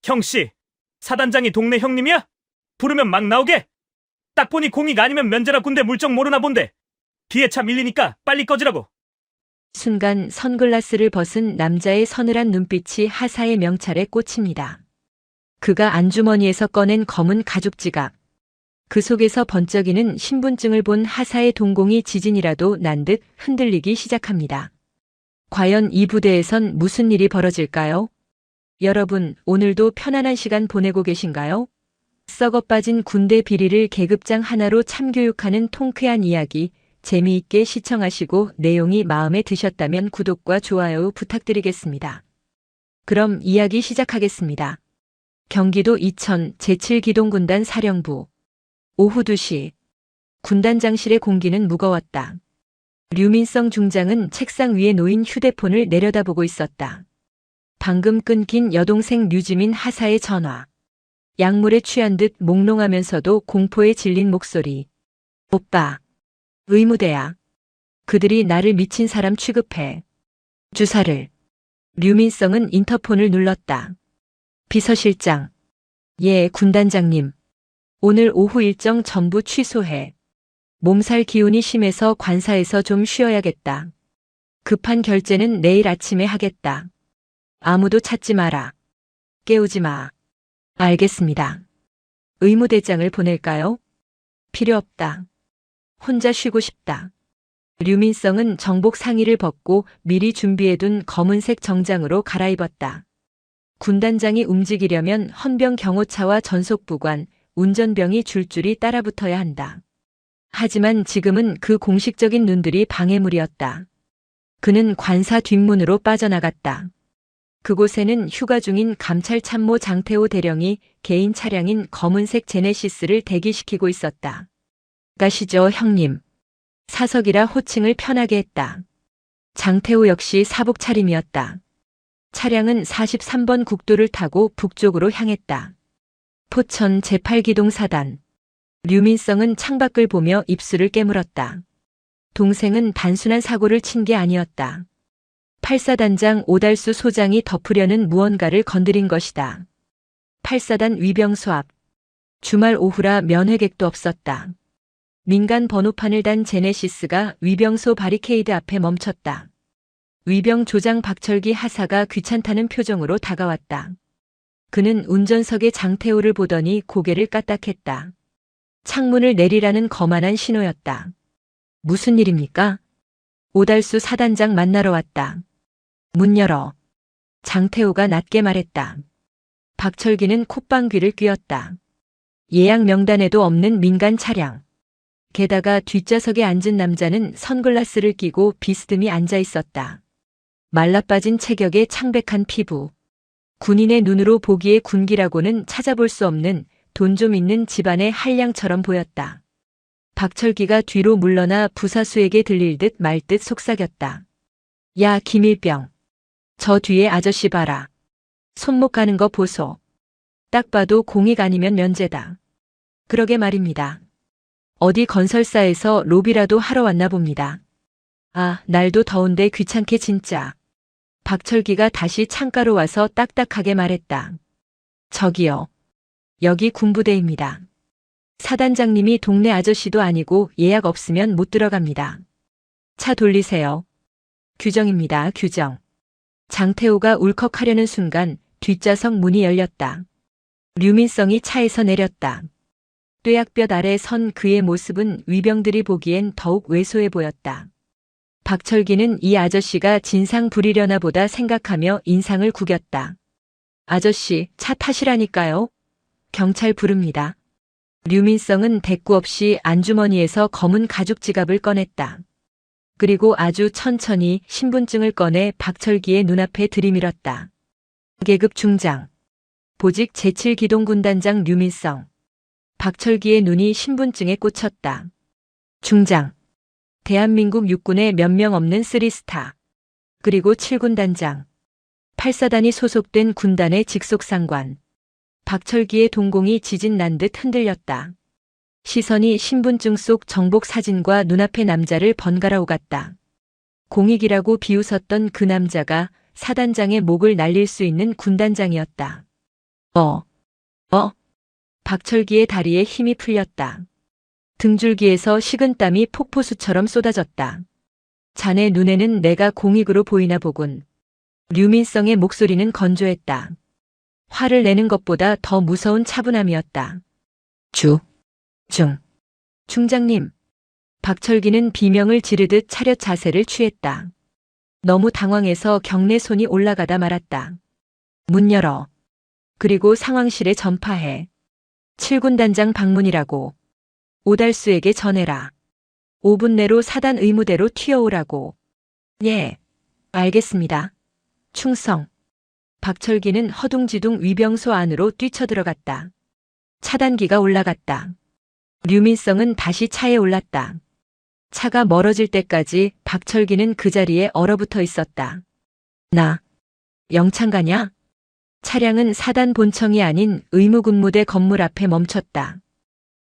형씨, 사단장이 동네 형님이야? 부르면 막 나오게? 딱 보니 공익 아니면 면제라 군대 물정 모르나 본데. 뒤에 차 밀리니까 빨리 꺼지라고. 순간 선글라스를 벗은 남자의 서늘한 눈빛이 하사의 명찰에 꽂힙니다. 그가 안주머니에서 꺼낸 검은 가죽 지갑. 그 속에서 번쩍이는 신분증을 본 하사의 동공이 지진이라도 난 듯 흔들리기 시작합니다. 과연 이 부대에선 무슨 일이 벌어질까요? 여러분, 오늘도 편안한 시간 보내고 계신가요? 썩어 빠진 군대 비리를 계급장 하나로 참교육하는 통쾌한 이야기, 재미있게 시청하시고 내용이 마음에 드셨다면 구독과 좋아요 부탁드리겠습니다. 그럼 이야기 시작하겠습니다. 경기도 이천 제7기동군단 사령부. 오후 2시. 군단장실의 공기는 무거웠다. 류민성 중장은 책상 위에 놓인 휴대폰을 내려다보고 있었다. 방금 끊긴 여동생 류지민 하사의 전화. 약물에 취한 듯 몽롱하면서도 공포에 질린 목소리. 오빠. 의무대야. 그들이 나를 미친 사람 취급해. 주사를. 류민성은 인터폰을 눌렀다. 비서실장. 예, 군단장님. 오늘 오후 일정 전부 취소해. 몸살 기운이 심해서 관사에서 좀 쉬어야겠다. 급한 결제는 내일 아침에 하겠다. 아무도 찾지 마라. 깨우지 마. 알겠습니다. 의무대장을 보낼까요? 필요 없다. 혼자 쉬고 싶다. 류민성은 정복 상의를 벗고 미리 준비해둔 검은색 정장으로 갈아입었다. 군단장이 움직이려면 헌병 경호차와 전속부관, 운전병이 줄줄이 따라붙어야 한다. 하지만 지금은 그 공식적인 눈들이 방해물이었다. 그는 관사 뒷문으로 빠져나갔다. 그곳에는 휴가 중인 감찰 참모 장태호 대령이 개인 차량인 검은색 제네시스를 대기시키고 있었다. 가시죠, 형님. 사석이라 호칭을 편하게 했다. 장태호 역시 사복 차림이었다. 차량은 43번 국도를 타고 북쪽으로 향했다. 포천 제8기동 사단. 류민성은 창밖을 보며 입술을 깨물었다. 동생은 단순한 사고를 친 게 아니었다. 8사단장 오달수 소장이 덮으려는 무언가를 건드린 것이다. 8사단 위병소 앞. 주말 오후라 면회객도 없었다. 민간 번호판을 단 제네시스가 위병소 바리케이드 앞에 멈췄다. 위병 조장 박철기 하사가 귀찮다는 표정으로 다가왔다. 그는 운전석의 장태호를 보더니 고개를 까딱했다. 창문을 내리라는 거만한 신호였다. 무슨 일입니까? 오달수 사단장 만나러 왔다. 문 열어. 장태호가 낮게 말했다. 박철기는 콧방귀를 뀌었다. 예약 명단에도 없는 민간 차량. 게다가 뒷좌석에 앉은 남자는 선글라스를 끼고 비스듬히 앉아 있었다. 말라빠진 체격에 창백한 피부. 군인의 눈으로 보기에 군기라고는 찾아볼 수 없는 돈 좀 있는 집안의 한량처럼 보였다. 박철기가 뒤로 물러나 부사수에게 들릴 듯 말 듯 속삭였다. 야, 김일병. 저 뒤에 아저씨 봐라. 손목 가는 거 보소. 딱 봐도 공익 아니면 면제다. 그러게 말입니다. 어디 건설사에서 로비라도 하러 왔나 봅니다. 아, 날도 더운데 귀찮게 진짜. 박철기가 다시 창가로 와서 딱딱하게 말했다. 저기요. 여기 군부대입니다. 사단장님이 동네 아저씨도 아니고 예약 없으면 못 들어갑니다. 차 돌리세요. 규정입니다, 규정. 장태호가 울컥하려는 순간 뒷좌석 문이 열렸다. 류민성이 차에서 내렸다. 뙤약볕 아래 선 그의 모습은 위병들이 보기엔 더욱 왜소해 보였다. 박철기는 이 아저씨가 진상 부리려나 보다 생각하며 인상을 구겼다. 아저씨, 차 타시라니까요. 경찰 부릅니다. 류민성은 대꾸 없이 안주머니에서 검은 가죽 지갑을 꺼냈다. 그리고 아주 천천히 신분증을 꺼내 박철기의 눈앞에 들이밀었다. 계급 중장. 보직 제7기동군단장 류민성. 박철기의 눈이 신분증에 꽂혔다. 중장. 대한민국 육군에 몇 명 없는 3스타. 그리고 7군 단장. 8사단이 소속된 군단의 직속상관. 박철기의 동공이 지진 난 듯 흔들렸다. 시선이 신분증 속 정복 사진과 눈앞의 남자를 번갈아 오갔다. 공익이라고 비웃었던 그 남자가 사단장의 목을 날릴 수 있는 군단장이었다. 어, 박철기의 다리에 힘이 풀렸다. 등줄기에서 식은땀이 폭포수처럼 쏟아졌다. 자네 눈에는 내가 공익으로 보이나 보군. 류민성의 목소리는 건조했다. 화를 내는 것보다 더 무서운 차분함이었다. 중장님. 박철기는 비명을 지르듯 차렷 자세를 취했다. 너무 당황해서 경내 손이 올라가다 말았다. 문 열어. 그리고 상황실에 전파해. 7군 단장 방문이라고. 오달수에게 전해라. 5분 내로 사단 의무대로 튀어오라고. 예, 알겠습니다. 충성. 박철기는 허둥지둥 위병소 안으로 뛰쳐들어갔다. 차단기가 올라갔다. 류민성은 다시 차에 올랐다. 차가 멀어질 때까지 박철기는 그 자리에 얼어붙어 있었다. 나, 영창 가냐? 차량은 사단 본청이 아닌 의무근무대 건물 앞에 멈췄다.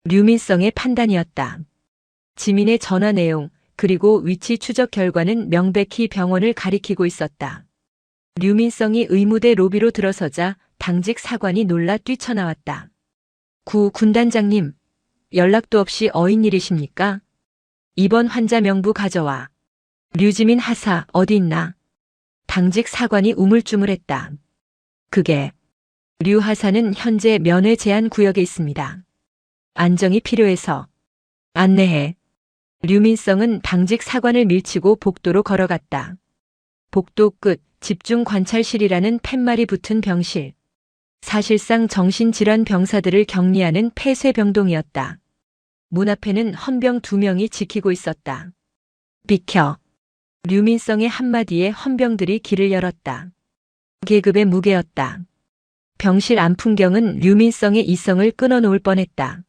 류민성의 판단이었다. 지민의 전화 내용, 그리고 위치 추적 결과는 명백히 병원을 가리키고 있었다. 류민성이 의무대 로비로 들어서자 당직 사관이 놀라 뛰쳐나왔다. 군단장님, 연락도 없이 어인 일이십니까? 입원 환자 명부 가져와. 류지민 하사 어디 있나? 당직 사관이 우물쭈물했다. 그게 류 하사는 현재 면회 제한 구역에 있습니다. 안정이 필요해서. 안내해. 류민성은 당직 사관을 밀치고 복도로 걸어갔다. 복도 끝 집중 관찰실이라는 팻말이 붙은 병실. 사실상 정신질환 병사들을 격리하는 폐쇄병동이었다. 문 앞에는 헌병 2명이 지키고 있었다. 비켜. 류민성의 한마디에 헌병들이 길을 열었다. 계급의 무게였다. 병실 안 풍경은 류민성의 이성을 끊어놓을 뻔했다.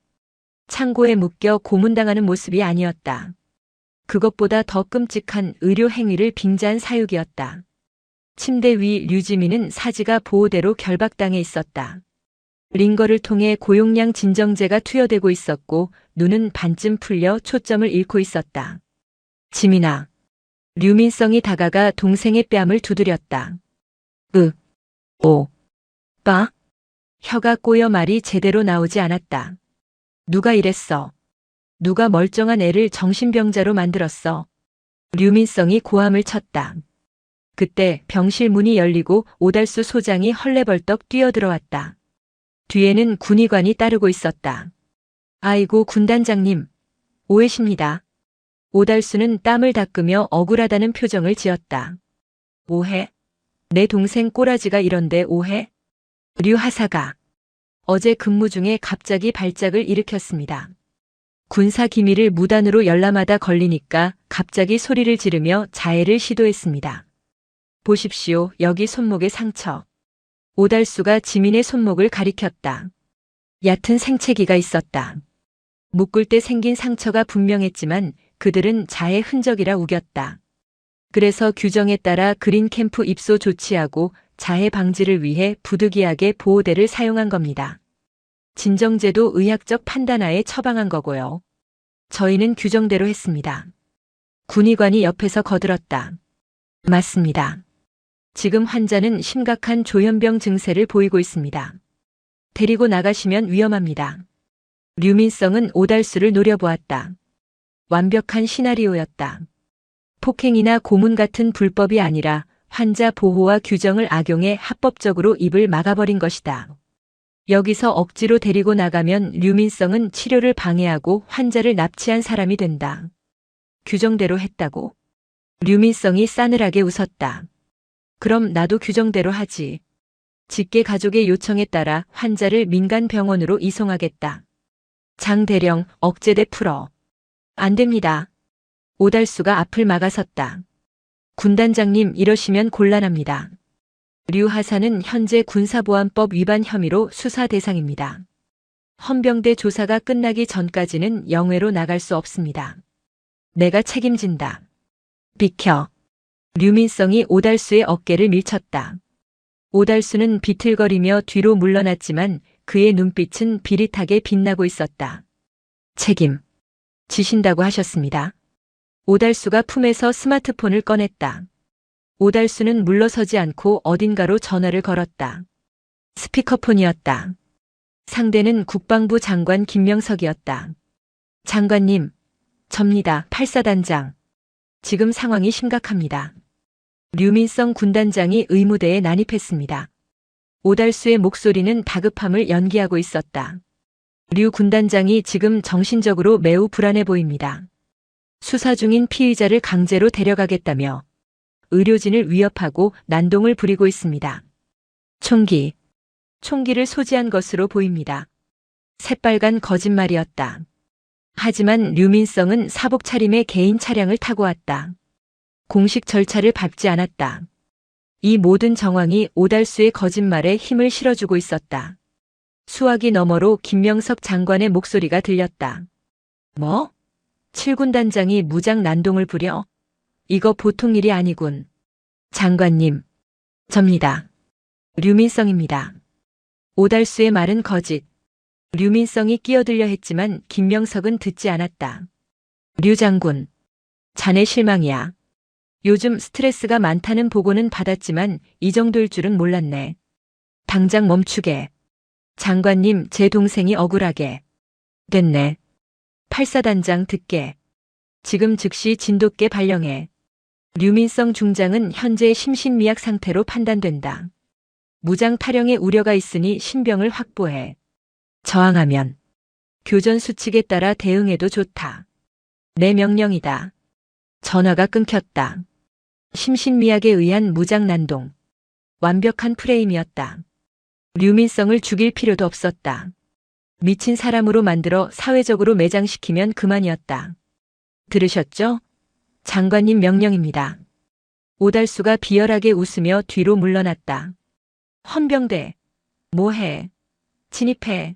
창고에 묶여 고문당하는 모습이 아니었다. 그것보다 더 끔찍한 의료 행위를 빙자한 사육이었다. 침대 위 류지민은 사지가 보호대로 결박당해 있었다. 링거를 통해 고용량 진정제가 투여되고 있었고 눈은 반쯤 풀려 초점을 잃고 있었다. 지민아. 류민성이 다가가 동생의 뺨을 두드렸다. 빠? 혀가 꼬여 말이 제대로 나오지 않았다. 누가 이랬어? 누가 멀쩡한 애를 정신병자로 만들었어? 류민성이 고함을 쳤다. 그때 병실 문이 열리고 오달수 소장이 헐레벌떡 뛰어들어왔다. 뒤에는 군의관이 따르고 있었다. 아이고 군단장님, 오해십니다. 오달수는 땀을 닦으며 억울하다는 표정을 지었다. 오해? 내 동생 꼬라지가 이런데 오해? 류 하사가 어제 근무 중에 갑자기 발작을 일으켰습니다. 군사 기밀을 무단으로 열람하다 걸리니까 갑자기 소리를 지르며 자해를 시도했습니다. 보십시오, 여기 손목에 상처. 오달수가 지민의 손목을 가리켰다. 얕은 생채기가 있었다. 묶을 때 생긴 상처가 분명했지만 그들은 자해 흔적이라 우겼다. 그래서 규정에 따라 그린 캠프 입소 조치하고 자해 방지를 위해 부득이하게 보호대를 사용한 겁니다. 진정제도 의학적 판단하에 처방한 거고요. 저희는 규정대로 했습니다. 군의관이 옆에서 거들었다. 맞습니다. 지금 환자는 심각한 조현병 증세를 보이고 있습니다. 데리고 나가시면 위험합니다. 류민성은 오달수를 노려보았다. 완벽한 시나리오였다. 폭행이나 고문 같은 불법이 아니라 환자 보호와 규정을 악용해 합법적으로 입을 막아버린 것이다. 여기서 억지로 데리고 나가면 류민성은 치료를 방해하고 환자를 납치한 사람이 된다. 규정대로 했다고? 류민성이 싸늘하게 웃었다. 그럼 나도 규정대로 하지. 직계 가족의 요청에 따라 환자를 민간병원으로 이송하겠다. 장 대령, 억제대 풀어. 안 됩니다. 오달수가 앞을 막아섰다. 군단장님 이러시면 곤란합니다. 류 하사는 현재 군사보안법 위반 혐의로 수사 대상입니다. 헌병대 조사가 끝나기 전까지는 영외로 나갈 수 없습니다. 내가 책임진다. 비켜. 류민성이 오달수의 어깨를 밀쳤다. 오달수는 비틀거리며 뒤로 물러났지만 그의 눈빛은 비릿하게 빛나고 있었다. 책임 지신다고 하셨습니다. 오달수가 품에서 스마트폰을 꺼냈다. 오달수는 물러서지 않고 어딘가로 전화를 걸었다. 스피커폰이었다. 상대는 국방부 장관 김명석이었다. 장관님, 접니다. 8사단장. 지금 상황이 심각합니다. 류민성 군단장이 의무대에 난입했습니다. 오달수의 목소리는 다급함을 연기하고 있었다. 류 군단장이 지금 정신적으로 매우 불안해 보입니다. 수사 중인 피의자를 강제로 데려가겠다며 의료진을 위협하고 난동을 부리고 있습니다. 총기를 소지한 것으로 보입니다. 새빨간 거짓말이었다. 하지만 류민성은 사복 차림의 개인 차량을 타고 왔다. 공식 절차를 밟지 않았다. 이 모든 정황이 오달수의 거짓말에 힘을 실어주고 있었다. 수화기 너머로 김명석 장관의 목소리가 들렸다. 뭐? 7군 단장이 무장 난동을 부려? 이거 보통 일이 아니군. 장관님, 접니다. 류민성입니다. 오달수의 말은 거짓. 류민성이 끼어들려 했지만 김명석은 듣지 않았다. 류 장군, 자네 실망이야. 요즘 스트레스가 많다는 보고는 받았지만 이 정도일 줄은 몰랐네. 당장 멈추게. 장관님, 제 동생이 억울하게 됐네. 8사단장 듣게. 지금 즉시 진돗개 발령해. 류민성 중장은 현재 심신미약 상태로 판단된다. 무장 탈영의 우려가 있으니 신병을 확보해. 저항하면 교전 수칙에 따라 대응해도 좋다. 내 명령이다. 전화가 끊겼다. 심신미약에 의한 무장 난동. 완벽한 프레임이었다. 류민성을 죽일 필요도 없었다. 미친 사람으로 만들어 사회적으로 매장시키면 그만이었다. 들으셨죠? 장관님 명령입니다. 오달수가 비열하게 웃으며 뒤로 물러났다. 헌병대, 뭐해? 진입해.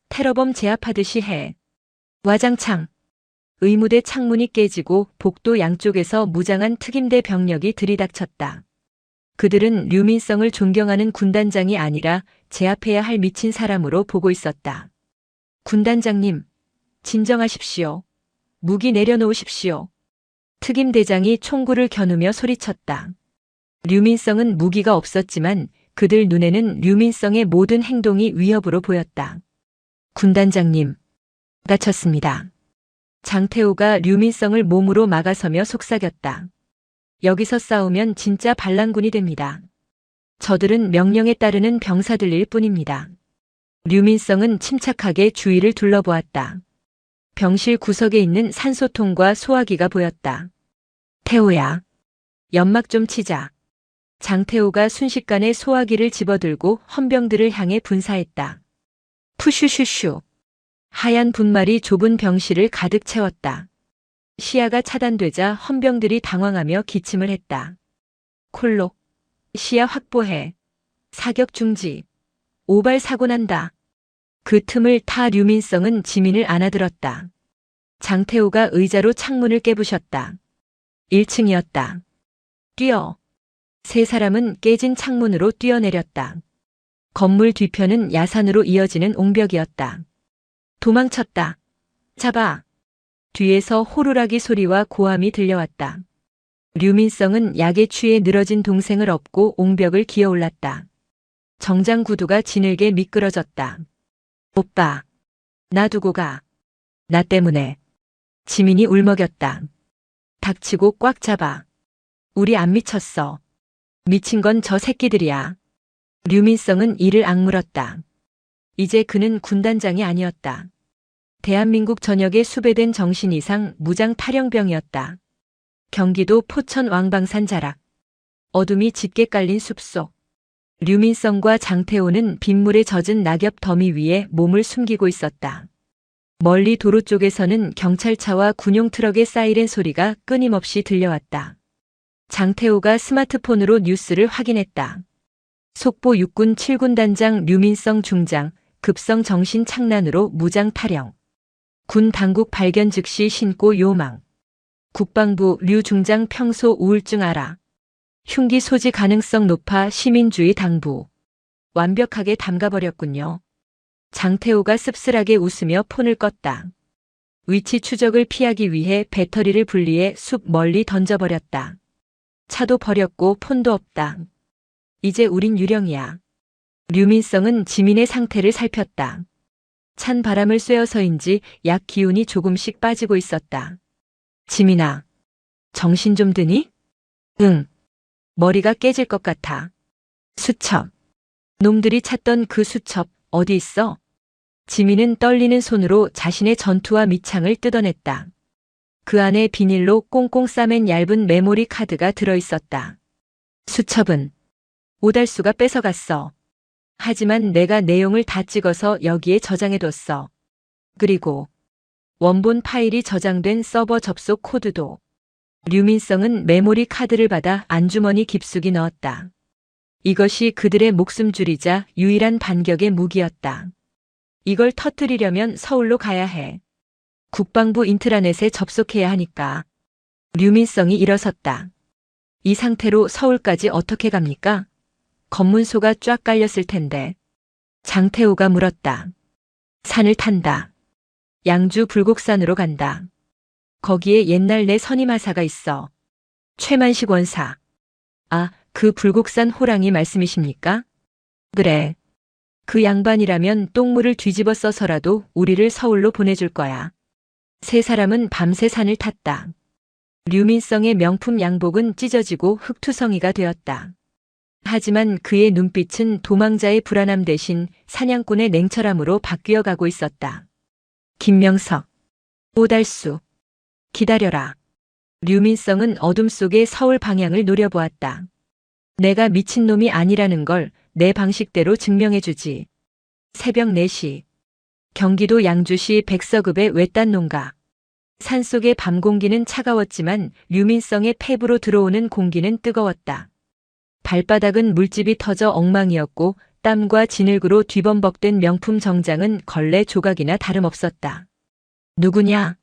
테러범 제압하듯이 해. 와장창. 의무대 창문이 깨지고 복도 양쪽에서 무장한 특임대 병력이 들이닥쳤다. 그들은 류민성을 존경하는 군단장이 아니라 제압해야 할 미친 사람으로 보고 있었다. 군단장님, 진정하십시오. 무기 내려놓으십시오. 특임대장이 총구를 겨누며 소리쳤다. 류민성은 무기가 없었지만 그들 눈에는 류민성의 모든 행동이 위협으로 보였다. 군단장님, 다쳤습니다. 장태호가 류민성을 몸으로 막아서며 속삭였다. 여기서 싸우면 진짜 반란군이 됩니다. 저들은 명령에 따르는 병사들일 뿐입니다. 류민성은 침착하게 주위를 둘러보았다. 병실 구석에 있는 산소통과 소화기가 보였다. 태호야, 연막 좀 치자. 장태호가 순식간에 소화기를 집어들고 헌병들을 향해 분사했다. 푸슈슈슈. 하얀 분말이 좁은 병실을 가득 채웠다. 시야가 차단되자 헌병들이 당황하며 기침을 했다. 콜록. 시야 확보해. 사격 중지. 오발 사고 난다. 그 틈을 타 류민성은 지민을 안아들었다. 장태호가 의자로 창문을 깨부셨다. 1층이었다. 뛰어. 세 사람은 깨진 창문으로 뛰어내렸다. 건물 뒤편은 야산으로 이어지는 옹벽이었다. 도망쳤다. 잡아. 뒤에서 호루라기 소리와 고함이 들려왔다. 류민성은 약에 취해 늘어진 동생을 업고 옹벽을 기어올랐다. 정장 구두가 지늘게 미끄러졌다. 오빠, 나 두고 가. 나 때문에. 지민이 울먹였다. 닥치고 꽉 잡아. 우리 안 미쳤어. 미친 건 저 새끼들이야. 류민성은 이를 악물었다. 이제 그는 군단장이 아니었다. 대한민국 전역에 수배된 정신 이상 무장 탈영병이었다. 경기도 포천 왕방산 자락. 어둠이 짙게 깔린 숲속. 류민성과 장태호는 빗물에 젖은 낙엽 더미 위에 몸을 숨기고 있었다. 멀리 도로 쪽에서는 경찰차와 군용 트럭의 사이렌 소리가 끊임없이 들려왔다. 장태호가 스마트폰으로 뉴스를 확인했다. 속보 6군 7군 단장 류민성 중장 급성 정신 착란으로 무장 탈영. 군 당국 발견 즉시 신고 요망. 국방부 류 중장 평소 우울증 알아. 흉기 소지 가능성 높아 시민주의 당부. 완벽하게 담가버렸군요. 장태호가 씁쓸하게 웃으며 폰을 껐다. 위치 추적을 피하기 위해 배터리를 분리해 숲 멀리 던져버렸다. 차도 버렸고 폰도 없다. 이제 우린 유령이야. 류민성은 지민의 상태를 살폈다. 찬 바람을 쐬어서인지 약 기운이 조금씩 빠지고 있었다. 지민아, 정신 좀 드니? 응. 머리가 깨질 것 같아. 수첩. 놈들이 찾던 그 수첩 어디 있어? 지민은 떨리는 손으로 자신의 전투와 밑창을 뜯어냈다. 그 안에 비닐로 꽁꽁 싸맨 얇은 메모리 카드가 들어있었다. 수첩은 오달수가 뺏어갔어. 하지만 내가 내용을 다 찍어서 여기에 저장해뒀어. 그리고 원본 파일이 저장된 서버 접속 코드도. 류민성은 메모리 카드를 받아 안주머니 깊숙이 넣었다. 이것이 그들의 목숨줄이자 유일한 반격의 무기였다. 이걸 터뜨리려면 서울로 가야 해. 국방부 인트라넷에 접속해야 하니까. 류민성이 일어섰다. 이 상태로 서울까지 어떻게 갑니까? 검문소가 쫙 깔렸을 텐데. 장태호가 물었다. 산을 탄다. 양주 불곡산으로 간다. 거기에 옛날 내 선임하사가 있어. 최만식 원사. 아, 그 불곡산 호랑이 말씀이십니까? 그래. 그 양반이라면 똥물을 뒤집어 써서라도 우리를 서울로 보내줄 거야. 세 사람은 밤새 산을 탔다. 류민성의 명품 양복은 찢어지고 흙투성이가 되었다. 하지만 그의 눈빛은 도망자의 불안함 대신 사냥꾼의 냉철함으로 바뀌어 가고 있었다. 김명석, 오달수, 기다려라. 류민성은 어둠 속의 서울 방향을 노려보았다. 내가 미친놈이 아니라는 걸 내 방식대로 증명해주지. 새벽 4시. 경기도 양주시 백서급의 외딴 농가. 산속의 밤 공기는 차가웠지만 류민성의 폐부로 들어오는 공기는 뜨거웠다. 발바닥은 물집이 터져 엉망이었고 땀과 진흙으로 뒤범벅된 명품 정장은 걸레 조각이나 다름없었다. 누구냐?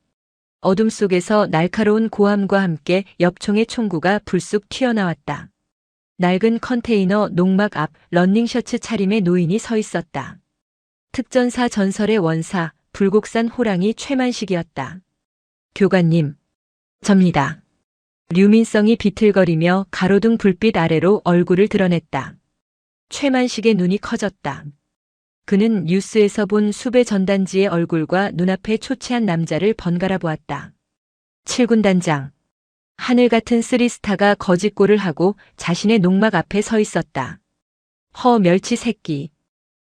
어둠 속에서 날카로운 고함과 함께 엽총의 총구가 불쑥 튀어나왔다. 낡은 컨테이너 농막 앞 런닝셔츠 차림의 노인이 서 있었다. 특전사 전설의 원사, 불곡산 호랑이 최만식이었다. 교관님, 접니다. 류민성이 비틀거리며 가로등 불빛 아래로 얼굴을 드러냈다. 최만식의 눈이 커졌다. 그는 뉴스에서 본 수배 전단지의 얼굴과 눈앞에 초췌한 남자를 번갈아 보았다. 7군 단장. 하늘 같은 쓰리스타가 거짓골을 하고 자신의 농막 앞에 서 있었다. 허 멸치 새끼.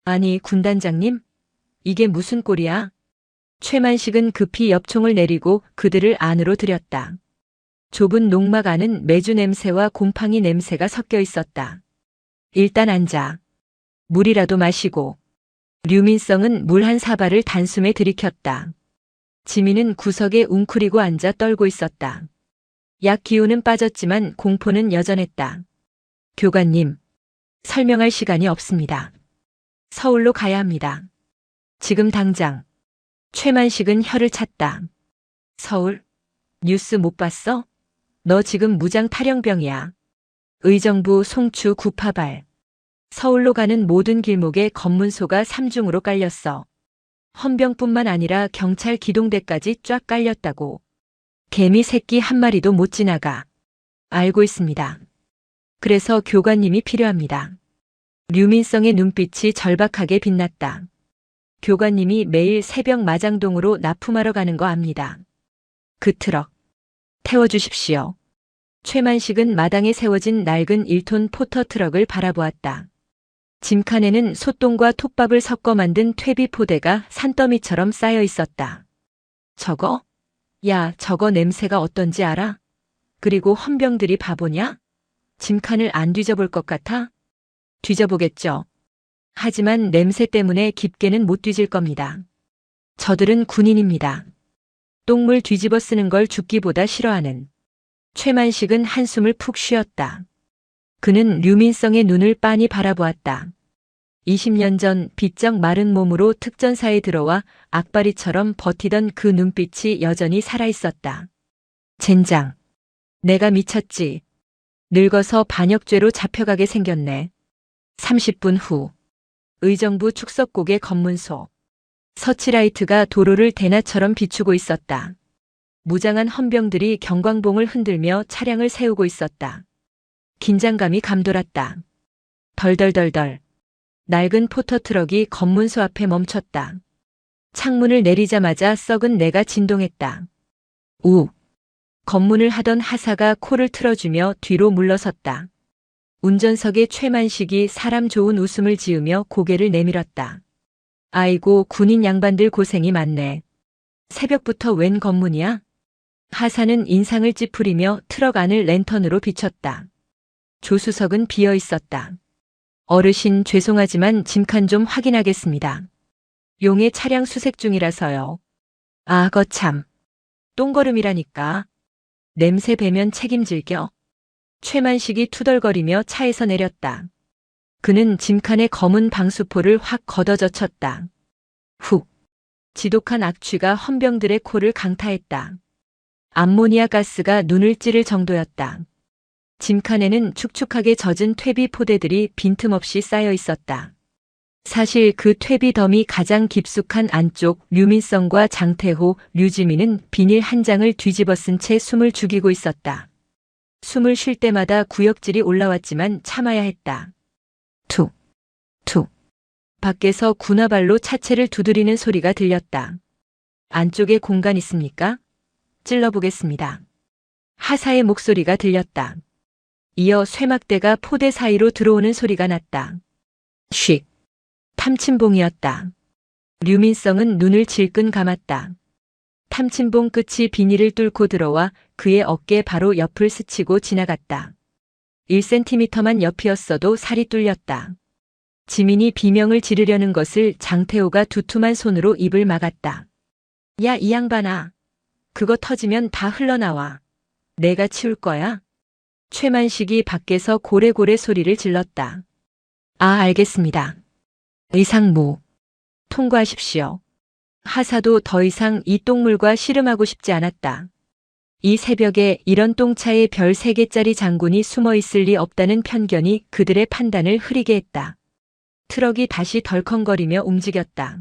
아니 군단장님? 이게 무슨 꼴이야? 최만식은 급히 엽총을 내리고 그들을 안으로 들였다. 좁은 농막 안은 메주 냄새와 곰팡이 냄새가 섞여 있었다. 일단 앉아. 물이라도 마시고. 류민성은 물 한 사발을 단숨에 들이켰다. 지민은 구석에 웅크리고 앉아 떨고 있었다. 약 기운은 빠졌지만 공포는 여전했다. 교관님, 설명할 시간이 없습니다. 서울로 가야 합니다. 지금 당장. 최만식은 혀를 찼다. 서울? 뉴스 못 봤어? 너 지금 무장 탈영병이야. 의정부 송추 구파발. 서울로 가는 모든 길목에 검문소가 3중으로 깔렸어. 헌병뿐만 아니라 경찰 기동대까지 쫙 깔렸다고. 개미 새끼 한 마리도 못 지나가. 알고 있습니다. 그래서 교관님이 필요합니다. 류민성의 눈빛이 절박하게 빛났다. 교관님이 매일 새벽 마장동으로 납품하러 가는 거 압니다. 그 트럭 태워주십시오. 최만식은 마당에 세워진 낡은 1톤 포터 트럭을 바라보았다. 짐칸에는 소똥과 톱밥을 섞어 만든 퇴비 포대가 산더미처럼 쌓여 있었다. 저거? 야, 저거 냄새가 어떤지 알아? 그리고 헌병들이 바보냐? 짐칸을 안 뒤져볼 것 같아? 뒤져보겠죠. 하지만 냄새 때문에 깊게는 못 뒤질 겁니다. 저들은 군인입니다. 똥물 뒤집어 쓰는 걸 죽기보다 싫어하는. 최만식은 한숨을 푹 쉬었다. 그는 류민성의 눈을 빤히 바라보았다. 20년 전 비쩍 마른 몸으로 특전사에 들어와 악바리처럼 버티던 그 눈빛이 여전히 살아있었다. 젠장. 내가 미쳤지. 늙어서 반역죄로 잡혀가게 생겼네. 30분 후. 의정부 축석곡의 검문소. 서치라이트가 도로를 대낮처럼 비추고 있었다. 무장한 헌병들이 경광봉을 흔들며 차량을 세우고 있었다. 긴장감이 감돌았다. 덜덜덜덜. 낡은 포터트럭이 검문소 앞에 멈췄다. 창문을 내리자마자 썩은 내가 진동했다. 우. 검문을 하던 하사가 코를 틀어주며 뒤로 물러섰다. 운전석의 최만식이 사람 좋은 웃음을 지으며 고개를 내밀었다. 아이고, 군인 양반들 고생이 많네. 새벽부터 웬 검문이야? 하사는 인상을 찌푸리며 트럭 안을 랜턴으로 비췄다. 조수석은 비어 있었다. 어르신, 죄송하지만 짐칸 좀 확인하겠습니다. 용의 차량 수색 중이라서요. 아, 거참. 똥걸음이라니까. 냄새 배면 책임질겨. 최만식이 투덜거리며 차에서 내렸다. 그는 짐칸에 검은 방수포를 확 걷어젖혔다. 훅. 지독한 악취가 헌병들의 코를 강타했다. 암모니아 가스가 눈을 찌를 정도였다. 짐칸에는 축축하게 젖은 퇴비 포대들이 빈틈없이 쌓여 있었다. 사실 그 퇴비 덤이 가장 깊숙한 안쪽 류민성과 장태호, 류지민은 비닐 한 장을 뒤집어 쓴 채 숨을 죽이고 있었다. 숨을 쉴 때마다 구역질이 올라왔지만 참아야 했다. 툭, 툭. 밖에서 군화발로 차체를 두드리는 소리가 들렸다. 안쪽에 공간 있습니까? 찔러보겠습니다. 하사의 목소리가 들렸다. 이어 쇠막대가 포대 사이로 들어오는 소리가 났다. 쉭. 탐침봉이었다. 류민성은 눈을 질끈 감았다. 탐침봉 끝이 비닐을 뚫고 들어와 그의 어깨 바로 옆을 스치고 지나갔다. 1cm만 옆이었어도 살이 뚫렸다. 지민이 비명을 지르려는 것을 장태호가 두툼한 손으로 입을 막았다. 야, 이 양반아. 그거 터지면 다 흘러나와. 내가 치울 거야. 최만식이 밖에서 고래고래 소리를 질렀다. 아, 알겠습니다. 의상무. 통과하십시오. 하사도 더 이상 이 똥물과 씨름하고 싶지 않았다. 이 새벽에 이런 똥차에 별 3개짜리 장군이 숨어 있을 리 없다는 편견이 그들의 판단을 흐리게 했다. 트럭이 다시 덜컹거리며 움직였다.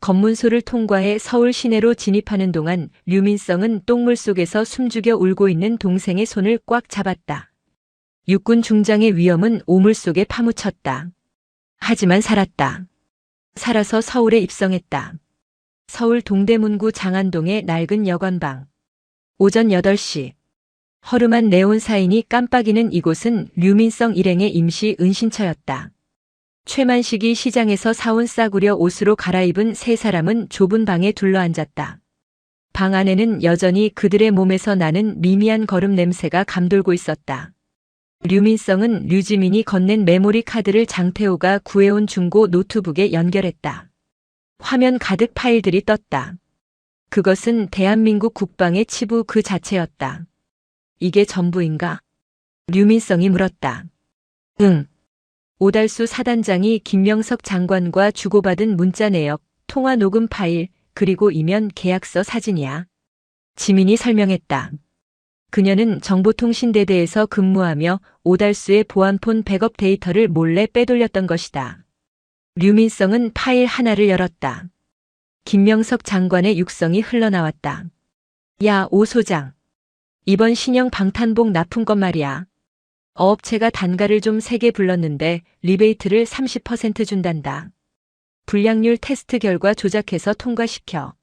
검문소를 통과해 서울 시내로 진입하는 동안 류민성은 똥물 속에서 숨죽여 울고 있는 동생의 손을 꽉 잡았다. 육군 중장의 위험은 오물 속에 파묻혔다. 하지만 살았다. 살아서 서울에 입성했다. 서울 동대문구 장안동의 낡은 여관방. 오전 8시. 허름한 네온 사인이 깜빡이는 이곳은 류민성 일행의 임시 은신처였다. 최만식이 시장에서 사온 싸구려 옷으로 갈아입은 3사람은 좁은 방에 둘러앉았다. 방 안에는 여전히 그들의 몸에서 나는 미미한 거름 냄새가 감돌고 있었다. 류민성은 류지민이 건넨 메모리 카드를 장태호가 구해온 중고 노트북에 연결했다. 화면 가득 파일들이 떴다. 그것은 대한민국 국방의 치부 그 자체였다. 이게 전부인가? 류민성이 물었다. 응. 오달수 사단장이 김명석 장관과 주고받은 문자 내역, 통화 녹음 파일, 그리고 이면 계약서 사진이야. 지민이 설명했다. 그녀는 정보통신대대에서 근무하며 오달수의 보안폰 백업 데이터를 몰래 빼돌렸던 것이다. 류민성은 파일 하나를 열었다. 김명석 장관의 육성이 흘러나왔다. 야, 오 소장. 이번 신형 방탄복 납품 것 말이야. 어업체가 단가를 좀 세게 불렀는데 리베이트를 30% 준단다. 불량률 테스트 결과 조작해서 통과시켜.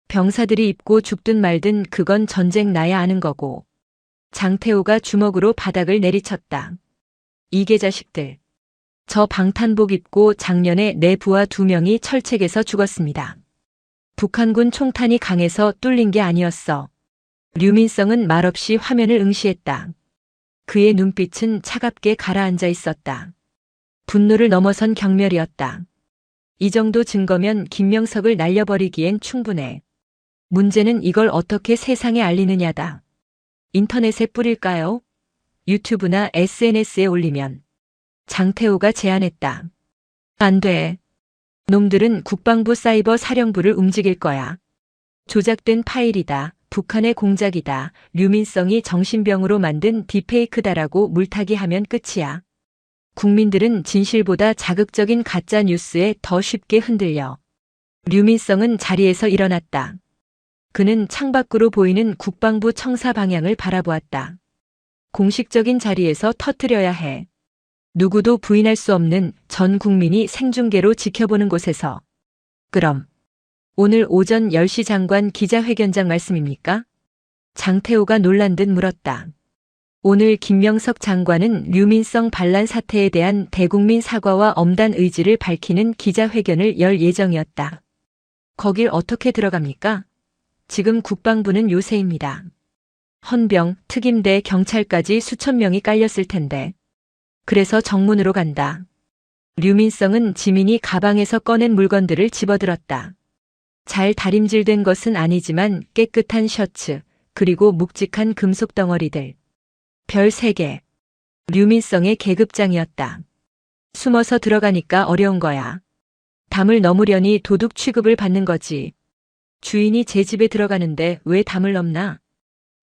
병사들이 입고 죽든 말든 그건 전쟁 나야 아는 거고. 장태호가 주먹으로 바닥을 내리쳤다. 이게 자식들. 저 방탄복 입고 작년에 내 부하 2명이 철책에서 죽었습니다. 북한군 총탄이 강해서 뚫린 게 아니었어. 류민성은 말없이 화면을 응시했다. 그의 눈빛은 차갑게 가라앉아 있었다. 분노를 넘어선 경멸이었다. 이 정도 증거면 김명석을 날려버리기엔 충분해. 문제는 이걸 어떻게 세상에 알리느냐다. 인터넷에 뿌릴까요? 유튜브나 SNS에 올리면. 장태호가 제안했다. 안 돼. 놈들은 국방부 사이버 사령부를 움직일 거야. 조작된 파일이다. 북한의 공작이다. 류민성이 정신병으로 만든 딥페이크다라고 물타기 하면 끝이야. 국민들은 진실보다 자극적인 가짜 뉴스에 더 쉽게 흔들려. 류민성은 자리에서 일어났다. 그는 창밖으로 보이는 국방부 청사 방향을 바라보았다. 공식적인 자리에서 터뜨려야 해. 누구도 부인할 수 없는 전 국민이 생중계로 지켜보는 곳에서. 그럼 오늘 오전 10시 장관 기자회견장 말씀입니까? 장태호가 놀란 듯 물었다. 오늘 김명석 장관은 류민성 반란 사태에 대한 대국민 사과와 엄단 의지를 밝히는 기자회견을 열 예정이었다. 거길 어떻게 들어갑니까? 지금 국방부는 요새입니다. 헌병, 특임대, 경찰까지 수천 명이 깔렸을 텐데. 그래서 정문으로 간다. 류민성은 지민이 가방에서 꺼낸 물건들을 집어들었다. 잘 다림질된 것은 아니지만 깨끗한 셔츠, 그리고 묵직한 금속 덩어리들. 별 3개. 류민성의 계급장이었다. 숨어서 들어가니까 어려운 거야. 담을 넘으려니 도둑 취급을 받는 거지. 주인이 제 집에 들어가는데 왜 담을 넘나?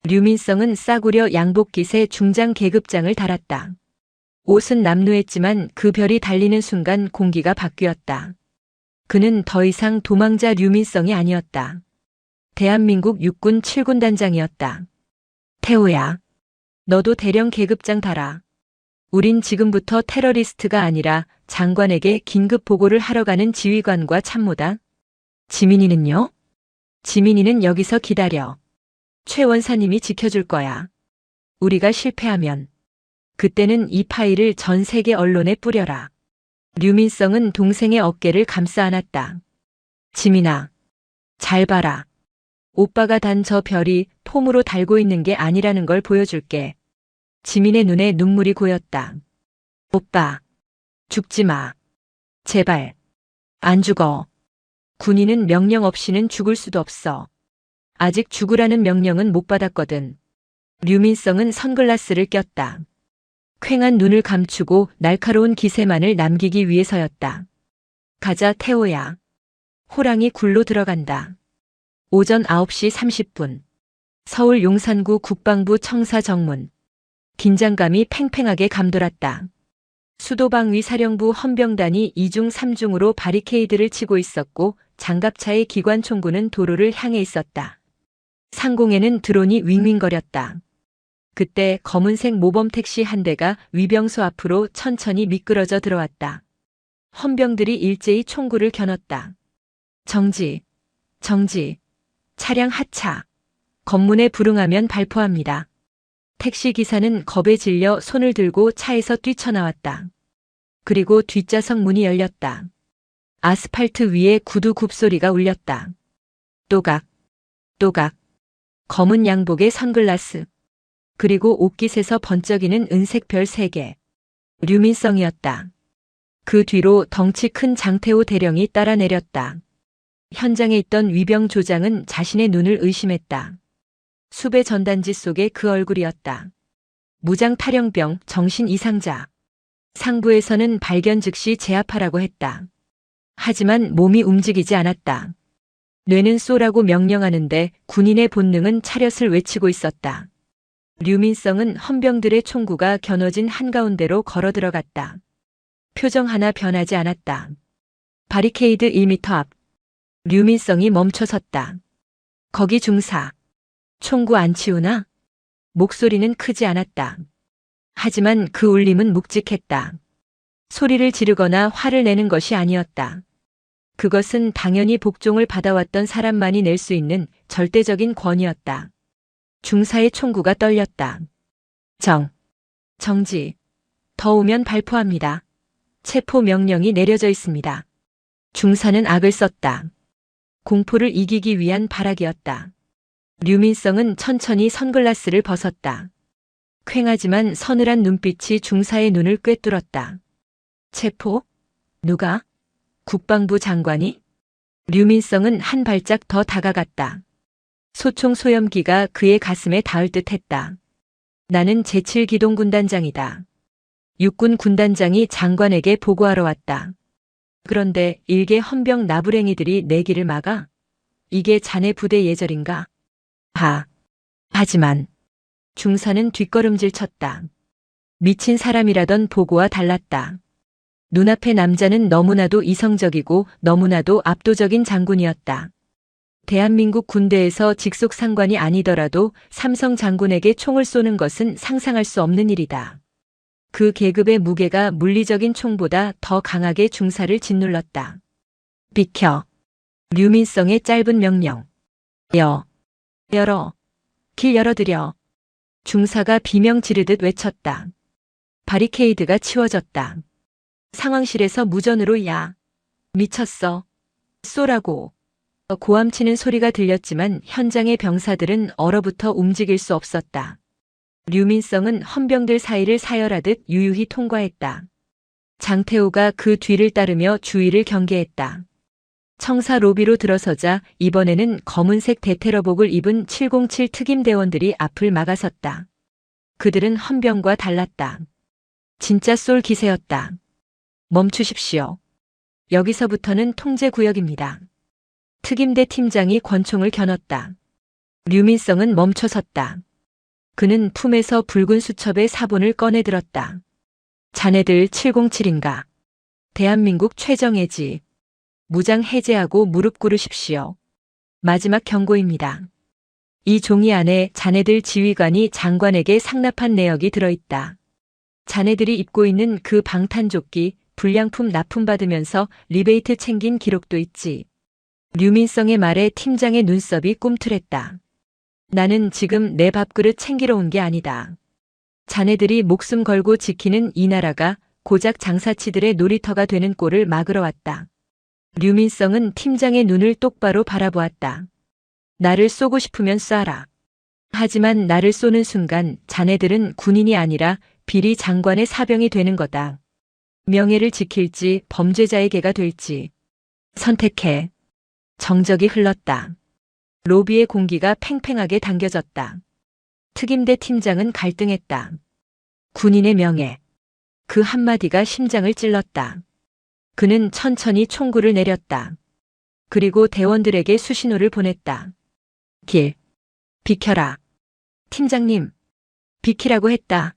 류민성은 싸구려 양복깃에 중장 계급장을 달았다. 옷은 남루했지만 그 별이 달리는 순간 공기가 바뀌었다. 그는 더 이상 도망자 류민성이 아니었다. 대한민국 육군 7군 단장이었다. 태호야. 너도 대령 계급장 달아. 우린 지금부터 테러리스트가 아니라 장관에게 긴급 보고를 하러 가는 지휘관과 참모다. 지민이는요? 지민이는 여기서 기다려. 최 원사님이 지켜줄 거야. 우리가 실패하면 그때는 이 파일을 전 세계 언론에 뿌려라. 류민성은 동생의 어깨를 감싸 안았다. 지민아, 잘 봐라. 오빠가 단 저 별이 폼으로 달고 있는 게 아니라는 걸 보여줄게. 지민의 눈에 눈물이 고였다. 오빠, 죽지 마. 제발. 안 죽어. 군인은 명령 없이는 죽을 수도 없어. 아직 죽으라는 명령은 못 받았거든. 류민성은 선글라스를 꼈다. 퀭한 눈을 감추고 날카로운 기세만을 남기기 위해서였다. 가자 태호야. 호랑이 굴로 들어간다. 오전 9시 30분. 서울 용산구 국방부 청사 정문. 긴장감이 팽팽하게 감돌았다. 수도방위 사령부 헌병단이 2중 3중으로 바리케이드를 치고 있었고 장갑차의 기관총구는 도로를 향해 있었다. 상공에는 드론이 윙윙거렸다. 그때 검은색 모범 택시 한 대가 위병소 앞으로 천천히 미끄러져 들어왔다. 헌병들이 일제히 총구를 겨눴다. 정지, 정지, 차량 하차, 검문에 불응하면 발포합니다. 택시 기사는 겁에 질려 손을 들고 차에서 뛰쳐나왔다. 그리고 뒷좌석 문이 열렸다. 아스팔트 위에 구두 굽소리가 울렸다. 또각, 또각, 검은 양복에 선글라스, 그리고 옷깃에서 번쩍이는 은색 별 3개. 류민성이었다. 그 뒤로 덩치 큰 장태호 대령이 따라 내렸다. 현장에 있던 위병 조장은 자신의 눈을 의심했다. 수배 전단지 속에 그 얼굴이었다. 무장 탈영병 정신 이상자. 상부에서는 발견 즉시 제압하라고 했다. 하지만 몸이 움직이지 않았다. 뇌는 쏘라고 명령하는데 군인의 본능은 차렷을 외치고 있었다. 류민성은 헌병들의 총구가 겨눠진 한가운데로 걸어 들어갔다. 표정 하나 변하지 않았다. 바리케이드 1m 앞. 류민성이 멈춰 섰다. 거기 중사. 총구 안 치우나? 목소리는 크지 않았다. 하지만 그 울림은 묵직했다. 소리를 지르거나 화를 내는 것이 아니었다. 그것은 당연히 복종을 받아왔던 사람만이 낼 수 있는 절대적인 권위였다. 중사의 총구가 떨렸다. 정지. 더 오면 발포합니다. 체포 명령이 내려져 있습니다. 중사는 악을 썼다. 공포를 이기기 위한 발악이었다. 류민성은 천천히 선글라스를 벗었다. 퀭하지만 서늘한 눈빛이 중사의 눈을 꿰뚫었다. 체포? 누가? 국방부 장관이? 류민성은 한 발짝 더 다가갔다. 소총 소염기가 그의 가슴에 닿을 듯 했다. 나는 제7기동군단장이다. 육군 군단장이 장관에게 보고하러 왔다. 그런데 일개 헌병 나부랭이들이 내 길을 막아? 이게 자네 부대 예절인가? 하지만 중사는 뒷걸음질 쳤다. 미친 사람이라던 보고와 달랐다. 눈앞의 남자는 너무나도 이성적이고 너무나도 압도적인 장군이었다. 대한민국 군대에서 직속 상관이 아니더라도 삼성 장군에게 총을 쏘는 것은 상상할 수 없는 일이다. 그 계급의 무게가 물리적인 총보다 더 강하게 중사를 짓눌렀다. 비켜. 류민성의 짧은 명령. 열어. 길 열어드려. 중사가 비명 지르듯 외쳤다. 바리케이드가 치워졌다. 상황실에서 무전으로 야. 미쳤어. 쏘라고. 고함치는 소리가 들렸지만 현장의 병사들은 얼어붙어 움직일 수 없었다. 류민성은 헌병들 사이를 사열하듯 유유히 통과했다. 장태호가 그 뒤를 따르며 주위를 경계했다. 청사 로비로 들어서자 이번에는 검은색 대테러복을 입은 707 특임대원들이 앞을 막아섰다. 그들은 헌병과 달랐다. 진짜 쏠 기세였다. 멈추십시오. 여기서부터는 통제구역입니다. 특임대 팀장이 권총을 겨눴다. 류민성은 멈춰섰다. 그는 품에서 붉은 수첩의 사본을 꺼내들었다. 자네들 707인가? 대한민국 최정예지. 무장 해제하고 무릎 꿇으십시오. 마지막 경고입니다. 이 종이 안에 자네들 지휘관이 장관에게 상납한 내역이 들어있다. 자네들이 입고 있는 그 방탄조끼, 불량품 납품받으면서 리베이트 챙긴 기록도 있지. 류민성의 말에 팀장의 눈썹이 꿈틀했다. 나는 지금 내 밥그릇 챙기러 온 게 아니다. 자네들이 목숨 걸고 지키는 이 나라가 고작 장사치들의 놀이터가 되는 꼴을 막으러 왔다. 류민성은 팀장의 눈을 똑바로 바라보았다. 나를 쏘고 싶으면 쏴라. 하지만 나를 쏘는 순간 자네들은 군인이 아니라 비리 장관의 사병이 되는 거다. 명예를 지킬지 범죄자의 개가 될지 선택해. 정적이 흘렀다. 로비의 공기가 팽팽하게 당겨졌다. 특임대 팀장은 갈등했다. 군인의 명예. 그 한마디가 심장을 찔렀다. 그는 천천히 총구를 내렸다. 그리고 대원들에게 수신호를 보냈다. 길. 비켜라. 팀장님. 비키라고 했다.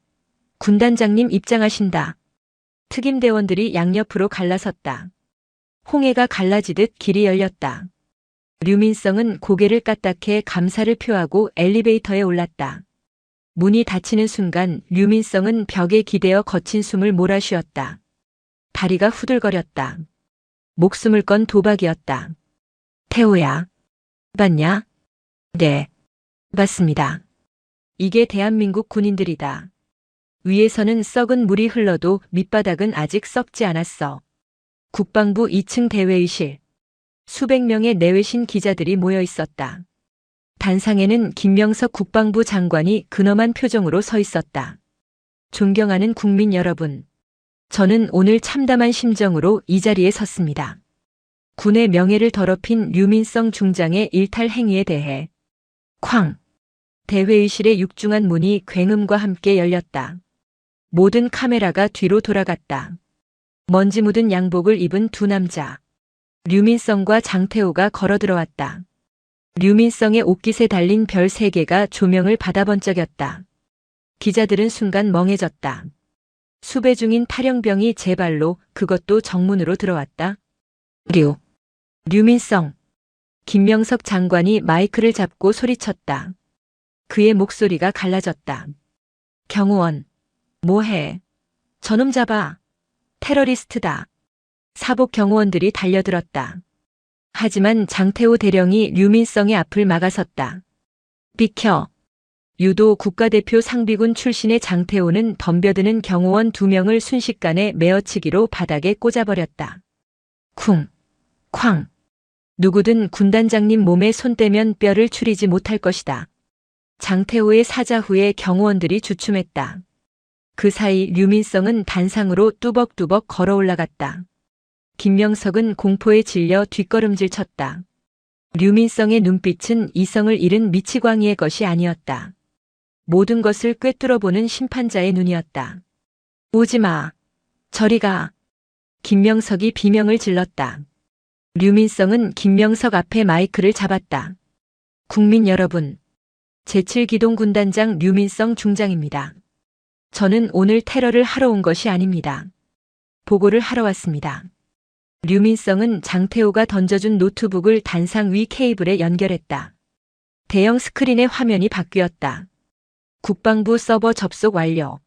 군단장님 입장하신다. 특임대원들이 양옆으로 갈라섰다. 홍해가 갈라지듯 길이 열렸다. 류민성은 고개를 까딱해 감사를 표하고 엘리베이터에 올랐다. 문이 닫히는 순간 류민성은 벽에 기대어 거친 숨을 몰아쉬었다. 다리가 후들거렸다. 목숨을 건 도박이었다. 태호야. 봤냐? 네. 봤습니다. 이게 대한민국 군인들이다. 위에서는 썩은 물이 흘러도 밑바닥은 아직 썩지 않았어. 국방부 2층 대회의실. 수백 명의 내외신 기자들이 모여 있었다. 단상에는 김명석 국방부 장관이 근엄한 표정으로 서 있었다. 존경하는 국민 여러분. 저는 오늘 참담한 심정으로 이 자리에 섰습니다. 군의 명예를 더럽힌 류민성 중장의 일탈 행위에 대해. 쾅! 대회의실의 육중한 문이 굉음과 함께 열렸다. 모든 카메라가 뒤로 돌아갔다. 먼지 묻은 양복을 입은 두 남자. 류민성과 장태호가 걸어 들어왔다. 류민성의 옷깃에 달린 별 3개가 조명을 받아 번쩍였다. 기자들은 순간 멍해졌다. 수배 중인 탈영병이 제 발로 그것도 정문으로 들어왔다. 류민성. 김명석 장관이 마이크를 잡고 소리쳤다. 그의 목소리가 갈라졌다. 경호원. 뭐해? 저놈 잡아. 테러리스트다. 사복 경호원들이 달려들었다. 하지만 장태호 대령이 류민성의 앞을 막아섰다. 비켜. 유도 국가대표 상비군 출신의 장태호는 덤벼드는 경호원 2명을 순식간에 메어치기로 바닥에 꽂아버렸다. 쿵. 쾅. 누구든 군단장님 몸에 손 떼면 뼈를 추리지 못할 것이다. 장태호의 사자 후에 경호원들이 주춤했다. 그 사이 류민성은 단상으로 뚜벅뚜벅 걸어 올라갔다. 김명석은 공포에 질려 뒷걸음질 쳤다. 류민성의 눈빛은 이성을 잃은 미치광이의 것이 아니었다. 모든 것을 꿰뚫어보는 심판자의 눈이었다. 오지마. 저리 가. 김명석이 비명을 질렀다. 류민성은 김명석 앞에 마이크를 잡았다. 국민 여러분. 제7기동 군단장 류민성 중장입니다. 저는 오늘 테러를 하러 온 것이 아닙니다. 보고를 하러 왔습니다. 류민성은 장태호가 던져준 노트북을 단상 위 케이블에 연결했다. 대형 스크린의 화면이 바뀌었다. 국방부 서버 접속 완료.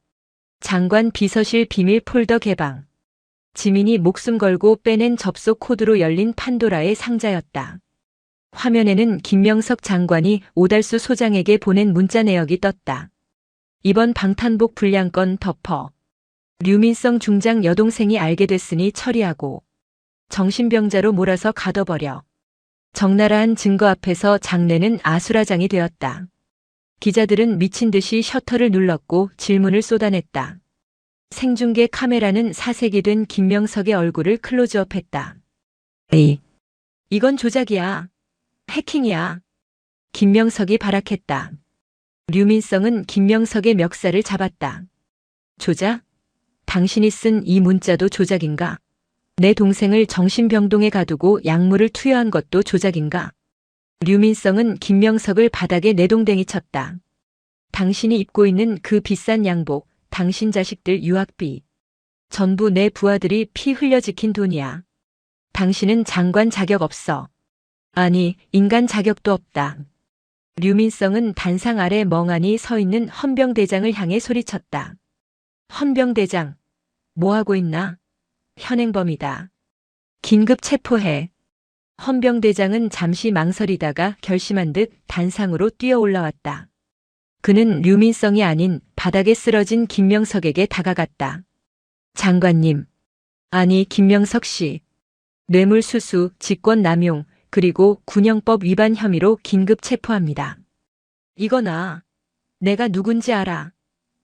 장관 비서실 비밀 폴더 개방. 지민이 목숨 걸고 빼낸 접속 코드로 열린 판도라의 상자였다. 화면에는 김명석 장관이 오달수 소장에게 보낸 문자 내역이 떴다. 이번 방탄복 분량건 덮어. 류민성 중장 여동생이 알게 됐으니 처리하고. 정신병자로 몰아서 가둬버려. 적나라한 증거 앞에서 장례는 아수라장이 되었다. 기자들은 미친 듯이 셔터를 눌렀고 질문을 쏟아냈다. 생중계 카메라는 사색이 된 김명석의 얼굴을 클로즈업했다. 이건 조작이야. 해킹이야. 김명석이 발악했다. 류민성은 김명석의 멱살을 잡았다. 조작? 당신이 쓴 이 문자도 조작인가? 내 동생을 정신병동에 가두고 약물을 투여한 것도 조작인가? 류민성은 김명석을 바닥에 내동댕이 쳤다. 당신이 입고 있는 그 비싼 양복, 당신 자식들 유학비. 전부 내 부하들이 피 흘려 지킨 돈이야. 당신은 장관 자격 없어. 아니, 인간 자격도 없다. 류민성은 단상 아래 멍하니 서 있는 헌병대장을 향해 소리쳤다. 헌병대장, 뭐하고 있나? 현행범이다. 긴급 체포해. 헌병대장은 잠시 망설이다가 결심한 듯 단상으로 뛰어 올라왔다. 그는 류민성이 아닌 바닥에 쓰러진 김명석에게 다가갔다. 장관님. 아니, 김명석 씨. 뇌물수수, 직권남용, 그리고 군형법 위반 혐의로 긴급 체포합니다. 이거나. 내가 누군지 알아.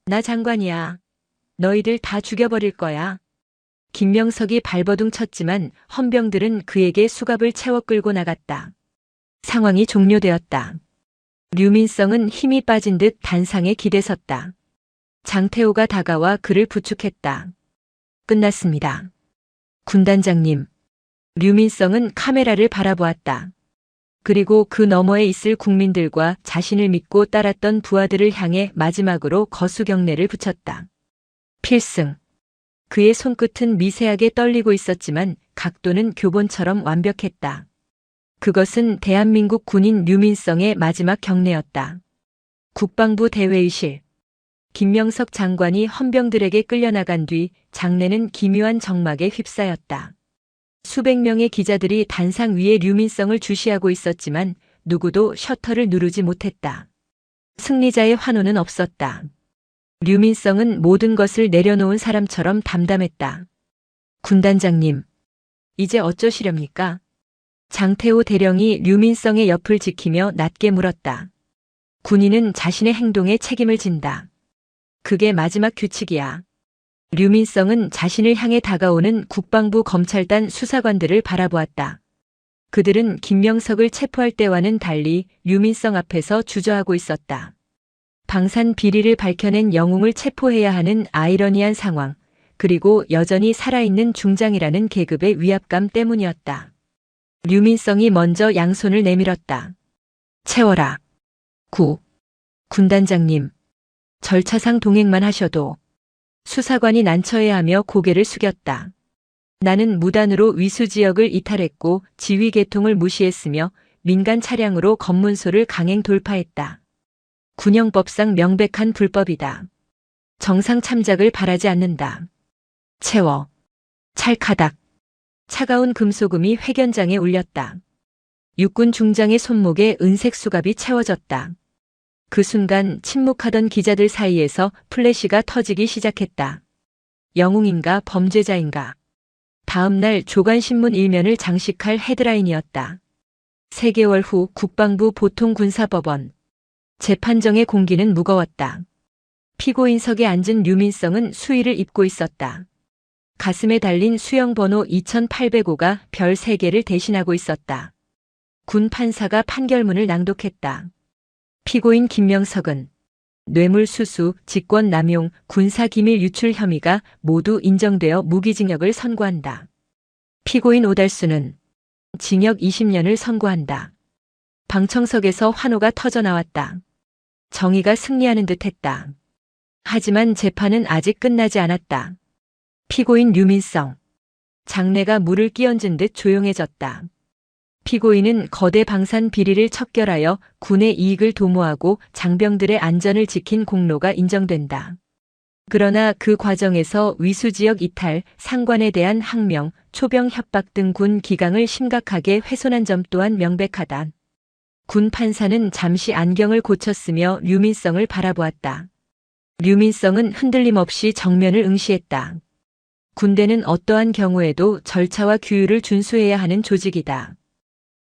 나 장관이야. 너희들 다 죽여버릴 거야. 김명석이 발버둥 쳤지만 헌병들은 그에게 수갑을 채워 끌고 나갔다. 상황이 종료되었다. 류민성은 힘이 빠진 듯 단상에 기대섰다. 장태호가 다가와 그를 부축했다. 끝났습니다. 군단장님. 류민성은 카메라를 바라보았다. 그리고 그 너머에 있을 국민들과 자신을 믿고 따랐던 부하들을 향해 마지막으로 거수경례를 붙였다. 필승. 그의 손끝은 미세하게 떨리고 있었지만 각도는 교본처럼 완벽했다. 그것은 대한민국 군인 류민성의 마지막 경례였다. 국방부 대회의실. 김명석 장관이 헌병들에게 끌려나간 뒤 장례는 기묘한 정막에 휩싸였다. 수백 명의 기자들이 단상 위에 류민성을 주시하고 있었지만 누구도 셔터를 누르지 못했다. 승리자의 환호는 없었다. 류민성은 모든 것을 내려놓은 사람처럼 담담했다. 군단장님, 이제 어쩌시렵니까? 장태호 대령이 류민성의 옆을 지키며 낮게 물었다. 군인은 자신의 행동에 책임을 진다. 그게 마지막 규칙이야. 류민성은 자신을 향해 다가오는 국방부 검찰단 수사관들을 바라보았다. 그들은 김명석을 체포할 때와는 달리 류민성 앞에서 주저하고 있었다. 방산 비리를 밝혀낸 영웅을 체포해야 하는 아이러니한 상황, 그리고 여전히 살아있는 중장이라는 계급의 위압감 때문이었다. 류민성이 먼저 양손을 내밀었다. 채워라. 군단장님. 절차상 동행만 하셔도. 수사관이 난처해하며 고개를 숙였다. 나는 무단으로 위수 지역을 이탈했고 지휘 계통을 무시했으며 민간 차량으로 검문소를 강행 돌파했다. 군형법상 명백한 불법이다. 정상 참작을 바라지 않는다. 채워. 찰카닥. 차가운 금소금이 회견장에 울렸다. 육군 중장의 손목에 은색 수갑이 채워졌다. 그 순간 침묵하던 기자들 사이에서 플래시가 터지기 시작했다. 영웅인가 범죄자인가. 다음 날 조간신문 일면을 장식할 헤드라인이었다. 3개월 후 국방부 보통군사법원. 재판정의 공기는 무거웠다. 피고인석에 앉은 류민성은 수의를 입고 있었다. 가슴에 달린 수형번호 2805가 별 3개를 대신하고 있었다. 군 판사가 판결문을 낭독했다. 피고인 김명석은 뇌물수수, 직권남용, 군사기밀 유출 혐의가 모두 인정되어 무기징역을 선고한다. 피고인 오달수는 징역 20년을 선고한다. 방청석에서 환호가 터져나왔다. 정의가 승리하는 듯했다. 하지만 재판은 아직 끝나지 않았다. 피고인 류민성. 장내가 물을 끼얹은 듯 조용해졌다. 피고인은 거대 방산 비리를 척결하여 군의 이익을 도모하고 장병들의 안전을 지킨 공로가 인정된다. 그러나 그 과정에서 위수지역 이탈, 상관에 대한 항명, 초병 협박 등 군 기강을 심각하게 훼손한 점 또한 명백하다. 군 판사는 잠시 안경을 고쳤으며 류민성을 바라보았다. 류민성은 흔들림 없이 정면을 응시했다. 군대는 어떠한 경우에도 절차와 규율을 준수해야 하는 조직이다.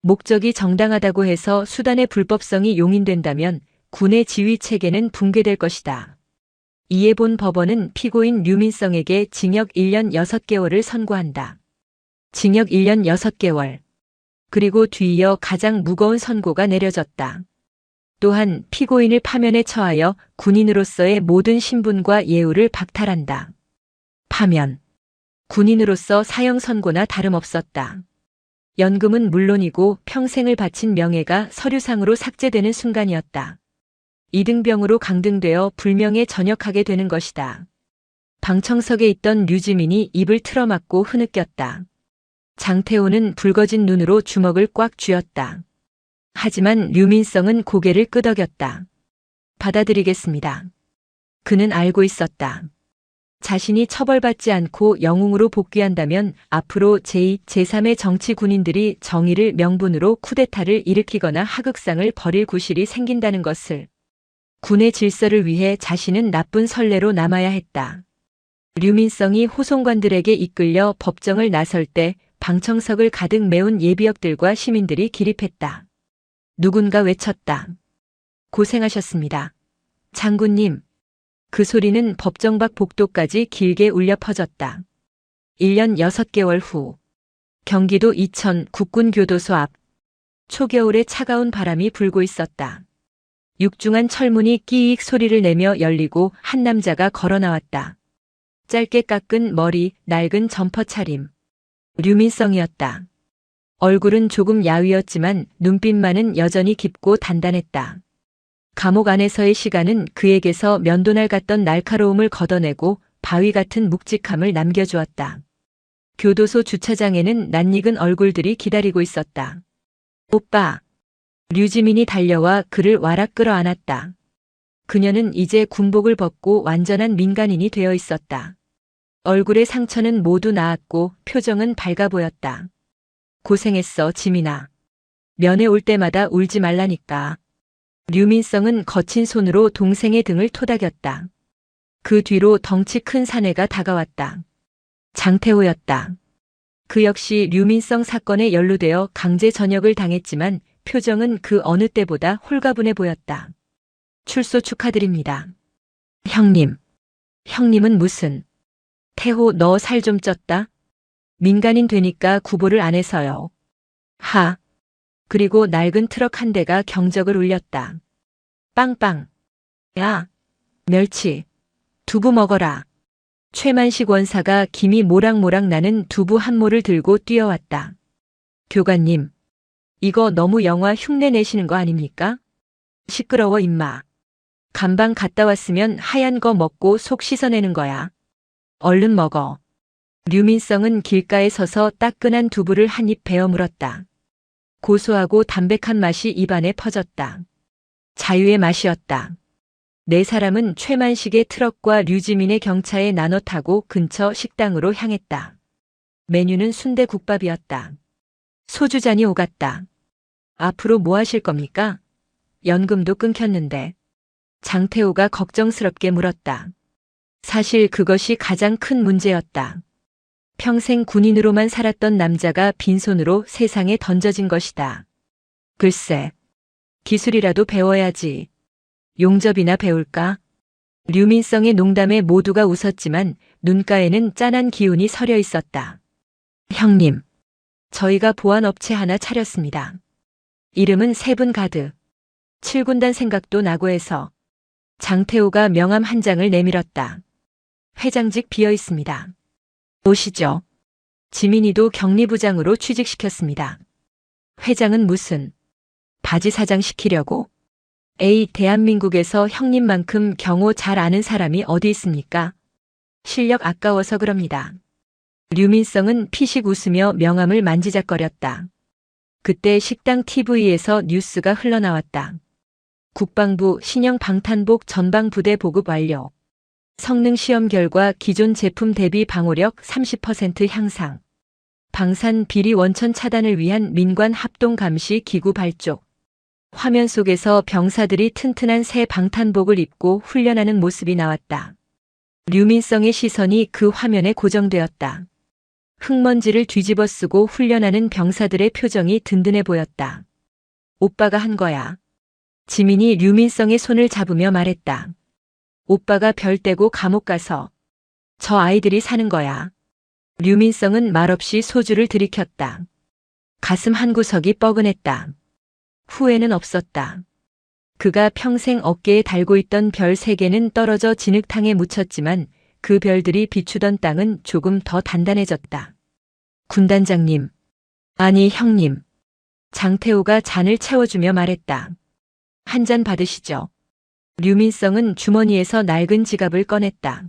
목적이 정당하다고 해서 수단의 불법성이 용인된다면 군의 지휘 체계는 붕괴될 것이다. 이에 본 법원은 피고인 류민성에게 징역 1년 6개월을 선고한다. 징역 1년 6개월. 그리고 뒤이어 가장 무거운 선고가 내려졌다. 또한 피고인을 파면에 처하여 군인으로서의 모든 신분과 예우를 박탈한다. 파면. 군인으로서 사형 선고나 다름없었다. 연금은 물론이고 평생을 바친 명예가 서류상으로 삭제되는 순간이었다. 이등병으로 강등되어 불명예 전역하게 되는 것이다. 방청석에 있던 류지민이 입을 틀어막고 흐느꼈다. 장태호는 붉어진 눈으로 주먹을 꽉 쥐었다. 하지만 류민성은 고개를 끄덕였다. 받아들이겠습니다. 그는 알고 있었다. 자신이 처벌받지 않고 영웅으로 복귀한다면 앞으로 제2, 제3의 정치 군인들이 정의를 명분으로 쿠데타를 일으키거나 하극상을 벌일 구실이 생긴다는 것을. 군의 질서를 위해 자신은 나쁜 선례로 남아야 했다. 류민성이 호송관들에게 이끌려 법정을 나설 때 방청석을 가득 메운 예비역들과 시민들이 기립했다. 누군가 외쳤다. 고생하셨습니다. 장군님. 그 소리는 법정 밖 복도까지 길게 울려 퍼졌다. 1년 6개월 후 경기도 이천 국군교도소 앞 초겨울에 차가운 바람이 불고 있었다. 육중한 철문이 끼익 소리를 내며 열리고 한 남자가 걸어 나왔다. 짧게 깎은 머리, 낡은 점퍼 차림. 류민성이었다. 얼굴은 조금 야위었지만 눈빛만은 여전히 깊고 단단했다. 감옥 안에서의 시간은 그에게서 면도날 같던 날카로움을 걷어내고 바위 같은 묵직함을 남겨주었다. 교도소 주차장에는 낯익은 얼굴들이 기다리고 있었다. 오빠. 류지민이 달려와 그를 와락 끌어안았다. 그녀는 이제 군복을 벗고 완전한 민간인이 되어 있었다. 얼굴의 상처는 모두 나았고 표정은 밝아 보였다. 고생했어, 지민아. 면회 올 때마다 울지 말라니까. 류민성은 거친 손으로 동생의 등을 토닥였다. 그 뒤로 덩치 큰 사내가 다가왔다. 장태호였다. 그 역시 류민성 사건에 연루되어 강제 전역을 당했지만 표정은 그 어느 때보다 홀가분해 보였다. 출소 축하드립니다. 형님. 형님은 무슨. 태호 너 살 좀 쪘다? 민간인 되니까 구보를 안 해서요. 하. 그리고 낡은 트럭 한 대가 경적을 울렸다. 빵빵. 야. 멸치. 두부 먹어라. 최만식 원사가 김이 모락모락 나는 두부 한 모를 들고 뛰어왔다. 교관님. 이거 너무 영화 흉내 내시는 거 아닙니까? 시끄러워 임마. 감방 갔다 왔으면 하얀 거 먹고 속 씻어내는 거야. 얼른 먹어. 류민성은 길가에 서서 따끈한 두부를 한 입 베어 물었다. 고소하고 담백한 맛이 입안에 퍼졌다. 자유의 맛이었다. 네 사람은 최만식의 트럭과 류지민의 경차에 나눠 타고 근처 식당으로 향했다. 메뉴는 순대국밥이었다. 소주잔이 오갔다. 앞으로 뭐 하실 겁니까? 연금도 끊겼는데. 장태호가 걱정스럽게 물었다. 사실 그것이 가장 큰 문제였다. 평생 군인으로만 살았던 남자가 빈손으로 세상에 던져진 것이다. 글쎄, 기술이라도 배워야지. 용접이나 배울까? 류민성의 농담에 모두가 웃었지만 눈가에는 짠한 기운이 서려 있었다. 형님, 저희가 보안업체 하나 차렸습니다. 이름은 세분 가드. 7군단 생각도 나고 해서. 장태호가 명함 한 장을 내밀었다. 회장직 비어 있습니다. 오시죠. 지민이도 격리부장으로 취직시켰습니다. 회장은 무슨 바지 사장 시키려고? 에이, 대한민국에서 형님만큼 경호 잘 아는 사람이 어디 있습니까? 실력 아까워서 그럽니다. 류민성은 피식 웃으며 명함을 만지작거렸다. 그때 식당 TV에서 뉴스가 흘러나왔다. 국방부 신형 방탄복 전방부대 보급 완료. 성능 시험 결과 기존 제품 대비 방호력 30% 향상. 방산 비리 원천 차단을 위한 민관 합동 감시 기구 발족. 화면 속에서 병사들이 튼튼한 새 방탄복을 입고 훈련하는 모습이 나왔다. 류민성의 시선이 그 화면에 고정되었다. 흙먼지를 뒤집어 쓰고 훈련하는 병사들의 표정이 든든해 보였다. 오빠가 한 거야. 지민이 류민성의 손을 잡으며 말했다. 오빠가 별 떼고 감옥 가서 저 아이들이 사는 거야. 류민성은 말없이 소주를 들이켰다. 가슴 한구석이 뻐근했다. 후회는 없었다. 그가 평생 어깨에 달고 있던 별 3개는 떨어져 진흙탕에 묻혔지만 그 별들이 비추던 땅은 조금 더 단단해졌다. 군단장님. 아니 형님. 장태호가 잔을 채워주며 말했다. 한 잔 받으시죠. 류민성은 주머니에서 낡은 지갑을 꺼냈다.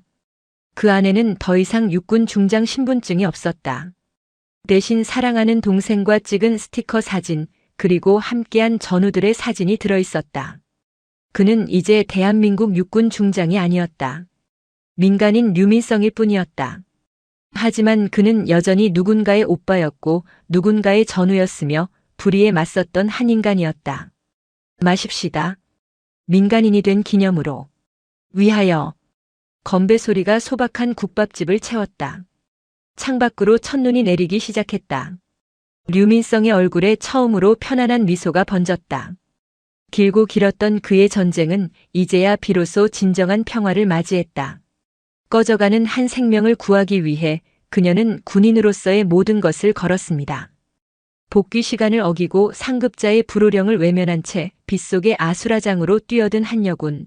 그 안에는 더 이상 육군 중장 신분증이 없었다. 대신 사랑하는 동생과 찍은 스티커 사진, 그리고 함께한 전우들의 사진이 들어있었다. 그는 이제 대한민국 육군 중장이 아니었다. 민간인 류민성일 뿐이었다. 하지만 그는 여전히 누군가의 오빠였고 누군가의 전우였으며 불의에 맞섰던 한 인간이었다. 마십시다. 민간인이 된 기념으로. 위하여. 건배 소리가 소박한 국밥집을 채웠다. 창밖으로 첫눈이 내리기 시작했다. 류민성의 얼굴에 처음으로 편안한 미소가 번졌다. 길고 길었던 그의 전쟁은 이제야 비로소 진정한 평화를 맞이했다. 꺼져가는 한 생명을 구하기 위해 그녀는 군인으로서의 모든 것을 걸었습니다. 복귀 시간을 어기고 상급자의 불호령을 외면한 채 빗속의 아수라장으로 뛰어든 한 여군.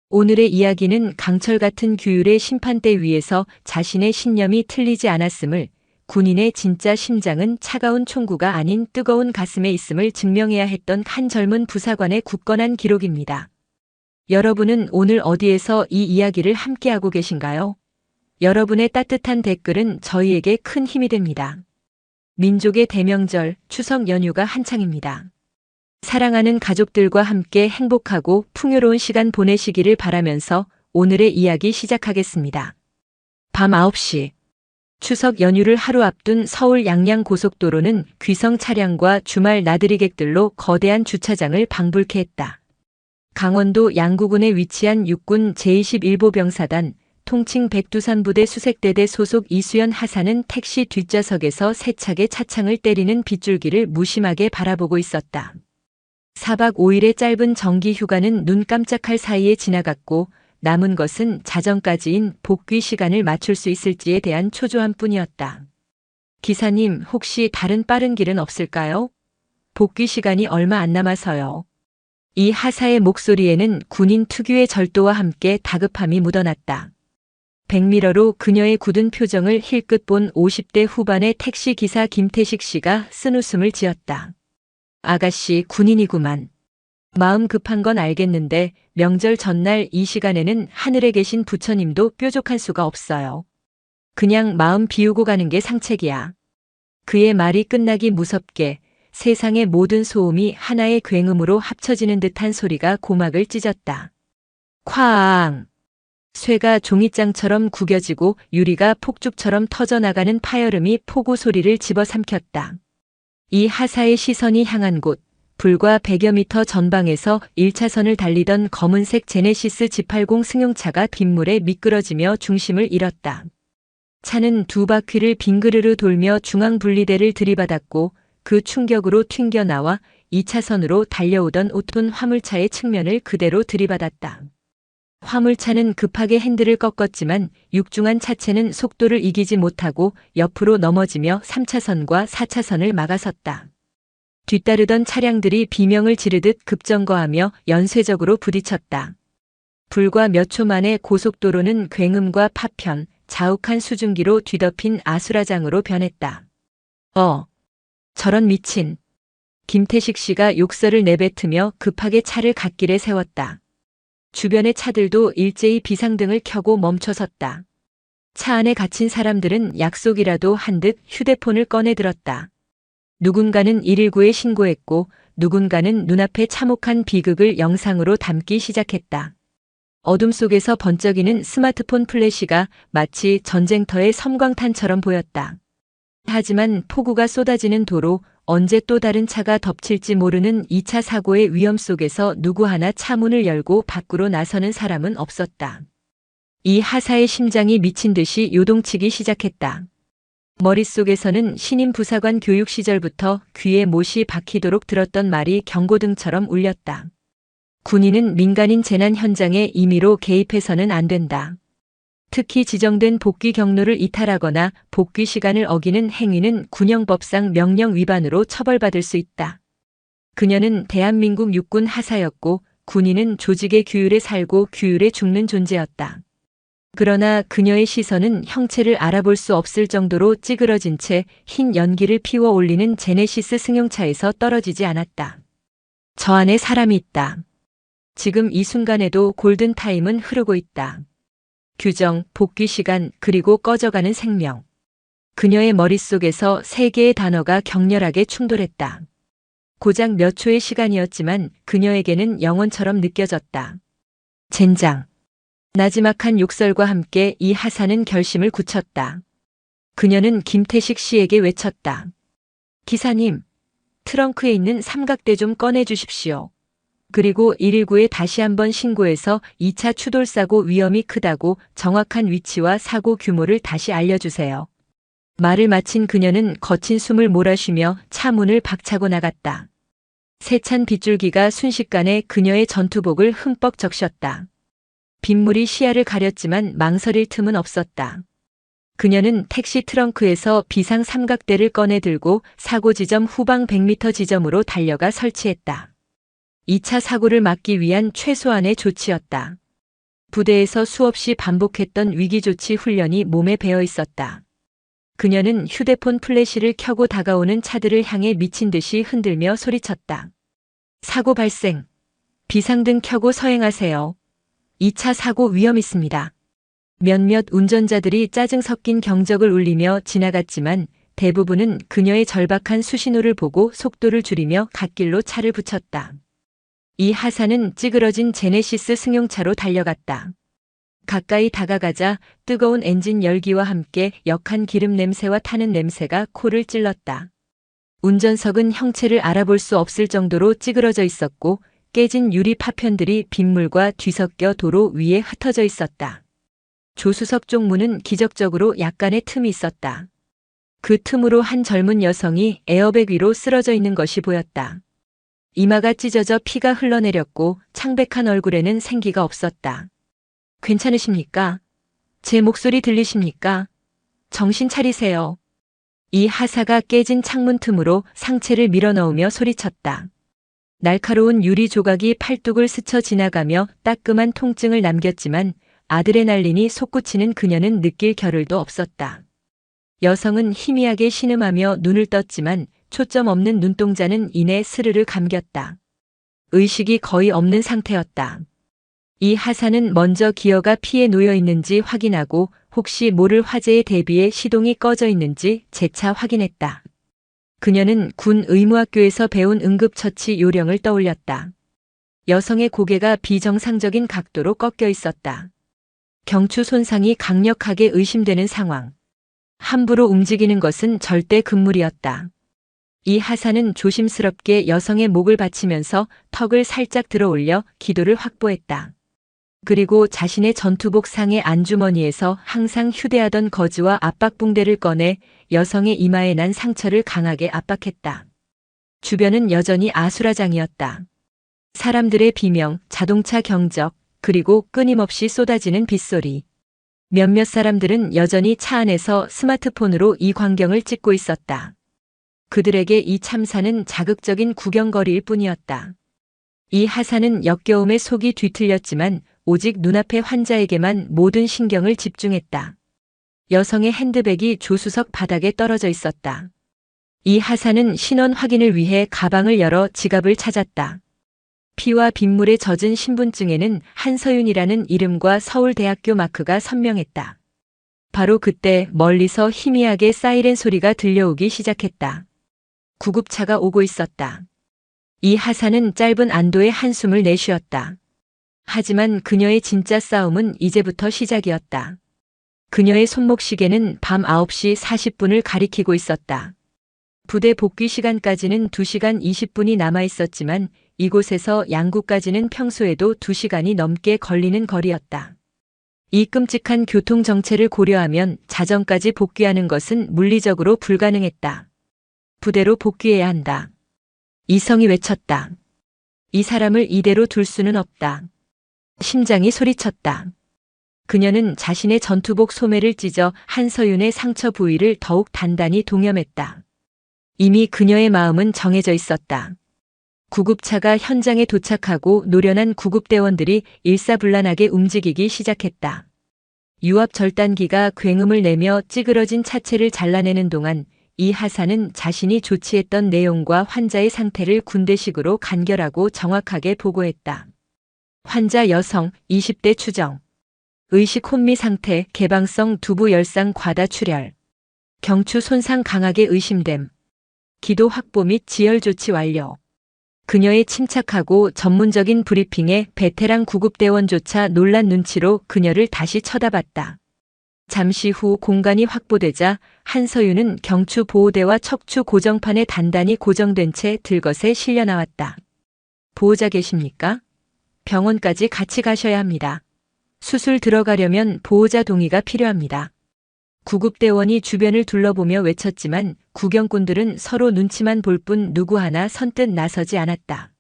오늘의 이야기는 강철 같은 규율의 심판대 위에서 자신의 신념이 틀리지 않았음을, 군인의 진짜 심장은 차가운 총구가 아닌 뜨거운 가슴에 있음을 증명해야 했던 한 젊은 부사관의 굳건한 기록입니다. 여러분은 오늘 어디에서 이 이야기를 함께하고 계신가요? 여러분의 따뜻한 댓글은 저희에게 큰 힘이 됩니다. 민족의 대명절, 추석 연휴가 한창입니다. 사랑하는 가족들과 함께 행복하고 풍요로운 시간 보내시기를 바라면서 오늘의 이야기 시작하겠습니다. 밤 9시. 추석 연휴를 하루 앞둔 서울 양양고속도로는 귀성 차량과 주말 나들이객들로 거대한 주차장을 방불케 했다. 강원도 양구군에 위치한 육군 제21보병사단 통칭 백두산부대 수색대대 소속 이수연 하사는 택시 뒷좌석에서 세차게 차창을 때리는 빗줄기를 무심하게 바라보고 있었다. 4박 5일의 짧은 정기 휴가는 눈 깜짝할 사이에 지나갔고 남은 것은 자정까지인 복귀 시간을 맞출 수 있을지에 대한 초조함 뿐이었다. 기사님, 혹시 다른 빠른 길은 없을까요? 복귀 시간이 얼마 안 남아서요. 이 하사의 목소리에는 군인 특유의 절도와 함께 다급함이 묻어났다. 백미러로 그녀의 굳은 표정을 힐끗 본 50대 후반의 택시기사 김태식 씨가 쓴웃음을 지었다. 아가씨 군인이구만. 마음 급한 건 알겠는데 명절 전날 이 시간에는 하늘에 계신 부처님도 뾰족할 수가 없어요. 그냥 마음 비우고 가는 게 상책이야. 그의 말이 끝나기 무섭게 세상의 모든 소음이 하나의 굉음으로 합쳐지는 듯한 소리가 고막을 찢었다. 쾅! 쇠가 종이장처럼 구겨지고 유리가 폭죽처럼 터져나가는 파열음이 폭우 소리를 집어삼켰다. 이 하사의 시선이 향한 곳, 불과 100여 미터 전방에서 1차선을 달리던 검은색 제네시스 G80 승용차가 빗물에 미끄러지며 중심을 잃었다. 차는 두 바퀴를 빙그르르 돌며 중앙분리대를 들이받았고 그 충격으로 튕겨나와 2차선으로 달려오던 5톤 화물차의 측면을 그대로 들이받았다. 화물차는 급하게 핸들을 꺾었지만 육중한 차체는 속도를 이기지 못하고 옆으로 넘어지며 3차선과 4차선을 막아섰다. 뒤따르던 차량들이 비명을 지르듯 급정거하며 연쇄적으로 부딪혔다. 불과 몇 초 만에 고속도로는 굉음과 파편, 자욱한 수증기로 뒤덮인 아수라장으로 변했다. 저런 미친. 김태식 씨가 욕설을 내뱉으며 급하게 차를 갓길에 세웠다. 주변의 차들도 일제히 비상등을 켜고 멈춰섰다. 차 안에 갇힌 사람들은 약속이라도 한 듯 휴대폰을 꺼내 들었다. 누군가는 119에 신고했고 누군가는 눈앞에 참혹한 비극을 영상으로 담기 시작했다. 어둠 속에서 번쩍이는 스마트폰 플래시가 마치 전쟁터의 섬광탄처럼 보였다. 하지만 폭우가 쏟아지는 도로, 언제 또 다른 차가 덮칠지 모르는 2차 사고의 위험 속에서 누구 하나 차 문을 열고 밖으로 나서는 사람은 없었다. 이 하사의 심장이 미친 듯이 요동치기 시작했다. 머릿속에서는 신임 부사관 교육 시절부터 귀에 못이 박히도록 들었던 말이 경고등처럼 울렸다. 군인은 민간인 재난 현장에 임의로 개입해서는 안 된다. 특히 지정된 복귀 경로를 이탈하거나 복귀 시간을 어기는 행위는 군형법상 명령 위반으로 처벌받을 수 있다. 그녀는 대한민국 육군 하사였고 군인은 조직의 규율에 살고 규율에 죽는 존재였다. 그러나 그녀의 시선은 형체를 알아볼 수 없을 정도로 찌그러진 채 흰 연기를 피워 올리는 제네시스 승용차에서 떨어지지 않았다. 저 안에 사람이 있다. 지금 이 순간에도 골든타임은 흐르고 있다. 규정, 복귀 시간, 그리고 꺼져가는 생명. 그녀의 머릿속에서 세 개의 단어가 격렬하게 충돌했다. 고작 몇 초의 시간이었지만 그녀에게는 영원처럼 느껴졌다. 젠장. 나지막한 욕설과 함께 이 하사는 결심을 굳혔다. 그녀는 김태식 씨에게 외쳤다. 기사님, 트렁크에 있는 삼각대 좀 꺼내 주십시오. 그리고 119에 다시 한번 신고해서 2차 추돌사고 위험이 크다고 정확한 위치와 사고 규모를 다시 알려주세요. 말을 마친 그녀는 거친 숨을 몰아쉬며 차 문을 박차고 나갔다. 세찬 빗줄기가 순식간에 그녀의 전투복을 흠뻑 적셨다. 빗물이 시야를 가렸지만 망설일 틈은 없었다. 그녀는 택시 트렁크에서 비상 삼각대를 꺼내 들고 사고 지점 후방 100m 지점으로 달려가 설치했다. 2차 사고를 막기 위한 최소한의 조치였다. 부대에서 수없이 반복했던 위기조치 훈련이 몸에 배어 있었다. 그녀는 휴대폰 플래시를 켜고 다가오는 차들을 향해 미친 듯이 흔들며 소리쳤다. 사고 발생. 비상등 켜고 서행하세요. 2차 사고 위험 있습니다. 몇몇 운전자들이 짜증 섞인 경적을 울리며 지나갔지만 대부분은 그녀의 절박한 수신호를 보고 속도를 줄이며 갓길로 차를 붙였다. 이 하사는 찌그러진 제네시스 승용차로 달려갔다. 가까이 다가가자 뜨거운 엔진 열기와 함께 역한 기름 냄새와 타는 냄새가 코를 찔렀다. 운전석은 형체를 알아볼 수 없을 정도로 찌그러져 있었고 깨진 유리 파편들이 빗물과 뒤섞여 도로 위에 흩어져 있었다. 조수석 쪽 문은 기적적으로 약간의 틈이 있었다. 그 틈으로 한 젊은 여성이 에어백 위로 쓰러져 있는 것이 보였다. 이마가 찢어져 피가 흘러내렸고 창백한 얼굴에는 생기가 없었다. 괜찮으십니까? 제 목소리 들리십니까? 정신 차리세요. 이 하사가 깨진 창문 틈으로 상체를 밀어넣으며 소리쳤다. 날카로운 유리 조각이 팔뚝을 스쳐 지나가며 따끔한 통증을 남겼지만 아드레날린이 솟구치는 그녀는 느낄 겨를도 없었다. 여성은 희미하게 신음하며 눈을 떴지만 초점 없는 눈동자는 이내 스르르 감겼다. 의식이 거의 없는 상태였다. 이 하사는 먼저 기어가 피에 놓여 있는지 확인하고 혹시 모를 화재에 대비해 시동이 꺼져 있는지 재차 확인했다. 그녀는 군 의무학교에서 배운 응급처치 요령을 떠올렸다. 여성의 고개가 비정상적인 각도로 꺾여 있었다. 경추 손상이 강력하게 의심되는 상황. 함부로 움직이는 것은 절대 금물이었다. 이 하사는 조심스럽게 여성의 목을 받치면서 턱을 살짝 들어 올려 기도를 확보했다. 그리고 자신의 전투복 상의 안주머니에서 항상 휴대하던 거즈와 압박붕대를 꺼내 여성의 이마에 난 상처를 강하게 압박했다. 주변은 여전히 아수라장이었다. 사람들의 비명, 자동차 경적, 그리고 끊임없이 쏟아지는 빗소리. 몇몇 사람들은 여전히 차 안에서 스마트폰으로 이 광경을 찍고 있었다. 그들에게 이 참사는 자극적인 구경거리일 뿐이었다. 이 하사는 역겨움에 속이 뒤틀렸지만 오직 눈앞의 환자에게만 모든 신경을 집중했다. 여성의 핸드백이 조수석 바닥에 떨어져 있었다. 이 하사는 신원 확인을 위해 가방을 열어 지갑을 찾았다. 피와 빗물에 젖은 신분증에는 한서윤이라는 이름과 서울대학교 마크가 선명했다. 바로 그때 멀리서 희미하게 사이렌 소리가 들려오기 시작했다. 구급차가 오고 있었다. 이 하사는 짧은 안도의 한숨을 내쉬었다. 하지만 그녀의 진짜 싸움은 이제부터 시작이었다. 그녀의 손목시계는 밤 9시 40분을 가리키고 있었다. 부대 복귀 시간까지는 2시간 20분이 남아 있었지만 이곳에서 양구까지는 평소에도 2시간이 넘게 걸리는 거리였다. 이 끔찍한 교통 정체를 고려하면 자정까지 복귀하는 것은 물리적으로 불가능했다. 부대로 복귀해야 한다. 이성이 외쳤다. 이 사람을 이대로 둘 수는 없다. 심장이 소리쳤다. 그녀는 자신의 전투복 소매를 찢어 한서윤의 상처 부위를 더욱 단단히 동염했다. 이미 그녀의 마음은 정해져 있었다. 구급차가 현장에 도착하고 노련한 구급대원들이 일사불란하게 움직이기 시작했다. 유압 절단기가 굉음을 내며 찌그러진 차체를 잘라내는 동안 이하사는 자신이 조치했던 내용과 환자의 상태를 군대식으로 간결하고 정확하게 보고했다. 환자 여성 20대 추정. 의식 혼미 상태, 개방성 두부 열상 과다 출혈. 경추 손상 강하게 의심됨. 기도 확보 및 지혈 조치 완료. 그녀의 침착하고 전문적인 브리핑에 베테랑 구급대원조차 놀란 눈치로 그녀를 다시 쳐다봤다. 잠시 후 공간이 확보되자 한서윤은 경추 보호대와 척추 고정판에 단단히 고정된 채 들것에 실려 나왔다. 보호자 계십니까? 병원까지 같이 가셔야 합니다. 수술 들어가려면 보호자 동의가 필요합니다. 구급대원이 주변을 둘러보며 외쳤지만 구경꾼들은 서로 눈치만 볼 뿐 누구 하나 선뜻 나서지 않았다.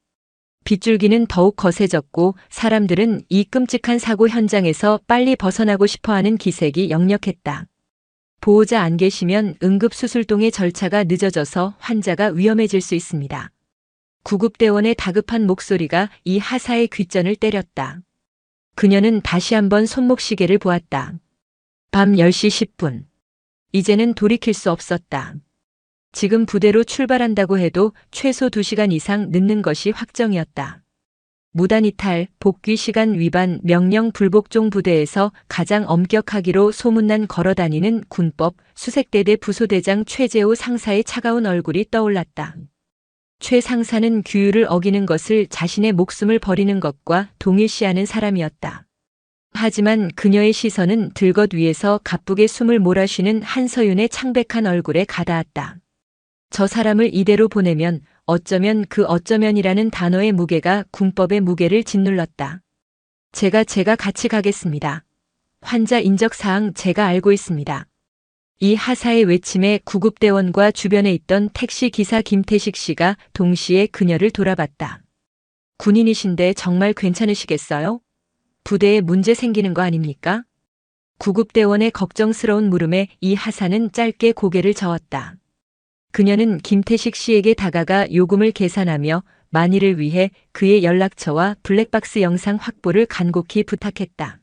빗줄기는 더욱 거세졌고 사람들은 이 끔찍한 사고 현장에서 빨리 벗어나고 싶어하는 기색이 역력했다. 보호자 안 계시면 응급수술동의 절차가 늦어져서 환자가 위험해질 수 있습니다. 구급대원의 다급한 목소리가 이 하사의 귓전을 때렸다. 그녀는 다시 한번 손목시계를 보았다. 밤 10시 10분. 이제는 돌이킬 수 없었다. 지금 부대로 출발한다고 해도 최소 2시간 이상 늦는 것이 확정이었다. 무단이탈, 복귀 시간 위반, 명령 불복종 부대에서 가장 엄격하기로 소문난 걸어다니는 군법 수색대대 부소대장 최재호 상사의 차가운 얼굴이 떠올랐다. 최 상사는 규율을 어기는 것을 자신의 목숨을 버리는 것과 동일시하는 사람이었다. 하지만 그녀의 시선은 들것 위에서 가쁘게 숨을 몰아쉬는 한서윤의 창백한 얼굴에 가닿았다. 저 사람을 이대로 보내면 어쩌면 그 어쩌면이라는 단어의 무게가 군법의 무게를 짓눌렀다. 제가 같이 가겠습니다. 환자 인적사항 제가 알고 있습니다. 이 하사의 외침에 구급대원과 주변에 있던 택시기사 김태식 씨가 동시에 그녀를 돌아봤다. 군인이신데 정말 괜찮으시겠어요? 부대에 문제 생기는 거 아닙니까? 구급대원의 걱정스러운 물음에 이 하사는 짧게 고개를 저었다. 그녀는 김태식 씨에게 다가가 요금을 계산하며 만일을 위해 그의 연락처와 블랙박스 영상 확보를 간곡히 부탁했다.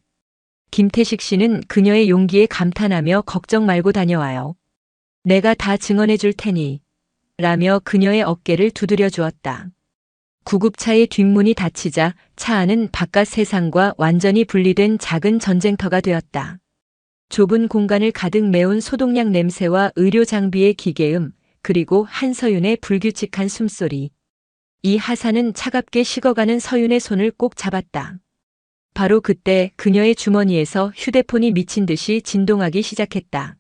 김태식 씨는 그녀의 용기에 감탄하며 걱정 말고 다녀와요. 내가 다 증언해 줄 테니. 라며 그녀의 어깨를 두드려 주었다. 구급차의 뒷문이 닫히자 차 안은 바깥 세상과 완전히 분리된 작은 전쟁터가 되었다. 좁은 공간을 가득 메운 소독약 냄새와 의료 장비의 기계음, 그리고 한서윤의 불규칙한 숨소리. 이 하사는 차갑게 식어가는 서윤의 손을 꼭 잡았다. 바로 그때 그녀의 주머니에서 휴대폰이 미친 듯이 진동하기 시작했다.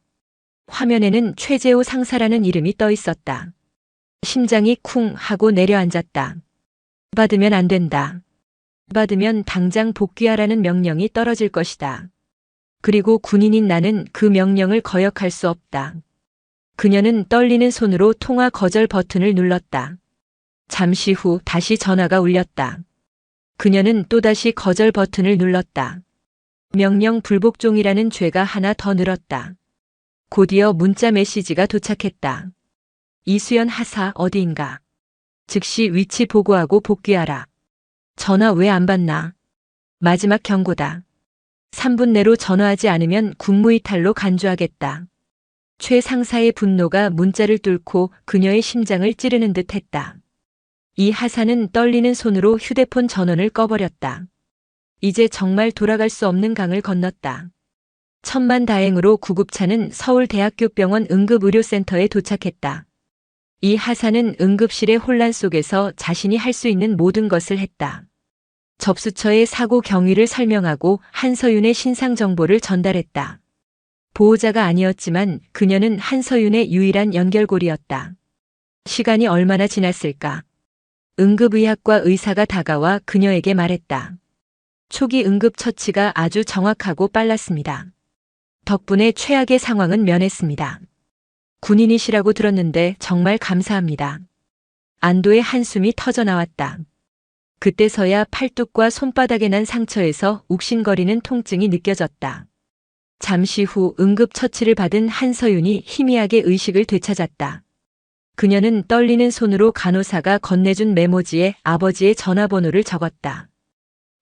화면에는 최재호 상사라는 이름이 떠 있었다. 심장이 쿵 하고 내려앉았다. 받으면 안 된다. 받으면 당장 복귀하라는 명령이 떨어질 것이다. 그리고 군인인 나는 그 명령을 거역할 수 없다. 그녀는 떨리는 손으로 통화 거절 버튼을 눌렀다. 잠시 후 다시 전화가 울렸다. 그녀는 또다시 거절 버튼을 눌렀다. 명령 불복종이라는 죄가 하나 더 늘었다. 곧이어 문자 메시지가 도착했다. 이수연 하사 어디인가? 즉시 위치 보고하고 복귀하라. 전화 왜 안 받나? 마지막 경고다. 3분 내로 전화하지 않으면 군무이탈로 간주하겠다. 최 상사의 분노가 문자를 뚫고 그녀의 심장을 찌르는 듯 했다. 이 하사는 떨리는 손으로 휴대폰 전원을 꺼버렸다. 이제 정말 돌아갈 수 없는 강을 건넜다. 천만다행으로 구급차는 서울대학교병원 응급의료센터에 도착했다. 이 하사는 응급실의 혼란 속에서 자신이 할 수 있는 모든 것을 했다. 접수처에 사고 경위를 설명하고 한서윤의 신상 정보를 전달했다. 보호자가 아니었지만 그녀는 한서윤의 유일한 연결고리였다. 시간이 얼마나 지났을까? 응급의학과 의사가 다가와 그녀에게 말했다. 초기 응급처치가 아주 정확하고 빨랐습니다. 덕분에 최악의 상황은 면했습니다. 군인이시라고 들었는데 정말 감사합니다. 안도의 한숨이 터져나왔다. 그때서야 팔뚝과 손바닥에 난 상처에서 욱신거리는 통증이 느껴졌다. 잠시 후 응급처치를 받은 한서윤이 희미하게 의식을 되찾았다. 그녀는 떨리는 손으로 간호사가 건네준 메모지에 아버지의 전화번호를 적었다.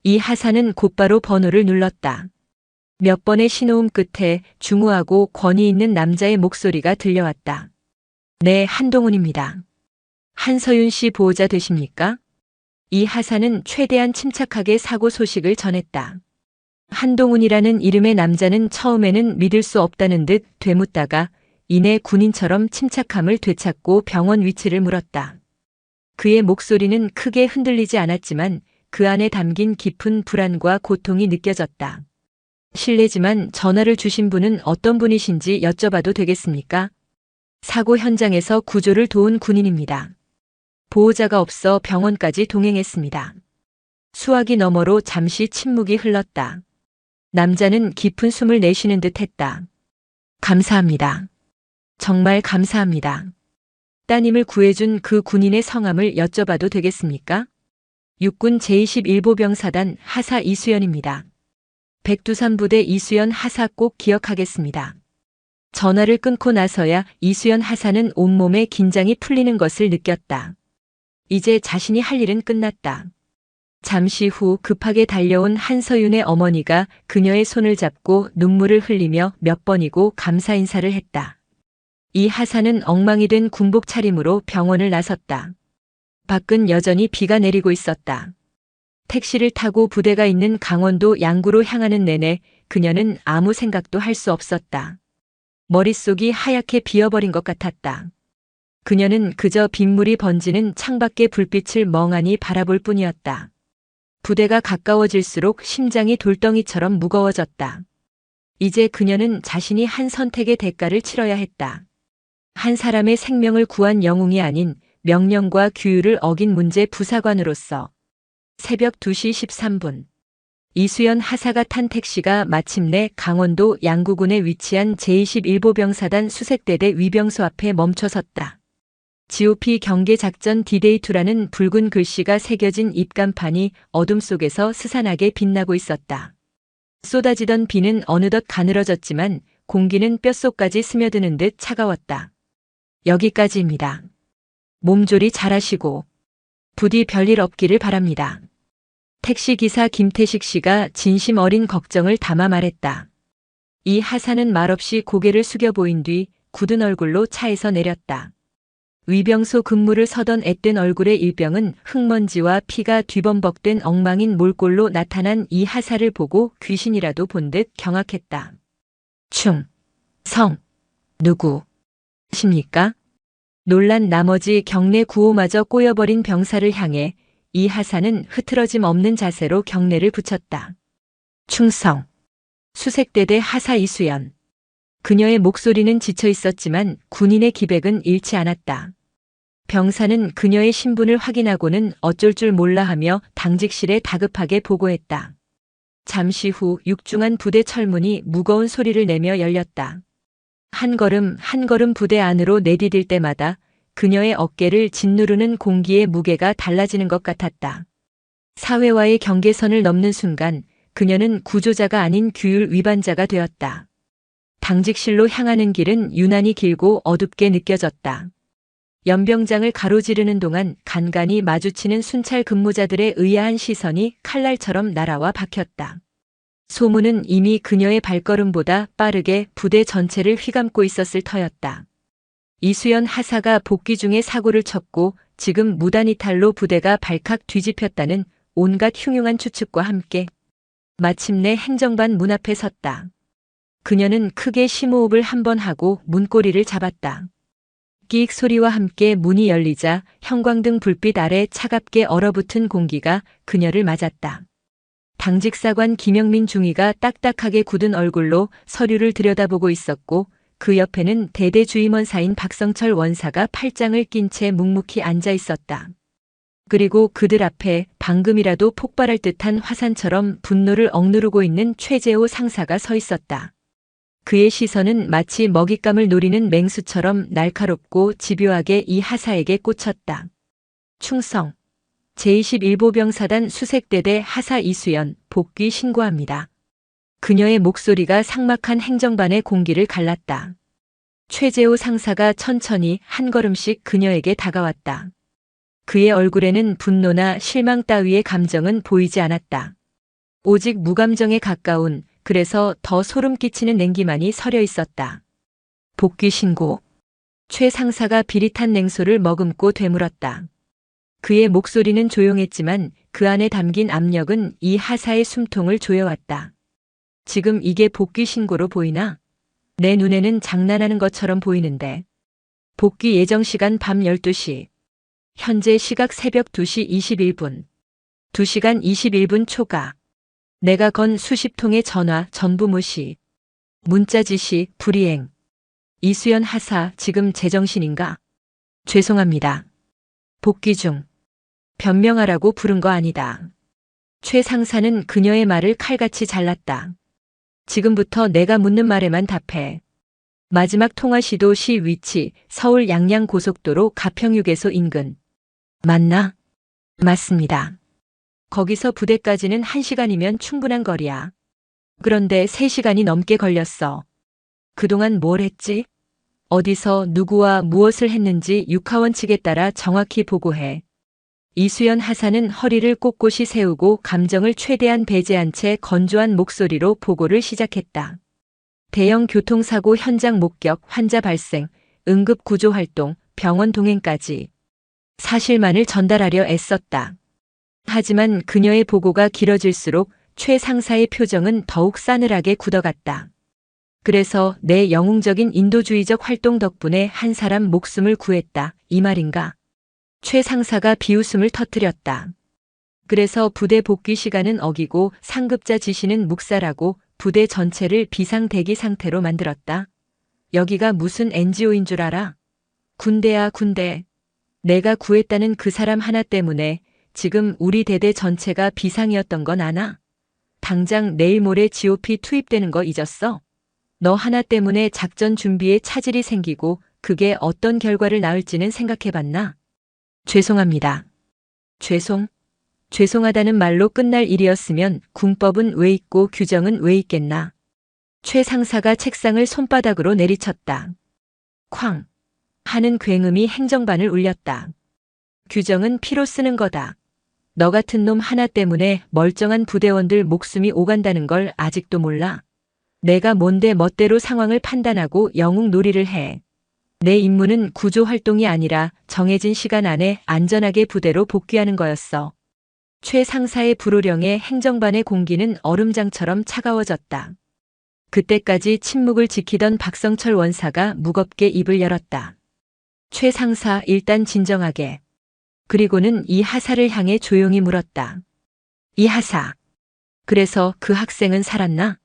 이하사는 곧바로 번호를 눌렀다. 몇 번의 신호음 끝에 중후하고 권위 있는 남자의 목소리가 들려왔다. 네, 한동훈입니다. 한서윤 씨 보호자 되십니까? 이하사는 최대한 침착하게 사고 소식을 전했다. 한동훈이라는 이름의 남자는 처음에는 믿을 수 없다는 듯 되묻다가 이내 군인처럼 침착함을 되찾고 병원 위치를 물었다. 그의 목소리는 크게 흔들리지 않았지만 그 안에 담긴 깊은 불안과 고통이 느껴졌다. 실례지만 전화를 주신 분은 어떤 분이신지 여쭤봐도 되겠습니까? 사고 현장에서 구조를 도운 군인입니다. 보호자가 없어 병원까지 동행했습니다. 수화기 너머로 잠시 침묵이 흘렀다. 남자는 깊은 숨을 내쉬는 듯 했다. 감사합니다. 정말 감사합니다. 따님을 구해준 그 군인의 성함을 여쭤봐도 되겠습니까? 육군 제21보병사단 하사 이수연입니다. 백두산부대 이수연 하사 꼭 기억하겠습니다. 전화를 끊고 나서야 이수연 하사는 온몸에 긴장이 풀리는 것을 느꼈다. 이제 자신이 할 일은 끝났다. 잠시 후 급하게 달려온 한서윤의 어머니가 그녀의 손을 잡고 눈물을 흘리며 몇 번이고 감사 인사를 했다. 이 하사는 엉망이 된 군복 차림으로 병원을 나섰다. 밖은 여전히 비가 내리고 있었다. 택시를 타고 부대가 있는 강원도 양구로 향하는 내내 그녀는 아무 생각도 할 수 없었다. 머릿속이 하얗게 비어버린 것 같았다. 그녀는 그저 빗물이 번지는 창밖의 불빛을 멍하니 바라볼 뿐이었다. 부대가 가까워질수록 심장이 돌덩이처럼 무거워졌다. 이제 그녀는 자신이 한 선택의 대가를 치러야 했다. 한 사람의 생명을 구한 영웅이 아닌 명령과 규율을 어긴 문제 부사관으로서. 새벽 2시 13분. 이수연 하사가 탄 택시가 마침내 강원도 양구군에 위치한 제21보병사단 수색대대 위병소 앞에 멈춰섰다. GOP 경계작전 D-Day2라는 붉은 글씨가 새겨진 입간판이 어둠 속에서 스산하게 빛나고 있었다. 쏟아지던 비는 어느덧 가늘어졌지만 공기는 뼛속까지 스며드는 듯 차가웠다. 여기까지입니다. 몸조리 잘하시고 부디 별일 없기를 바랍니다. 택시기사 김태식 씨가 진심 어린 걱정을 담아 말했다. 이 하사는 말없이 고개를 숙여 보인 뒤 굳은 얼굴로 차에서 내렸다. 위병소 근무를 서던 앳된 얼굴의 일병은 흙먼지와 피가 뒤범벅된 엉망인 몰골로 나타난 이 하사를 보고 귀신이라도 본 듯 경악했다. 누구십니까? 놀란 나머지 경내 구호마저 꼬여버린 병사를 향해 이 하사는 흐트러짐 없는 자세로 경례를 붙였다. 충성. 수색대대 하사 이수연. 그녀의 목소리는 지쳐 있었지만 군인의 기백은 잃지 않았다. 병사는 그녀의 신분을 확인하고는 어쩔 줄 몰라 하며 당직실에 다급하게 보고했다. 잠시 후 육중한 부대 철문이 무거운 소리를 내며 열렸다. 한 걸음 한 걸음 부대 안으로 내디딜 때마다 그녀의 어깨를 짓누르는 공기의 무게가 달라지는 것 같았다. 사회와의 경계선을 넘는 순간 그녀는 구조자가 아닌 규율 위반자가 되었다. 당직실로 향하는 길은 유난히 길고 어둡게 느껴졌다. 연병장을 가로지르는 동안 간간이 마주치는 순찰 근무자들의 의아한 시선이 칼날처럼 날아와 박혔다. 소문은 이미 그녀의 발걸음보다 빠르게 부대 전체를 휘감고 있었을 터였다. 이수연 하사가 복귀 중에 사고를 쳤고 지금 무단이탈로 부대가 발칵 뒤집혔다는 온갖 흉흉한 추측과 함께 마침내 행정반 문 앞에 섰다. 그녀는 크게 심호흡을 한 번 하고 문고리를 잡았다. 끼익 소리와 함께 문이 열리자 형광등 불빛 아래 차갑게 얼어붙은 공기가 그녀를 맞았다. 당직사관 김영민 중위가 딱딱하게 굳은 얼굴로 서류를 들여다보고 있었고 그 옆에는 대대주임원사인 박성철 원사가 팔짱을 낀 채 묵묵히 앉아 있었다. 그리고 그들 앞에 방금이라도 폭발할 듯한 화산처럼 분노를 억누르고 있는 최재호 상사가 서 있었다. 그의 시선은 마치 먹잇감을 노리는 맹수처럼 날카롭고 집요하게 이 하사에게 꽂혔다. 충성. 제21보병사단 수색대대 하사 이수연 복귀 신고합니다. 그녀의 목소리가 삭막한 행정반의 공기를 갈랐다. 최재호 상사가 천천히 한 걸음씩 그녀에게 다가왔다. 그의 얼굴에는 분노나 실망 따위의 감정은 보이지 않았다. 오직 무감정에 가까운, 그래서 더 소름 끼치는 냉기만이 서려 있었다. 복귀 신고. 최 상사가 비릿한 냉소를 머금고 되물었다. 그의 목소리는 조용했지만 그 안에 담긴 압력은 이 하사의 숨통을 조여왔다. 지금 이게 복귀 신고로 보이나? 내 눈에는 장난하는 것처럼 보이는데. 복귀 예정 시간 밤 12시. 현재 시각 새벽 2시 21분. 2시간 21분 초과. 내가 건 수십 통의 전화 전부 무시. 문자 지시 불이행. 이수연 하사 지금 제정신인가? 죄송합니다. 복귀 중. 변명하라고 부른 거 아니다. 최 상사는 그녀의 말을 칼같이 잘랐다. 지금부터 내가 묻는 말에만 답해. 마지막 통화 시도 시 위치 서울 양양고속도로 가평휴게소 인근. 맞나? 맞습니다. 거기서 부대까지는 1시간이면 충분한 거리야. 그런데 3시간이 넘게 걸렸어. 그동안 뭘 했지? 어디서 누구와 무엇을 했는지 육하원 측에 따라 정확히 보고해. 이수연 하사는 허리를 꼿꼿이 세우고 감정을 최대한 배제한 채 건조한 목소리로 보고를 시작했다. 대형 교통사고 현장 목격, 환자 발생, 응급 구조 활동, 병원 동행까지. 사실만을 전달하려 애썼다. 하지만 그녀의 보고가 길어질수록 최 상사의 표정은 더욱 싸늘하게 굳어갔다. 그래서 내 영웅적인 인도주의적 활동 덕분에 한 사람 목숨을 구했다. 이 말인가? 최 상사가 비웃음을 터뜨렸다. 그래서 부대 복귀 시간은 어기고 상급자 지시는 묵살하고 부대 전체를 비상 대기 상태로 만들었다. 여기가 무슨 NGO인 줄 알아? 군대야 군대. 내가 구했다는 그 사람 하나 때문에 지금 우리 대대 전체가 비상이었던 건 아나? 당장 내일 모레 GOP 투입되는 거 잊었어? 너 하나 때문에 작전 준비에 차질이 생기고 그게 어떤 결과를 낳을지는 생각해봤나? 죄송합니다. 죄송하다는 말로 끝날 일이었으면 군법은 왜 있고 규정은 왜 있겠나? 최 상사가 책상을 손바닥으로 내리쳤다. 쾅 하는 굉음이 행정반을 울렸다. 규정은 피로 쓰는 거다. 너 같은 놈 하나 때문에 멀쩡한 부대원들 목숨이 오간다는 걸 아직도 몰라? 내가 뭔데 멋대로 상황을 판단하고 영웅 놀이를 해. 내 임무는 구조 활동이 아니라 정해진 시간 안에 안전하게 부대로 복귀하는 거였어. 최 상사의 불호령에 행정반의 공기는 얼음장처럼 차가워졌다. 그때까지 침묵을 지키던 박성철 원사가 무겁게 입을 열었다. 최 상사 일단 진정하게. 그리고는 이 하사를 향해 조용히 물었다. 이 하사. 그래서 그 학생은 살았나?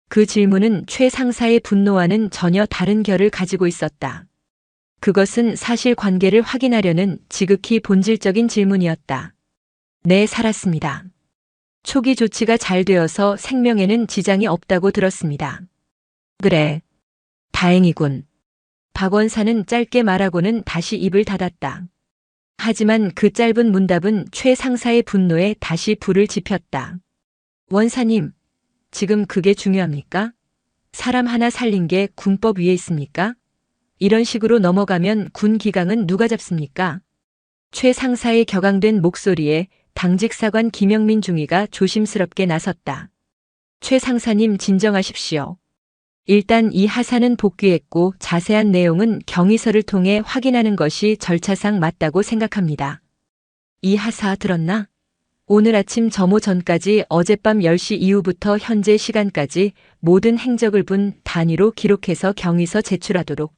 그 질문은 최 상사의 분노와는 전혀 다른 결을 가지고 있었다. 그것은 사실관계를 확인하려는 지극히 본질적인 질문이었다. 네, 살았습니다. 초기 조치가 잘 되어서 생명에는 지장이 없다고 들었습니다. 그래. 다행이군. 박 원사는 짧게 말하고는 다시 입을 닫았다. 하지만 그 짧은 문답은 최 상사의 분노에 다시 불을 지폈다. 원사님, 지금 그게 중요합니까? 사람 하나 살린 게 군법 위에 있습니까? 이런 식으로 넘어가면 군 기강은 누가 잡습니까? 최 상사의 격앙된 목소리에 당직사관 김영민 중위가 조심스럽게 나섰다. 최 상사님 진정하십시오. 일단 이 하사는 복귀했고 자세한 내용은 경위서를 통해 확인하는 것이 절차상 맞다고 생각합니다. 이 하사 들었나? 오늘 아침 점호 전까지 어젯밤 10시 이후부터 현재 시간까지 모든 행적을 분 단위로 기록해서 경위서 제출하도록.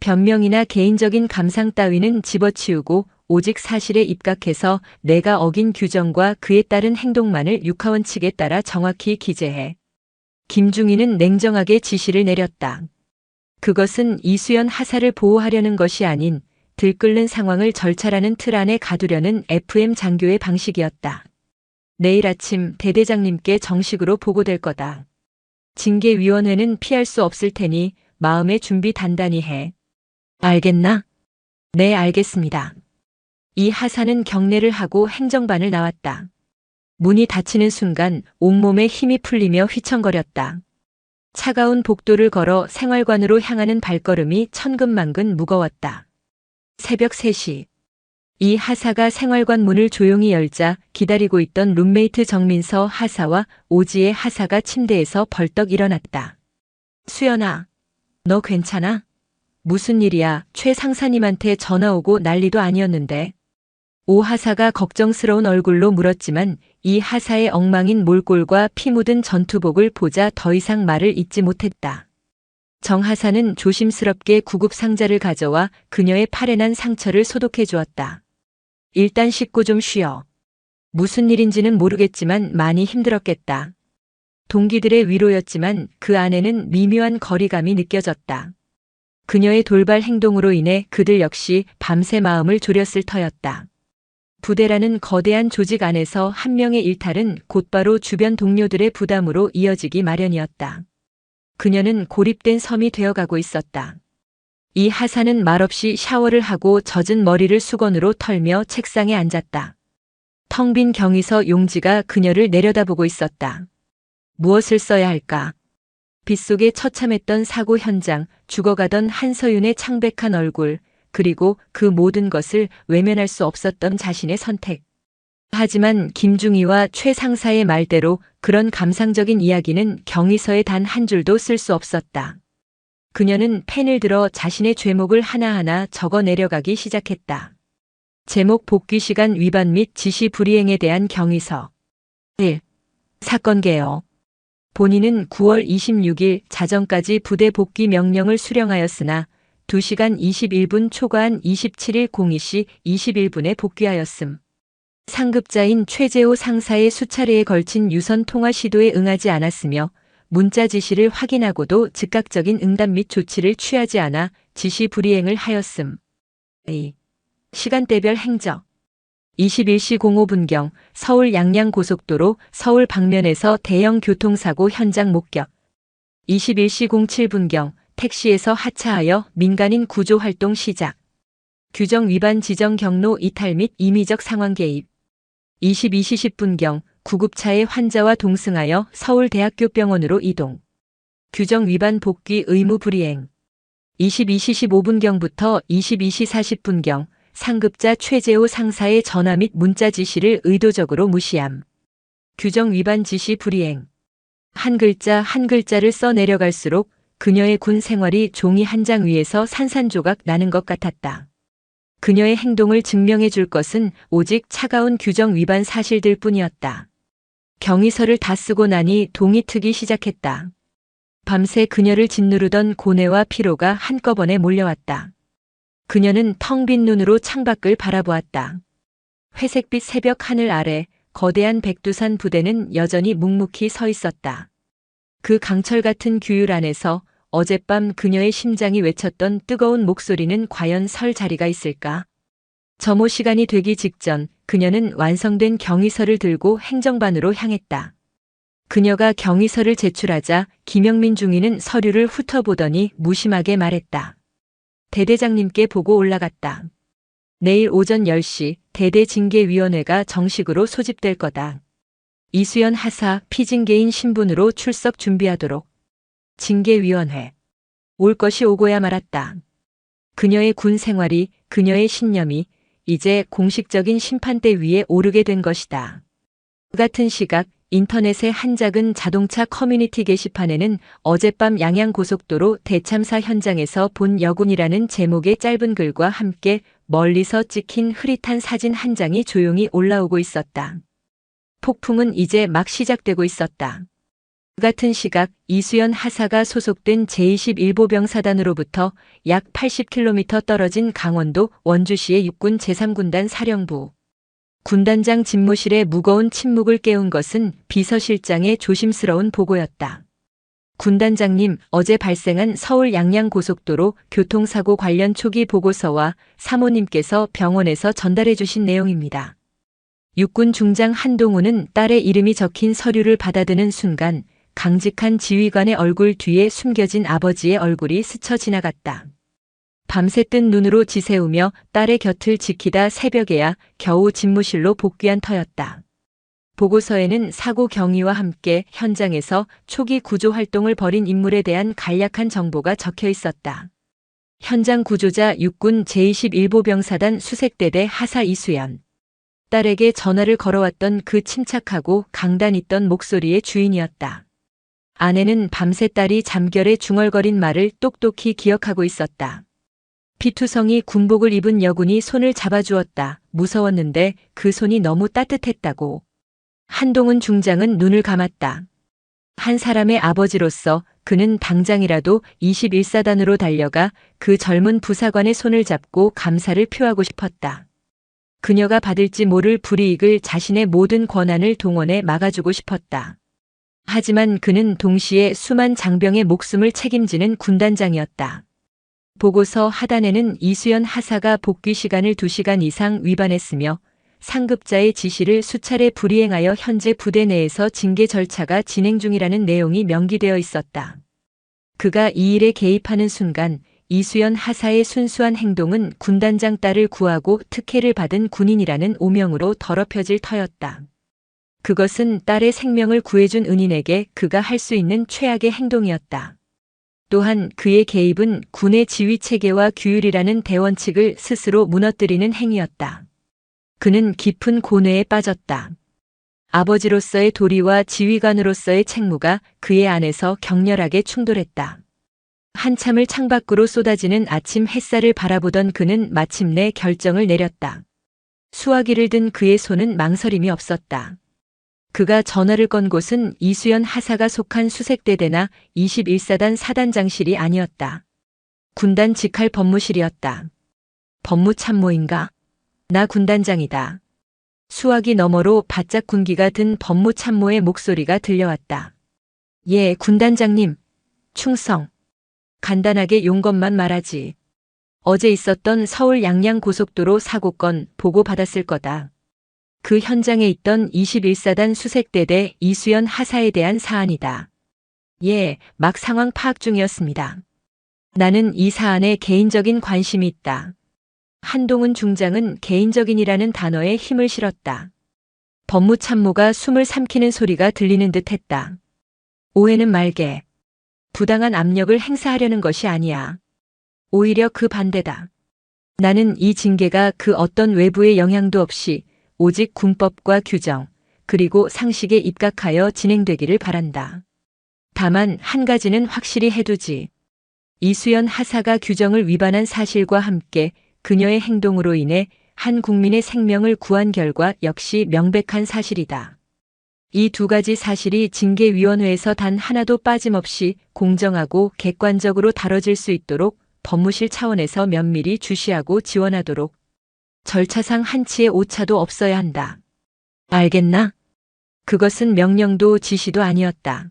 변명이나 개인적인 감상 따위는 집어치우고 오직 사실에 입각해서 내가 어긴 규정과 그에 따른 행동만을 육하원 측에 따라 정확히 기재해. 김중희는 냉정하게 지시를 내렸다. 그것은 이수연 하사를 보호하려는 것이 아닌 들끓는 상황을 절차라는 틀 안에 가두려는 FM 장교의 방식이었다. 내일 아침 대대장님께 정식으로 보고될 거다. 징계위원회는 피할 수 없을 테니 마음의 준비 단단히 해. 알겠나? 네, 알겠습니다. 이 하사는 경례를 하고 행정반을 나왔다. 문이 닫히는 순간 온몸에 힘이 풀리며 휘청거렸다. 차가운 복도를 걸어 생활관으로 향하는 발걸음이 천근만근 무거웠다. 새벽 3시. 이 하사가 생활관 문을 조용히 열자 기다리고 있던 룸메이트 정민서 하사와 오지의 하사가 침대에서 벌떡 일어났다. 수연아, 너 괜찮아? 무슨 일이야? 최 상사님한테 전화 오고 난리도 아니었는데. 오 하사가 걱정스러운 얼굴로 물었지만 이 하사의 엉망인 몰골과 피 묻은 전투복을 보자 더 이상 말을 잇지 못했다. 정 하사는 조심스럽게 구급 상자를 가져와 그녀의 팔에 난 상처를 소독해 주었다. 일단 씻고 좀 쉬어. 무슨 일인지는 모르겠지만 많이 힘들었겠다. 동기들의 위로였지만 그 안에는 미묘한 거리감이 느껴졌다. 그녀의 돌발 행동으로 인해 그들 역시 밤새 마음을 졸였을 터였다. 부대라는 거대한 조직 안에서 한 명의 일탈은 곧바로 주변 동료들의 부담으로 이어지기 마련이었다. 그녀는 고립된 섬이 되어가고 있었다. 이 하사는 말없이 샤워를 하고 젖은 머리를 수건으로 털며 책상에 앉았다. 텅 빈 경위서 용지가 그녀를 내려다보고 있었다. 무엇을 써야 할까? 빗속에 처참했던 사고 현장, 죽어가던 한서윤의 창백한 얼굴, 그리고 그 모든 것을 외면할 수 없었던 자신의 선택. 하지만 김중희와 최 상사의 말대로 그런 감상적인 이야기는 경위서에 단 한 줄도 쓸 수 없었다. 그녀는 펜을 들어 자신의 죄목을 하나하나 적어 내려가기 시작했다. 제목 복귀 시간 위반 및 지시 불이행에 대한 경위서. 1. 사건 개요. 본인은 9월 26일 자정까지 부대 복귀 명령을 수령하였으나 2시간 21분 초과한 27일 02시 21분에 복귀하였음. 상급자인 최재호 상사의 수차례에 걸친 유선 통화 시도에 응하지 않았으며 문자 지시를 확인하고도 즉각적인 응답 및 조치를 취하지 않아 지시 불이행을 하였음. 2. 시간대별 행적. 21시 05분경 서울 양양고속도로 서울 방면에서 대형 교통사고 현장 목격. 21시 07분경 택시에서 하차하여 민간인 구조 활동 시작. 규정 위반 지정 경로 이탈 및 임의적 상황 개입. 22시 10분경 구급차에 환자와 동승하여 서울대학교 병원으로 이동. 규정 위반 복귀 의무 불이행. 22시 15분경부터 22시 40분경 상급자 최재호 상사의 전화 및 문자 지시를 의도적으로 무시함. 규정 위반 지시 불이행. 한 글자 한 글자를 써 내려갈수록 그녀의 군 생활이 종이 한 장 위에서 산산조각 나는 것 같았다. 그녀의 행동을 증명해 줄 것은 오직 차가운 규정 위반 사실들 뿐이었다. 경위서를 다 쓰고 나니 동이 트기 시작했다. 밤새 그녀를 짓누르던 고뇌와 피로가 한꺼번에 몰려왔다. 그녀는 텅 빈 눈으로 창밖을 바라보았다. 회색빛 새벽 하늘 아래 거대한 백두산 부대는 여전히 묵묵히 서 있었다. 그 강철 같은 규율 안에서 어젯밤 그녀의 심장이 외쳤던 뜨거운 목소리는 과연 설 자리가 있을까? 점호 시간이 되기 직전 그녀는 완성된 경위서를 들고 행정반으로 향했다. 그녀가 경위서를 제출하자 김영민 중위는 서류를 훑어보더니 무심하게 말했다. 대대장님께 보고 올라갔다. 내일 오전 10시 대대징계위원회가 정식으로 소집될 거다. 이수연 하사 피징계인 신분으로 출석 준비하도록. 징계위원회. 올 것이 오고야 말았다. 그녀의 군 생활이, 그녀의 신념이 이제 공식적인 심판대 위에 오르게 된 것이다. 그 같은 시각 인터넷의 한 작은 자동차 커뮤니티 게시판에는 어젯밤 양양고속도로 대참사 현장에서 본 여군이라는 제목의 짧은 글과 함께 멀리서 찍힌 흐릿한 사진 한 장이 조용히 올라오고 있었다. 폭풍은 이제 막 시작되고 있었다. 같은 시각 이수연 하사가 소속된 제21보병사단으로부터 약 80km 떨어진 강원도 원주시의 육군 제3군단 사령부. 군단장 집무실의 무거운 침묵을 깨운 것은 비서실장의 조심스러운 보고였다. 군단장님, 어제 발생한 서울 양양고속도로 교통사고 관련 초기 보고서와 사모님께서 병원에서 전달해 주신 내용입니다. 육군 중장 한동훈은 딸의 이름이 적힌 서류를 받아드는 순간 강직한 지휘관의 얼굴 뒤에 숨겨진 아버지의 얼굴이 스쳐 지나갔다. 밤새 뜬 눈으로 지새우며 딸의 곁을 지키다 새벽에야 겨우 집무실로 복귀한 터였다. 보고서에는 사고 경위와 함께 현장에서 초기 구조 활동을 벌인 인물에 대한 간략한 정보가 적혀 있었다. 현장 구조자 육군 제21보병사단 수색대대 하사 이수연. 딸에게 전화를 걸어왔던 그 침착하고 강단 있던 목소리의 주인이었다. 아내는 밤새 딸이 잠결에 중얼거린 말을 똑똑히 기억하고 있었다. 피투성이 군복을 입은 여군이 손을 잡아주었다. 무서웠는데 그 손이 너무 따뜻했다고. 한동훈 중장은 눈을 감았다. 한 사람의 아버지로서 그는 당장이라도 21사단으로 달려가 그 젊은 부사관의 손을 잡고 감사를 표하고 싶었다. 그녀가 받을지 모를 불이익을 자신의 모든 권한을 동원해 막아주고 싶었다. 하지만 그는 동시에 수만 장병의 목숨을 책임지는 군단장이었다. 보고서 하단에는 이수연 하사가 복귀 시간을 2시간 이상 위반했으며 상급자의 지시를 수차례 불이행하여 현재 부대 내에서 징계 절차가 진행 중이라는 내용이 명기되어 있었다. 그가 이 일에 개입하는 순간 이수연 하사의 순수한 행동은 군단장 딸을 구하고 특혜를 받은 군인이라는 오명으로 더럽혀질 터였다. 그것은 딸의 생명을 구해준 은인에게 그가 할 수 있는 최악의 행동이었다. 또한 그의 개입은 군의 지휘체계와 규율이라는 대원칙을 스스로 무너뜨리는 행위였다. 그는 깊은 고뇌에 빠졌다. 아버지로서의 도리와 지휘관으로서의 책무가 그의 안에서 격렬하게 충돌했다. 한참을 창밖으로 쏟아지는 아침 햇살을 바라보던 그는 마침내 결정을 내렸다. 수화기를 든 그의 손은 망설임이 없었다. 그가 전화를 건 곳은 이수연 하사가 속한 수색대대나 21사단 사단장실이 아니었다. 군단 직할 법무실이었다. 법무참모인가? 나 군단장이다. 수화기 너머로 바짝 군기가 든 법무참모의 목소리가 들려왔다. 예, 군단장님. 충성. 간단하게 용건만 말하지. 어제 있었던 서울 양양고속도로 사고건 보고받았을 거다. 그 현장에 있던 21사단 수색대대 이수연 하사에 대한 사안이다. 예, 막 상황 파악 중이었습니다. 나는 이 사안에 개인적인 관심이 있다. 한동훈 중장은 개인적인이라는 단어에 힘을 실었다. 법무참모가 숨을 삼키는 소리가 들리는 듯 했다. 오해는 말게. 부당한 압력을 행사하려는 것이 아니야. 오히려 그 반대다. 나는 이 징계가 그 어떤 외부의 영향도 없이 오직 군법과 규정, 그리고 상식에 입각하여 진행되기를 바란다. 다만 한 가지는 확실히 해두지. 이수연 하사가 규정을 위반한 사실과 함께 그녀의 행동으로 인해 한 국민의 생명을 구한 결과 역시 명백한 사실이다. 이 두 가지 사실이 징계위원회에서 단 하나도 빠짐없이 공정하고 객관적으로 다뤄질 수 있도록 법무실 차원에서 면밀히 주시하고 지원하도록 절차상 한치의 오차도 없어야 한다. 알겠나? 그것은 명령도 지시도 아니었다.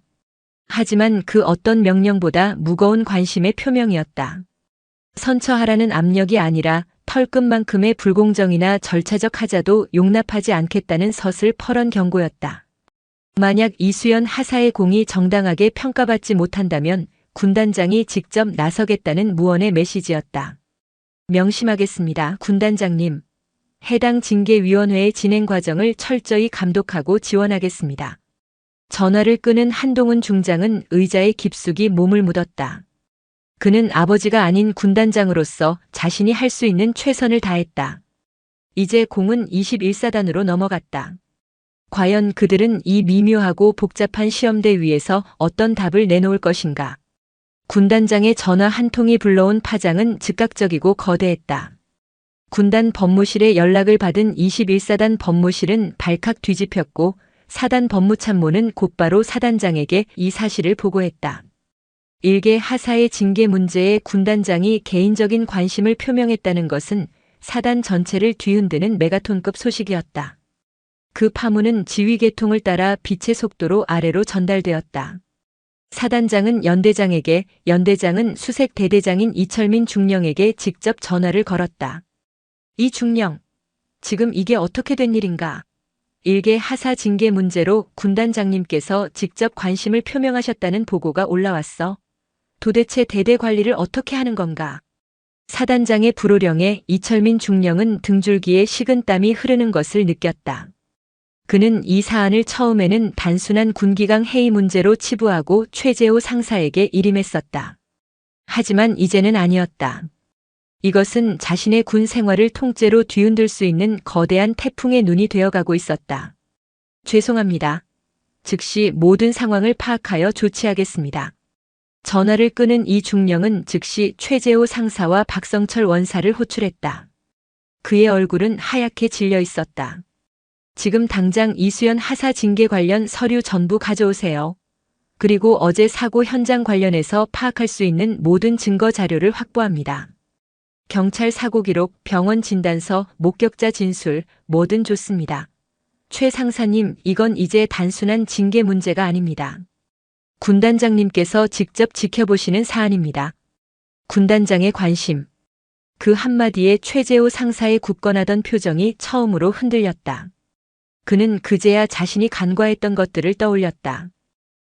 하지만 그 어떤 명령보다 무거운 관심의 표명이었다. 선처하라는 압력이 아니라 털끝만큼의 불공정이나 절차적 하자도 용납하지 않겠다는 서슬퍼런 경고였다. 만약 이수연 하사의 공이 정당하게 평가받지 못한다면 군단장이 직접 나서겠다는 무언의 메시지였다. 명심하겠습니다, 군단장님. 해당 징계위원회의 진행 과정을 철저히 감독하고 지원하겠습니다. 전화를 끄는 한동훈 중장은 의자에 깊숙이 몸을 묻었다. 그는 아버지가 아닌 군단장으로서 자신이 할 수 있는 최선을 다했다. 이제 공은 21사단으로 넘어갔다. 과연 그들은 이 미묘하고 복잡한 시험대 위에서 어떤 답을 내놓을 것인가? 군단장의 전화 한 통이 불러온 파장은 즉각적이고 거대했다. 군단 법무실에 연락을 받은 21사단 법무실은 발칵 뒤집혔고 사단 법무참모는 곧바로 사단장에게 이 사실을 보고했다. 일개 하사의 징계 문제에 군단장이 개인적인 관심을 표명했다는 것은 사단 전체를 뒤흔드는 메가톤급 소식이었다. 그 파문은 지휘계통을 따라 빛의 속도로 아래로 전달되었다. 사단장은 연대장에게, 연대장은 수색 대대장인 이철민 중령에게 직접 전화를 걸었다. 이 중령, 지금 이게 어떻게 된 일인가? 일개 하사 징계 문제로 군단장님께서 직접 관심을 표명하셨다는 보고가 올라왔어. 도대체 대대 관리를 어떻게 하는 건가? 사단장의 불호령에 이철민 중령은 등줄기에 식은땀이 흐르는 것을 느꼈다. 그는 이 사안을 처음에는 단순한 군기강 해이 문제로 치부하고 최재호 상사에게 일임했었다. 하지만 이제는 아니었다. 이것은 자신의 군 생활을 통째로 뒤흔들 수 있는 거대한 태풍의 눈이 되어가고 있었다. 죄송합니다. 즉시 모든 상황을 파악하여 조치하겠습니다. 전화를 끄는 이 중령은 즉시 최재호 상사와 박성철 원사를 호출했다. 그의 얼굴은 하얗게 질려 있었다. 지금 당장 이수연 하사 징계 관련 서류 전부 가져오세요. 그리고 어제 사고 현장 관련해서 파악할 수 있는 모든 증거 자료를 확보합니다. 경찰 사고 기록, 병원 진단서, 목격자 진술, 뭐든 좋습니다. 최 상사님, 이건 이제 단순한 징계 문제가 아닙니다. 군단장님께서 직접 지켜보시는 사안입니다. 군단장의 관심. 그 한마디에 최재호 상사의 굳건하던 표정이 처음으로 흔들렸다. 그는 그제야 자신이 간과했던 것들을 떠올렸다.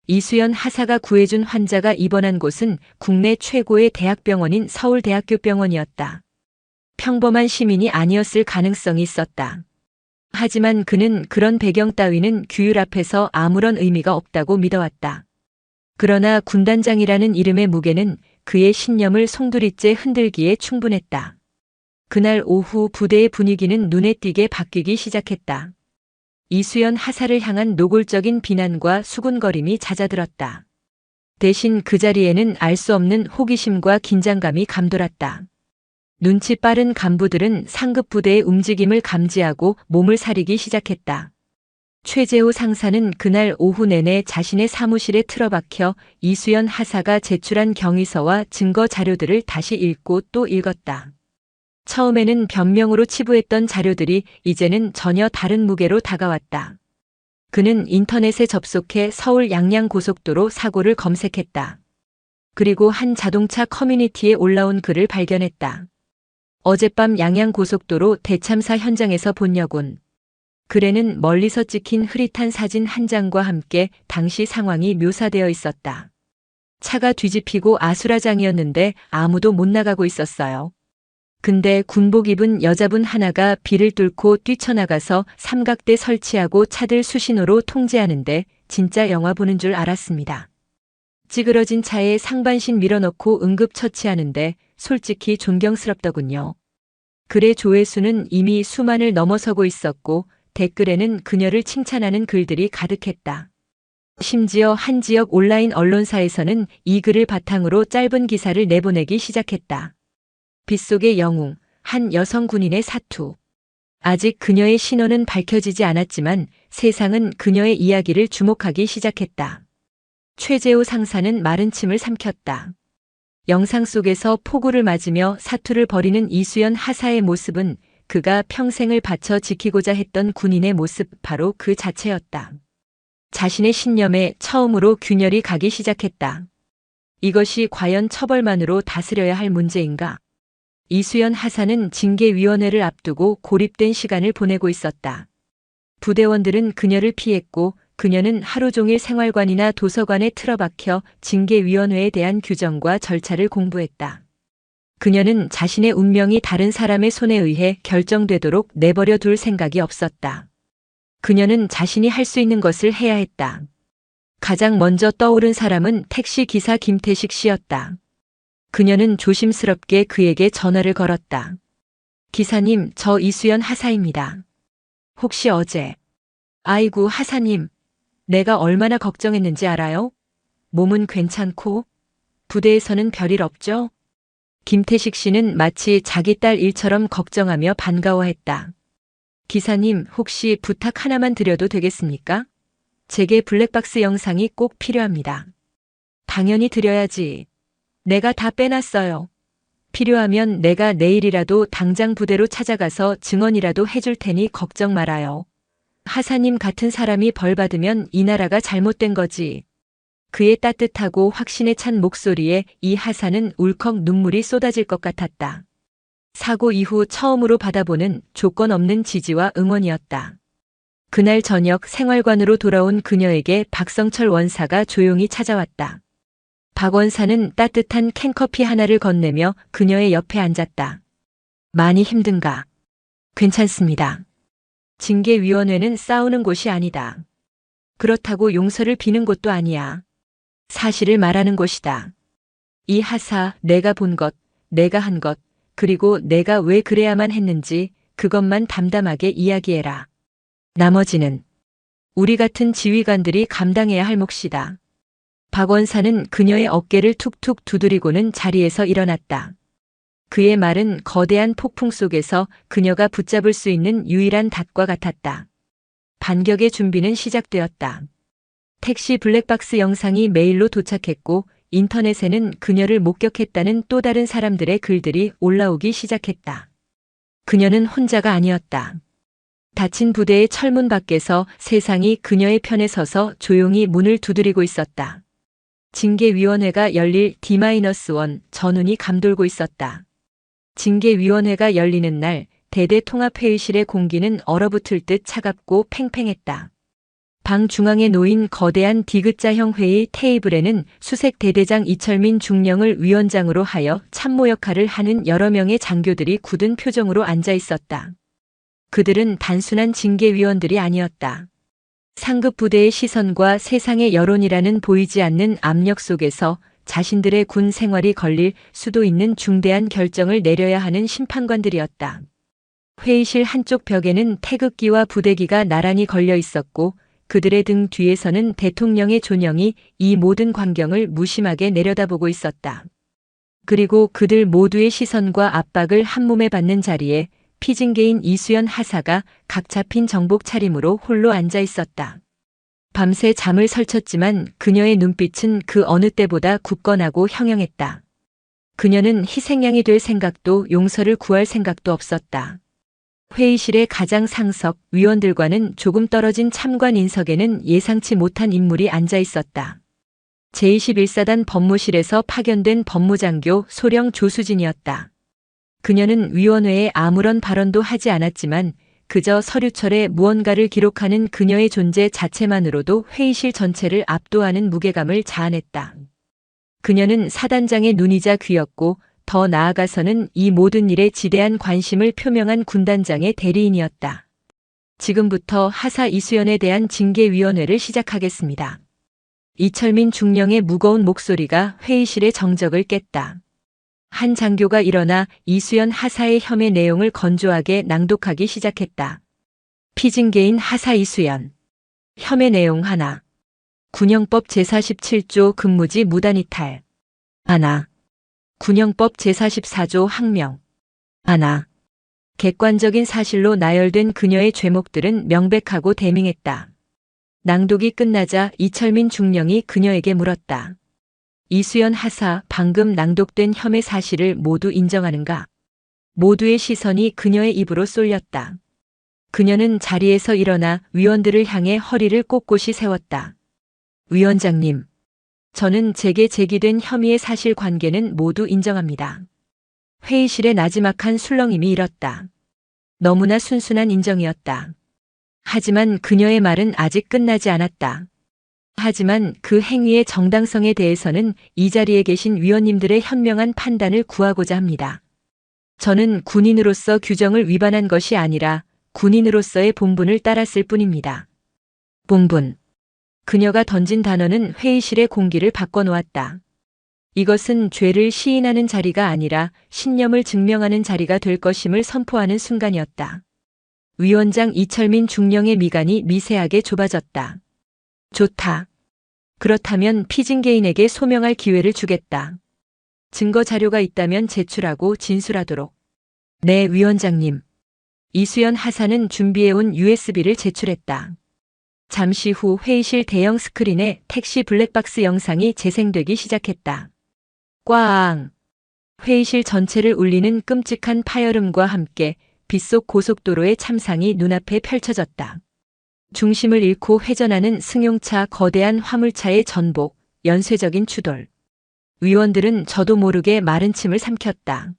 이수연 하사가 구해준 환자가 입원한 곳은 국내 최고의 대학병원인 서울대학교 병원이었다. 평범한 시민이 아니었을 가능성이 있었다. 하지만 그는 그런 배경 따위는 규율 앞에서 아무런 의미가 없다고 믿어왔다. 그러나 군단장이라는 이름의 무게는 그의 신념을 송두리째 흔들기에 충분했다. 그날 오후 부대의 분위기는 눈에 띄게 바뀌기 시작했다. 이수연 하사를 향한 노골적인 비난과 수군거림이 잦아들었다. 대신 그 자리에는 알 수 없는 호기심과 긴장감이 감돌았다. 눈치 빠른 간부들은 상급 부대의 움직임을 감지하고 몸을 사리기 시작했다. 최재호 상사는 그날 오후 내내 자신의 사무실에 틀어박혀 이수연 하사가 제출한 경위서와 증거 자료들을 다시 읽고 또 읽었다. 처음에는 변명으로 치부했던 자료들이 이제는 전혀 다른 무게로 다가왔다. 그는 인터넷에 접속해 서울 양양고속도로 사고를 검색했다. 그리고 한 자동차 커뮤니티에 올라온 글을 발견했다. 어젯밤 양양고속도로 대참사 현장에서 본 여군. 글에는 멀리서 찍힌 흐릿한 사진 한 장과 함께 당시 상황이 묘사되어 있었다. 차가 뒤집히고 아수라장이었는데 아무도 못 나가고 있었어요. 근데 군복 입은 여자분 하나가 비를 뚫고 뛰쳐나가서 삼각대 설치하고 차들 수신호로 통제하는데 진짜 영화 보는 줄 알았습니다. 찌그러진 차에 상반신 밀어넣고 응급처치하는데 솔직히 존경스럽더군요. 글의 조회수는 이미 수만을 넘어서고 있었고 댓글에는 그녀를 칭찬하는 글들이 가득했다. 심지어 한 지역 온라인 언론사에서는 이 글을 바탕으로 짧은 기사를 내보내기 시작했다. 빗속의 영웅, 한 여성 군인의 사투. 아직 그녀의 신원은 밝혀지지 않았지만 세상은 그녀의 이야기를 주목하기 시작했다. 최재호 상사는 마른 침을 삼켰다. 영상 속에서 폭우를 맞으며 사투를 벌이는 이수연 하사의 모습은 그가 평생을 바쳐 지키고자 했던 군인의 모습 바로 그 자체였다. 자신의 신념에 처음으로 균열이 가기 시작했다. 이것이 과연 처벌만으로 다스려야 할 문제인가? 이수연 하사는 징계위원회를 앞두고 고립된 시간을 보내고 있었다. 부대원들은 그녀를 피했고 그녀는 하루 종일 생활관이나 도서관에 틀어박혀 징계위원회에 대한 규정과 절차를 공부했다. 그녀는 자신의 운명이 다른 사람의 손에 의해 결정되도록 내버려 둘 생각이 없었다. 그녀는 자신이 할 수 있는 것을 해야 했다. 가장 먼저 떠오른 사람은 택시기사 김태식 씨였다. 그녀는 조심스럽게 그에게 전화를 걸었다. 기사님, 저 이수연 하사입니다. 혹시 어제... 아이고 하사님, 내가 얼마나 걱정했는지 알아요? 몸은 괜찮고? 부대에서는 별일 없죠? 김태식 씨는 마치 자기 딸 일처럼 걱정하며 반가워했다. 기사님, 혹시 부탁 하나만 드려도 되겠습니까? 제게 블랙박스 영상이 꼭 필요합니다. 당연히 드려야지. 내가 다 빼놨어요. 필요하면 내가 내일이라도 당장 부대로 찾아가서 증언이라도 해줄 테니 걱정 말아요. 하사님 같은 사람이 벌 받으면 이 나라가 잘못된 거지. 그의 따뜻하고 확신에 찬 목소리에 이 하사는 울컥 눈물이 쏟아질 것 같았다. 사고 이후 처음으로 받아보는 조건 없는 지지와 응원이었다. 그날 저녁 생활관으로 돌아온 그녀에게 박성철 원사가 조용히 찾아왔다. 박 원사는 따뜻한 캔커피 하나를 건네며 그녀의 옆에 앉았다. 많이 힘든가? 괜찮습니다. 징계위원회는 싸우는 곳이 아니다. 그렇다고 용서를 비는 곳도 아니야. 사실을 말하는 곳이다. 이 하사, 내가 본 것, 내가 한 것, 그리고 내가 왜 그래야만 했는지 그것만 담담하게 이야기해라. 나머지는 우리 같은 지휘관들이 감당해야 할 몫이다. 박 원사는 그녀의 어깨를 툭툭 두드리고는 자리에서 일어났다. 그의 말은 거대한 폭풍 속에서 그녀가 붙잡을 수 있는 유일한 닷과 같았다. 반격의 준비는 시작되었다. 택시 블랙박스 영상이 메일로 도착했고 인터넷에는 그녀를 목격했다는 또 다른 사람들의 글들이 올라오기 시작했다. 그녀는 혼자가 아니었다. 닫힌 부대의 철문 밖에서 세상이 그녀의 편에 서서 조용히 문을 두드리고 있었다. 징계위원회가 열릴 D-1 전운이 감돌고 있었다. 징계위원회가 열리는 날 대대 통합회의실의 공기는 얼어붙을 듯 차갑고 팽팽했다. 방 중앙에 놓인 거대한 디귿자형 회의 테이블에는 수색 대대장 이철민 중령을 위원장으로 하여 참모 역할을 하는 여러 명의 장교들이 굳은 표정으로 앉아 있었다. 그들은 단순한 징계위원들이 아니었다. 상급 부대의 시선과 세상의 여론이라는 보이지 않는 압력 속에서 자신들의 군 생활이 걸릴 수도 있는 중대한 결정을 내려야 하는 심판관들이었다. 회의실 한쪽 벽에는 태극기와 부대기가 나란히 걸려 있었고 그들의 등 뒤에서는 대통령의 존영이 이 모든 광경을 무심하게 내려다보고 있었다. 그리고 그들 모두의 시선과 압박을 한몸에 받는 자리에 피징계인 이수연 하사가 각 잡힌 정복 차림으로 홀로 앉아 있었다. 밤새 잠을 설쳤지만 그녀의 눈빛은 그 어느 때보다 굳건하고 형형했다. 그녀는 희생양이 될 생각도 용서를 구할 생각도 없었다. 회의실의 가장 상석 위원들과는 조금 떨어진 참관 인석에는 예상치 못한 인물이 앉아 있었다. 제21사단 법무실에서 파견된 법무장교 소령 조수진이었다. 그녀는 위원회에 아무런 발언도 하지 않았지만 그저 서류철에 무언가를 기록하는 그녀의 존재 자체만으로도 회의실 전체를 압도하는 무게감을 자아냈다. 그녀는 사단장의 눈이자 귀였고 더 나아가서는 이 모든 일에 지대한 관심을 표명한 군단장의 대리인이었다. 지금부터 하사 이수연에 대한 징계위원회를 시작하겠습니다. 이철민 중령의 무거운 목소리가 회의실의 정적을 깼다. 한 장교가 일어나 이수연 하사의 혐의 내용을 건조하게 낭독하기 시작했다. 피징계인 하사 이수연. 혐의 내용 하나. 군형법 제47조 근무지 무단이탈. 하나. 군형법 제44조 항명. 하나. 객관적인 사실로 나열된 그녀의 죄목들은 명백하고 대명했다. 낭독이 끝나자 이철민 중령이 그녀에게 물었다. 이수연 하사, 방금 낭독된 혐의 사실을 모두 인정하는가? 모두의 시선이 그녀의 입으로 쏠렸다. 그녀는 자리에서 일어나 위원들을 향해 허리를 꼿꼿이 세웠다. 위원장님, 저는 제게 제기된 혐의의 사실관계는 모두 인정합니다. 회의실의 나지막한 술렁임이 일었다. 너무나 순순한 인정이었다. 하지만 그녀의 말은 아직 끝나지 않았다. 하지만 그 행위의 정당성에 대해서는 이 자리에 계신 위원님들의 현명한 판단을 구하고자 합니다. 저는 군인으로서 규정을 위반한 것이 아니라 군인으로서의 본분을 따랐을 뿐입니다. 본분. 그녀가 던진 단어는 회의실의 공기를 바꿔놓았다. 이것은 죄를 시인하는 자리가 아니라 신념을 증명하는 자리가 될 것임을 선포하는 순간이었다. 위원장 이철민 중령의 미간이 미세하게 좁아졌다. 좋다. 그렇다면 피징계인에게 소명할 기회를 주겠다. 증거 자료가 있다면 제출하고 진술하도록. 네, 위원장님. 이수연 하사는 준비해온 USB를 제출했다. 잠시 후 회의실 대형 스크린에 택시 블랙박스 영상이 재생되기 시작했다. 꽝! 회의실 전체를 울리는 끔찍한 파열음과 함께 빗속 고속도로의 참상이 눈앞에 펼쳐졌다. 중심을 잃고 회전하는 승용차, 거대한 화물차의 전복, 연쇄적인 추돌. 의원들은 저도 모르게 마른 침을 삼켰다.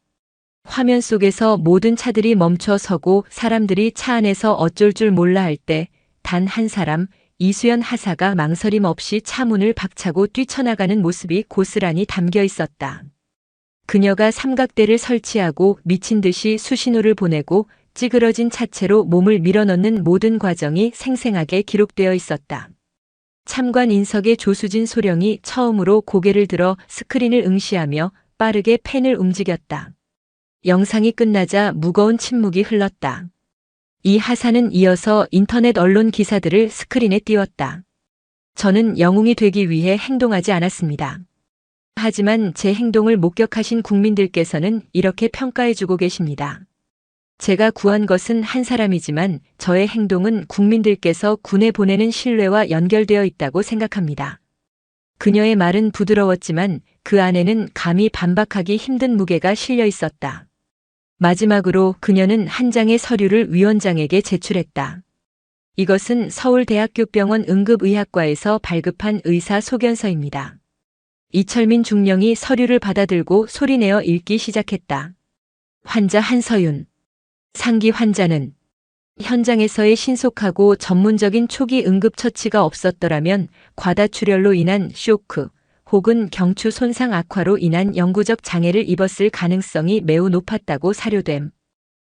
화면 속에서 모든 차들이 멈춰 서고 사람들이 차 안에서 어쩔 줄 몰라 할 때 단 한 사람, 이수연 하사가 망설임 없이 차 문을 박차고 뛰쳐나가는 모습이 고스란히 담겨 있었다. 그녀가 삼각대를 설치하고 미친 듯이 수신호를 보내고 찌그러진 차체로 몸을 밀어넣는 모든 과정이 생생하게 기록되어 있었다. 참관 인석의 조수진 소령이 처음으로 고개를 들어 스크린을 응시하며 빠르게 펜을 움직였다. 영상이 끝나자 무거운 침묵이 흘렀다. 이 하사는 이어서 인터넷 언론 기사들을 스크린에 띄웠다. 저는 영웅이 되기 위해 행동하지 않았습니다. 하지만 제 행동을 목격하신 국민들께서는 이렇게 평가해주고 계십니다. 제가 구한 것은 한 사람이지만 저의 행동은 국민들께서 군에 보내는 신뢰와 연결되어 있다고 생각합니다. 그녀의 말은 부드러웠지만 그 안에는 감히 반박하기 힘든 무게가 실려 있었다. 마지막으로 그녀는 한 장의 서류를 위원장에게 제출했다. 이것은 서울대학교 병원 응급의학과에서 발급한 의사 소견서입니다. 이철민 중령이 서류를 받아들고 소리내어 읽기 시작했다. 환자 한서윤. 상기 환자는 현장에서의 신속하고 전문적인 초기 응급처치가 없었더라면 과다출혈로 인한 쇼크 혹은 경추 손상 악화로 인한 영구적 장애를 입었을 가능성이 매우 높았다고 사료됨.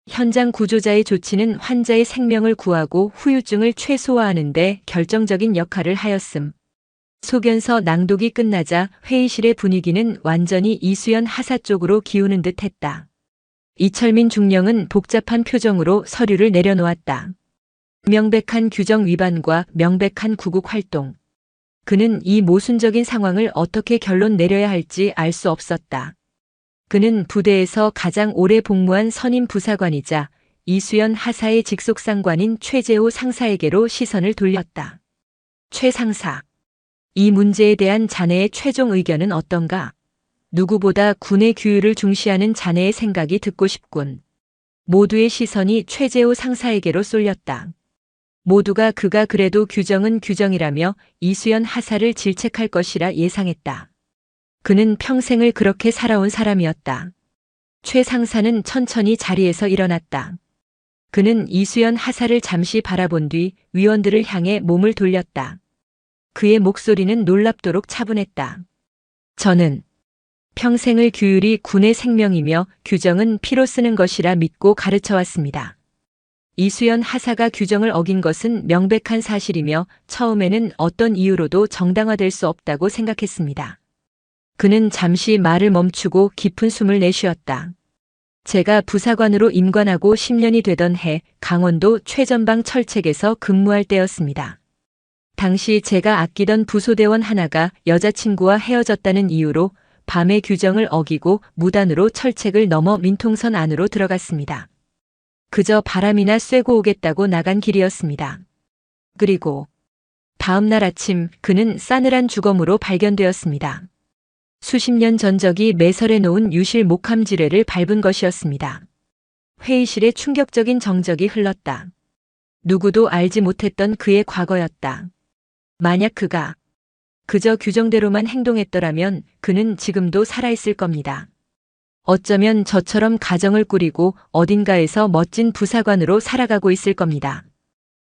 현장 구조자의 조치는 환자의 생명을 구하고 후유증을 최소화하는 데 결정적인 역할을 하였음. 소견서 낭독이 끝나자 회의실의 분위기는 완전히 이수연 하사 쪽으로 기우는 듯 했다. 이철민 중령은 복잡한 표정으로 서류를 내려놓았다. 명백한 규정 위반과 명백한 구국 활동. 그는 이 모순적인 상황을 어떻게 결론 내려야 할지 알 수 없었다. 그는 부대에서 가장 오래 복무한 선임 부사관이자 이수연 하사의 직속 상관인 최재호 상사에게로 시선을 돌렸다. 최 상사. 이 문제에 대한 자네의 최종 의견은 어떤가? 누구보다 군의 규율을 중시하는 자네의 생각이 듣고 싶군. 모두의 시선이 최재호 상사에게로 쏠렸다. 모두가 그가 그래도 규정은 규정이라며 이수연 하사를 질책할 것이라 예상했다. 그는 평생을 그렇게 살아온 사람이었다. 최 상사는 천천히 자리에서 일어났다. 그는 이수연 하사를 잠시 바라본 뒤 위원들을 향해 몸을 돌렸다. 그의 목소리는 놀랍도록 차분했다. 저는 평생을 규율이 군의 생명이며 규정은 피로 쓰는 것이라 믿고 가르쳐왔습니다. 이수연 하사가 규정을 어긴 것은 명백한 사실이며 처음에는 어떤 이유로도 정당화될 수 없다고 생각했습니다. 그는 잠시 말을 멈추고 깊은 숨을 내쉬었다. 제가 부사관으로 임관하고 10년이 되던 해 강원도 최전방 철책에서 근무할 때였습니다. 당시 제가 아끼던 부소대원 하나가 여자친구와 헤어졌다는 이유로 밤에 규정을 어기고 무단으로 철책을 넘어 민통선 안으로 들어갔습니다. 그저 바람이나 쐬고 오겠다고 나간 길이었습니다. 그리고 다음 날 아침 그는 싸늘한 주검으로 발견되었습니다. 수십 년 전적이 매설해 놓은 유실 목함지뢰를 밟은 것이었습니다. 회의실에 충격적인 정적이 흘렀다. 누구도 알지 못했던 그의 과거였다. 만약 그가 그저 규정대로만 행동했더라면 그는 지금도 살아있을 겁니다. 어쩌면 저처럼 가정을 꾸리고 어딘가에서 멋진 부사관으로 살아가고 있을 겁니다.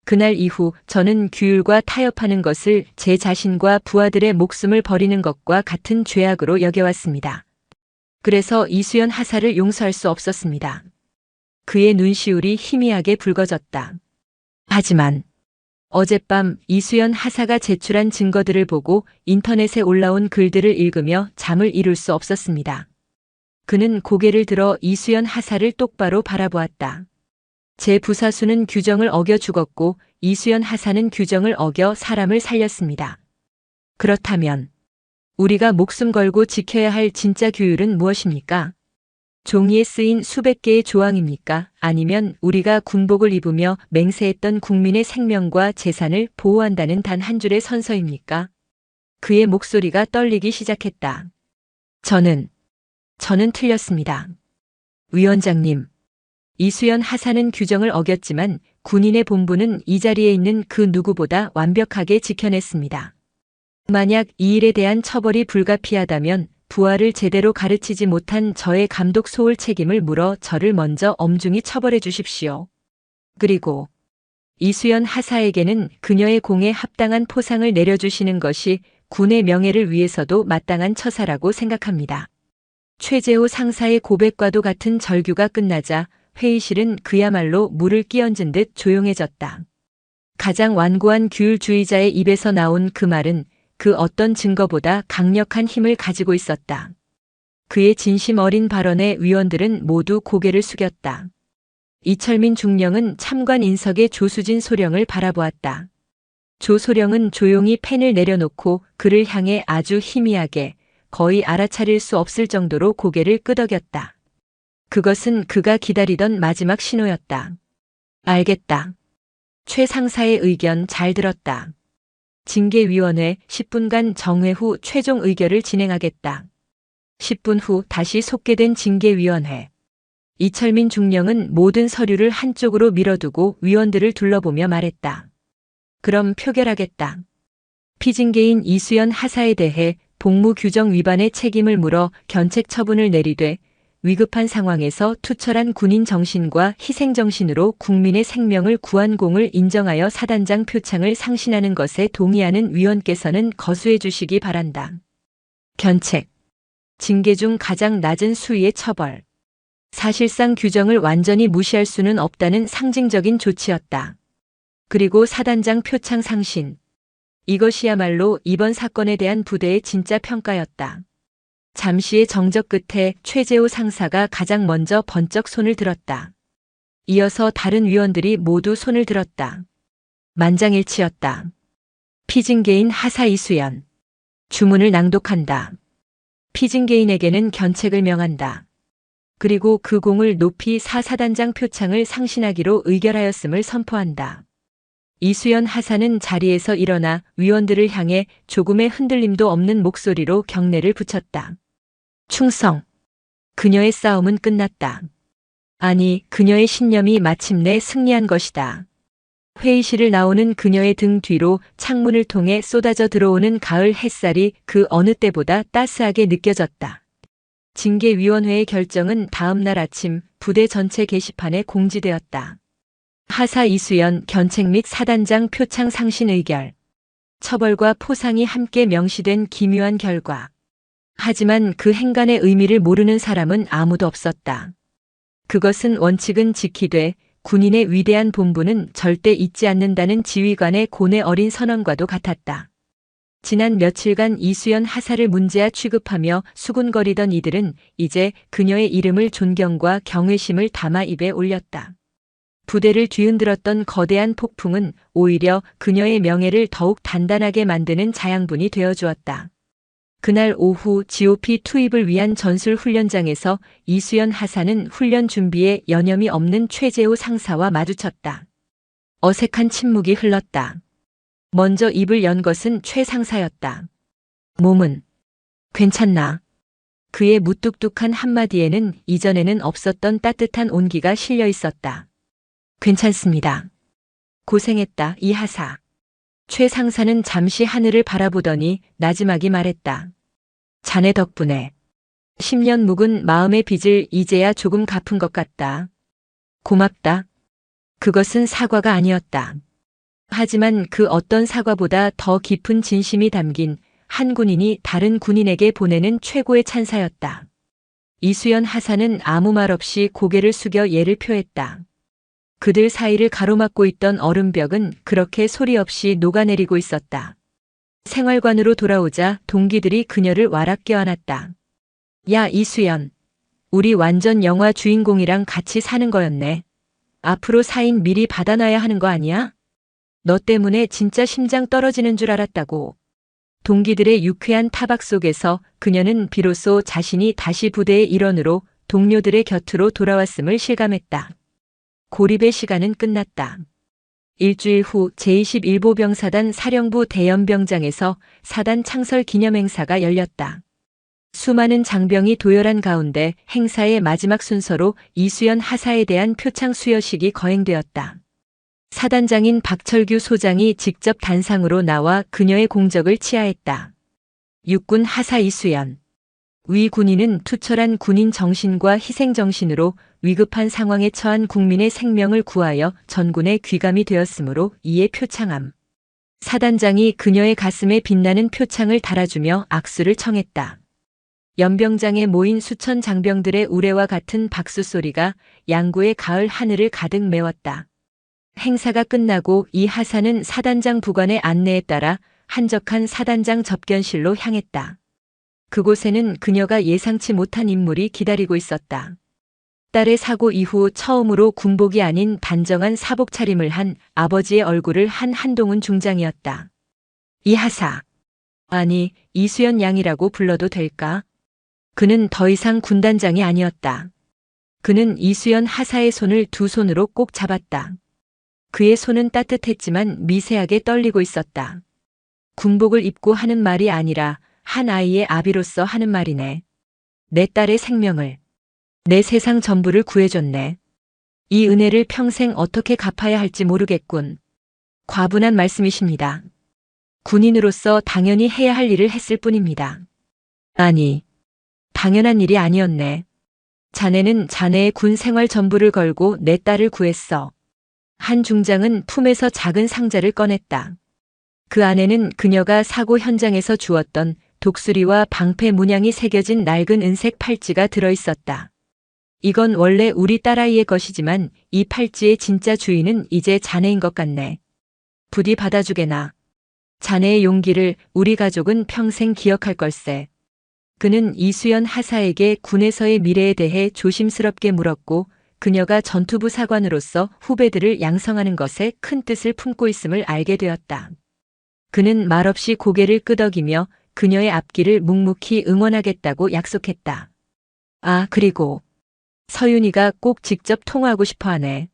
그날 이후 저는 규율과 타협하는 것을 제 자신과 부하들의 목숨을 버리는 것과 같은 죄악으로 여겨왔습니다. 그래서 이수연 하사를 용서할 수 없었습니다. 그의 눈시울이 희미하게 붉어졌다. 하지만 어젯밤 이수연 하사가 제출한 증거들을 보고 인터넷에 올라온 글들을 읽으며 잠을 이룰 수 없었습니다. 그는 고개를 들어 이수연 하사를 똑바로 바라보았다. 제 부사수는 규정을 어겨 죽었고 이수연 하사는 규정을 어겨 사람을 살렸습니다. 그렇다면 우리가 목숨 걸고 지켜야 할 진짜 규율은 무엇입니까? 종이에 쓰인 수백 개의 조항입니까? 아니면 우리가 군복을 입으며 맹세했던 국민의 생명과 재산을 보호한다는 단 한 줄의 선서입니까? 그의 목소리가 떨리기 시작했다. 저는 틀렸습니다. 위원장님. 이수연 하사는 규정을 어겼지만 군인의 본분은 이 자리에 있는 그 누구보다 완벽하게 지켜냈습니다. 만약 이 일에 대한 처벌이 불가피하다면 부하를 제대로 가르치지 못한 저의 감독 소홀 책임을 물어 저를 먼저 엄중히 처벌해 주십시오. 그리고 이수연 하사에게는 그녀의 공에 합당한 포상을 내려주시는 것이 군의 명예를 위해서도 마땅한 처사라고 생각합니다. 최재호 상사의 고백과도 같은 절규가 끝나자 회의실은 그야말로 물을 끼얹은 듯 조용해졌다. 가장 완고한 규율주의자의 입에서 나온 그 말은 그 어떤 증거보다 강력한 힘을 가지고 있었다. 그의 진심 어린 발언에 위원들은 모두 고개를 숙였다. 이철민 중령은 참관 인석의 조수진 소령을 바라보았다. 조 소령은 조용히 펜을 내려놓고 그를 향해 아주 희미하게 거의 알아차릴 수 없을 정도로 고개를 끄덕였다. 그것은 그가 기다리던 마지막 신호였다. 알겠다. 최 상사의 의견 잘 들었다. 징계위원회 10분간 정회 후 최종 의결을 진행하겠다. 10분 후 다시 속개된 징계위원회. 이철민 중령은 모든 서류를 한쪽으로 밀어두고 위원들을 둘러보며 말했다. 그럼 표결하겠다. 피징계인 이수연 하사에 대해 복무규정 위반의 책임을 물어 견책 처분을 내리되 위급한 상황에서 투철한 군인 정신과 희생 정신으로 국민의 생명을 구한 공을 인정하여 사단장 표창을 상신하는 것에 동의하는 위원께서는 거수해 주시기 바란다. 견책. 징계 중 가장 낮은 수위의 처벌. 사실상 규정을 완전히 무시할 수는 없다는 상징적인 조치였다. 그리고 사단장 표창 상신. 이것이야말로 이번 사건에 대한 부대의 진짜 평가였다. 잠시의 정적 끝에 최재호 상사가 가장 먼저 번쩍 손을 들었다. 이어서 다른 위원들이 모두 손을 들었다. 만장일치였다. 피징계인 하사 이수연. 주문을 낭독한다. 피징계인에게는 견책을 명한다. 그리고 그 공을 높이 사사단장 표창을 상신하기로 의결하였음을 선포한다. 이수연 하사는 자리에서 일어나 위원들을 향해 조금의 흔들림도 없는 목소리로 경례를 붙였다. 충성. 그녀의 싸움은 끝났다. 아니, 그녀의 신념이 마침내 승리한 것이다. 회의실을 나오는 그녀의 등 뒤로 창문을 통해 쏟아져 들어오는 가을 햇살이 그 어느 때보다 따스하게 느껴졌다. 징계위원회의 결정은 다음 날 아침 부대 전체 게시판에 공지되었다. 하사 이수연 견책 및 사단장 표창 상신 의결. 처벌과 포상이 함께 명시된 기묘한 결과. 하지만 그 행간의 의미를 모르는 사람은 아무도 없었다. 그것은 원칙은 지키되 군인의 위대한 본분은 절대 잊지 않는다는 지휘관의 고뇌 어린 선언과도 같았다. 지난 며칠간 이수연 하사를 문제아 취급하며 수군거리던 이들은 이제 그녀의 이름을 존경과 경외심을 담아 입에 올렸다. 부대를 뒤흔들었던 거대한 폭풍은 오히려 그녀의 명예를 더욱 단단하게 만드는 자양분이 되어주었다. 그날 오후 GOP 투입을 위한 전술 훈련장에서 이수연 하사는 훈련 준비에 여념이 없는 최재호 상사와 마주쳤다. 어색한 침묵이 흘렀다. 먼저 입을 연 것은 최 상사였다. 몸은 괜찮나? 그의 무뚝뚝한 한마디에는 이전에는 없었던 따뜻한 온기가 실려 있었다. 괜찮습니다. 고생했다, 이 하사. 최 상사는 잠시 하늘을 바라보더니 나지막이 말했다. 자네 덕분에 10년 묵은 마음의 빚을 이제야 조금 갚은 것 같다. 고맙다. 그것은 사과가 아니었다. 하지만 그 어떤 사과보다 더 깊은 진심이 담긴 한 군인이 다른 군인에게 보내는 최고의 찬사였다. 이수연 하사는 아무 말 없이 고개를 숙여 예를 표했다. 그들 사이를 가로막고 있던 얼음벽은 그렇게 소리 없이 녹아내리고 있었다. 생활관으로 돌아오자 동기들이 그녀를 와락 껴안았다. 야, 이수연. 우리 완전 영화 주인공이랑 같이 사는 거였네. 앞으로 사인 미리 받아놔야 하는 거 아니야? 너 때문에 진짜 심장 떨어지는 줄 알았다고. 동기들의 유쾌한 타박 속에서 그녀는 비로소 자신이 다시 부대의 일원으로 동료들의 곁으로 돌아왔음을 실감했다. 고립의 시간은 끝났다. 일주일 후 제21보병사단 사령부 대연병장에서 사단 창설 기념행사가 열렸다. 수많은 장병이 도열한 가운데 행사의 마지막 순서로 이수연 하사에 대한 표창 수여식이 거행되었다. 사단장인 박철규 소장이 직접 단상으로 나와 그녀의 공적을 치하했다. 육군 하사 이수연. 위 군인은 투철한 군인 정신과 희생 정신으로 위급한 상황에 처한 국민의 생명을 구하여 전군의 귀감이 되었으므로 이에 표창함. 사단장이 그녀의 가슴에 빛나는 표창을 달아주며 악수를 청했다. 연병장에 모인 수천 장병들의 우레와 같은 박수 소리가 양구의 가을 하늘을 가득 메웠다. 행사가 끝나고 이 하사는 사단장 부관의 안내에 따라 한적한 사단장 접견실로 향했다. 그곳에는 그녀가 예상치 못한 인물이 기다리고 있었다. 딸의 사고 이후 처음으로 군복이 아닌 단정한 사복 차림을 한 아버지의 얼굴을 한 한동훈 중장이었다. 이 하사. 아니, 이수연 양이라고 불러도 될까? 그는 더 이상 군단장이 아니었다. 그는 이수연 하사의 손을 두 손으로 꼭 잡았다. 그의 손은 따뜻했지만 미세하게 떨리고 있었다. 군복을 입고 하는 말이 아니라 한 아이의 아비로서 하는 말이네. 내 딸의 생명을, 내 세상 전부를 구해줬네. 이 은혜를 평생 어떻게 갚아야 할지 모르겠군. 과분한 말씀이십니다. 군인으로서 당연히 해야 할 일을 했을 뿐입니다. 아니, 당연한 일이 아니었네. 자네는 자네의 군 생활 전부를 걸고 내 딸을 구했어. 한 중장은 품에서 작은 상자를 꺼냈다. 그 안에는 그녀가 사고 현장에서 주었던 독수리와 방패 문양이 새겨진 낡은 은색 팔찌가 들어있었다. 이건 원래 우리 딸아이의 것이지만 이 팔찌의 진짜 주인은 이제 자네인 것 같네. 부디 받아주게나. 자네의 용기를 우리 가족은 평생 기억할 걸세. 그는 이수연 하사에게 군에서의 미래에 대해 조심스럽게 물었고 그녀가 전투부 사관으로서 후배들을 양성하는 것에 큰 뜻을 품고 있음을 알게 되었다. 그는 말없이 고개를 끄덕이며 그녀의 앞길을 묵묵히 응원하겠다고 약속했다. 아, 그리고 서윤이가 꼭 직접 통화하고 싶어 하네.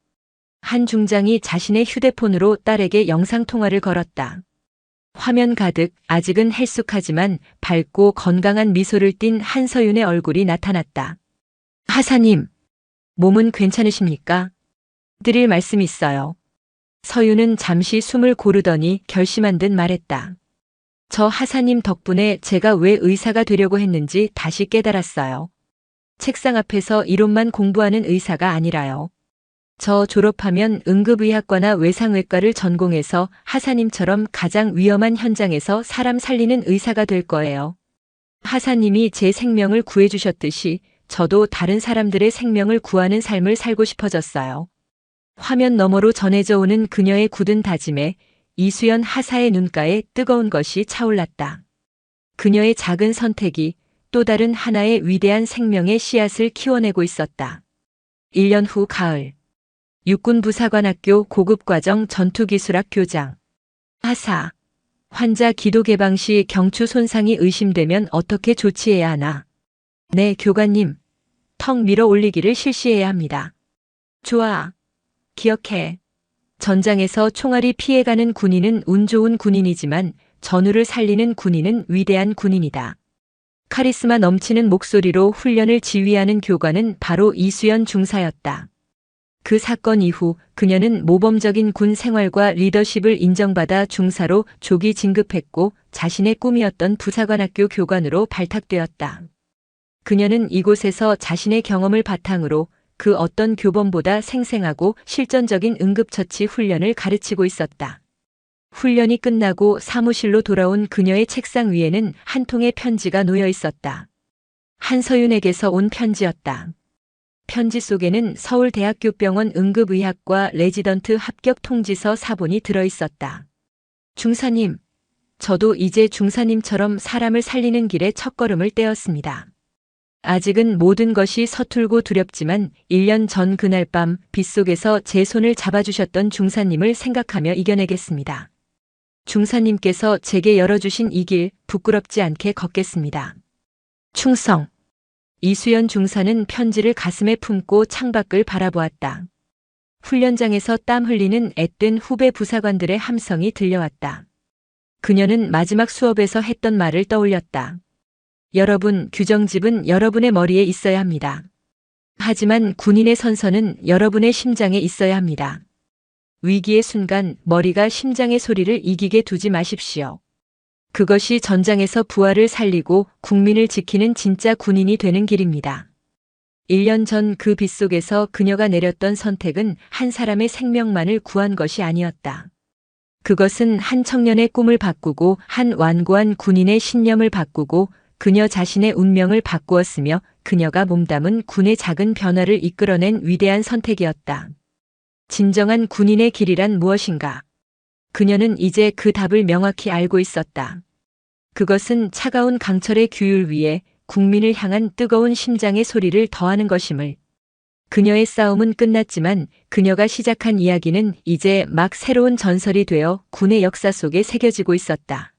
한 중장이 자신의 휴대폰으로 딸에게 영상통화를 걸었다. 화면 가득 아직은 헬쑥하지만 밝고 건강한 미소를 띤 한서윤의 얼굴이 나타났다. 하사님, 몸은 괜찮으십니까? 드릴 말씀이 있어요. 서윤은 잠시 숨을 고르더니 결심한 듯 말했다. 저 하사님 덕분에 제가 왜 의사가 되려고 했는지 다시 깨달았어요. 책상 앞에서 이론만 공부하는 의사가 아니라요. 저 졸업하면 응급의학과나 외상외과를 전공해서 하사님처럼 가장 위험한 현장에서 사람 살리는 의사가 될 거예요. 하사님이 제 생명을 구해주셨듯이 저도 다른 사람들의 생명을 구하는 삶을 살고 싶어졌어요. 화면 너머로 전해져 오는 그녀의 굳은 다짐에 이수연 하사의 눈가에 뜨거운 것이 차올랐다. 그녀의 작은 선택이 또 다른 하나의 위대한 생명의 씨앗을 키워내고 있었다. 1년 후 가을. 육군부사관학교 고급과정 전투기술학 교장. 하사. 환자 기도 개방 시 경추 손상이 의심되면 어떻게 조치해야 하나? 네, 교관님. 턱 밀어 올리기를 실시해야 합니다. 좋아. 기억해. 전장에서 총알이 피해가는 군인은 운 좋은 군인이지만 전우를 살리는 군인은 위대한 군인이다. 카리스마 넘치는 목소리로 훈련을 지휘하는 교관은 바로 이수연 중사였다. 그 사건 이후 그녀는 모범적인 군 생활과 리더십을 인정받아 중사로 조기 진급했고 자신의 꿈이었던 부사관학교 교관으로 발탁되었다. 그녀는 이곳에서 자신의 경험을 바탕으로 그 어떤 교본보다 생생하고 실전적인 응급처치 훈련을 가르치고 있었다. 훈련이 끝나고 사무실로 돌아온 그녀의 책상 위에는 한 통의 편지가 놓여 있었다. 한서윤에게서 온 편지였다. 편지 속에는 서울대학교병원 응급의학과 레지던트 합격 통지서 사본이 들어 있었다. 중사님, 저도 이제 중사님처럼 사람을 살리는 길에 첫걸음을 떼었습니다. 아직은 모든 것이 서툴고 두렵지만 1년 전 그날 밤 빗속에서 제 손을 잡아주셨던 중사님을 생각하며 이겨내겠습니다. 중사님께서 제게 열어주신 이 길 부끄럽지 않게 걷겠습니다. 충성. 이수연 중사는 편지를 가슴에 품고 창밖을 바라보았다. 훈련장에서 땀 흘리는 앳된 후배 부사관들의 함성이 들려왔다. 그녀는 마지막 수업에서 했던 말을 떠올렸다. 여러분, 규정집은 여러분의 머리에 있어야 합니다. 하지만 군인의 선서는 여러분의 심장에 있어야 합니다. 위기의 순간 머리가 심장의 소리를 이기게 두지 마십시오. 그것이 전장에서 부하를 살리고 국민을 지키는 진짜 군인이 되는 길입니다. 1년 전 그 빗속에서 그녀가 내렸던 선택은 한 사람의 생명만을 구한 것이 아니었다. 그것은 한 청년의 꿈을 바꾸고 한 완고한 군인의 신념을 바꾸고 그녀 자신의 운명을 바꾸었으며 그녀가 몸담은 군의 작은 변화를 이끌어낸 위대한 선택이었다. 진정한 군인의 길이란 무엇인가? 그녀는 이제 그 답을 명확히 알고 있었다. 그것은 차가운 강철의 규율 위에 국민을 향한 뜨거운 심장의 소리를 더하는 것임을. 그녀의 싸움은 끝났지만 그녀가 시작한 이야기는 이제 막 새로운 전설이 되어 군의 역사 속에 새겨지고 있었다.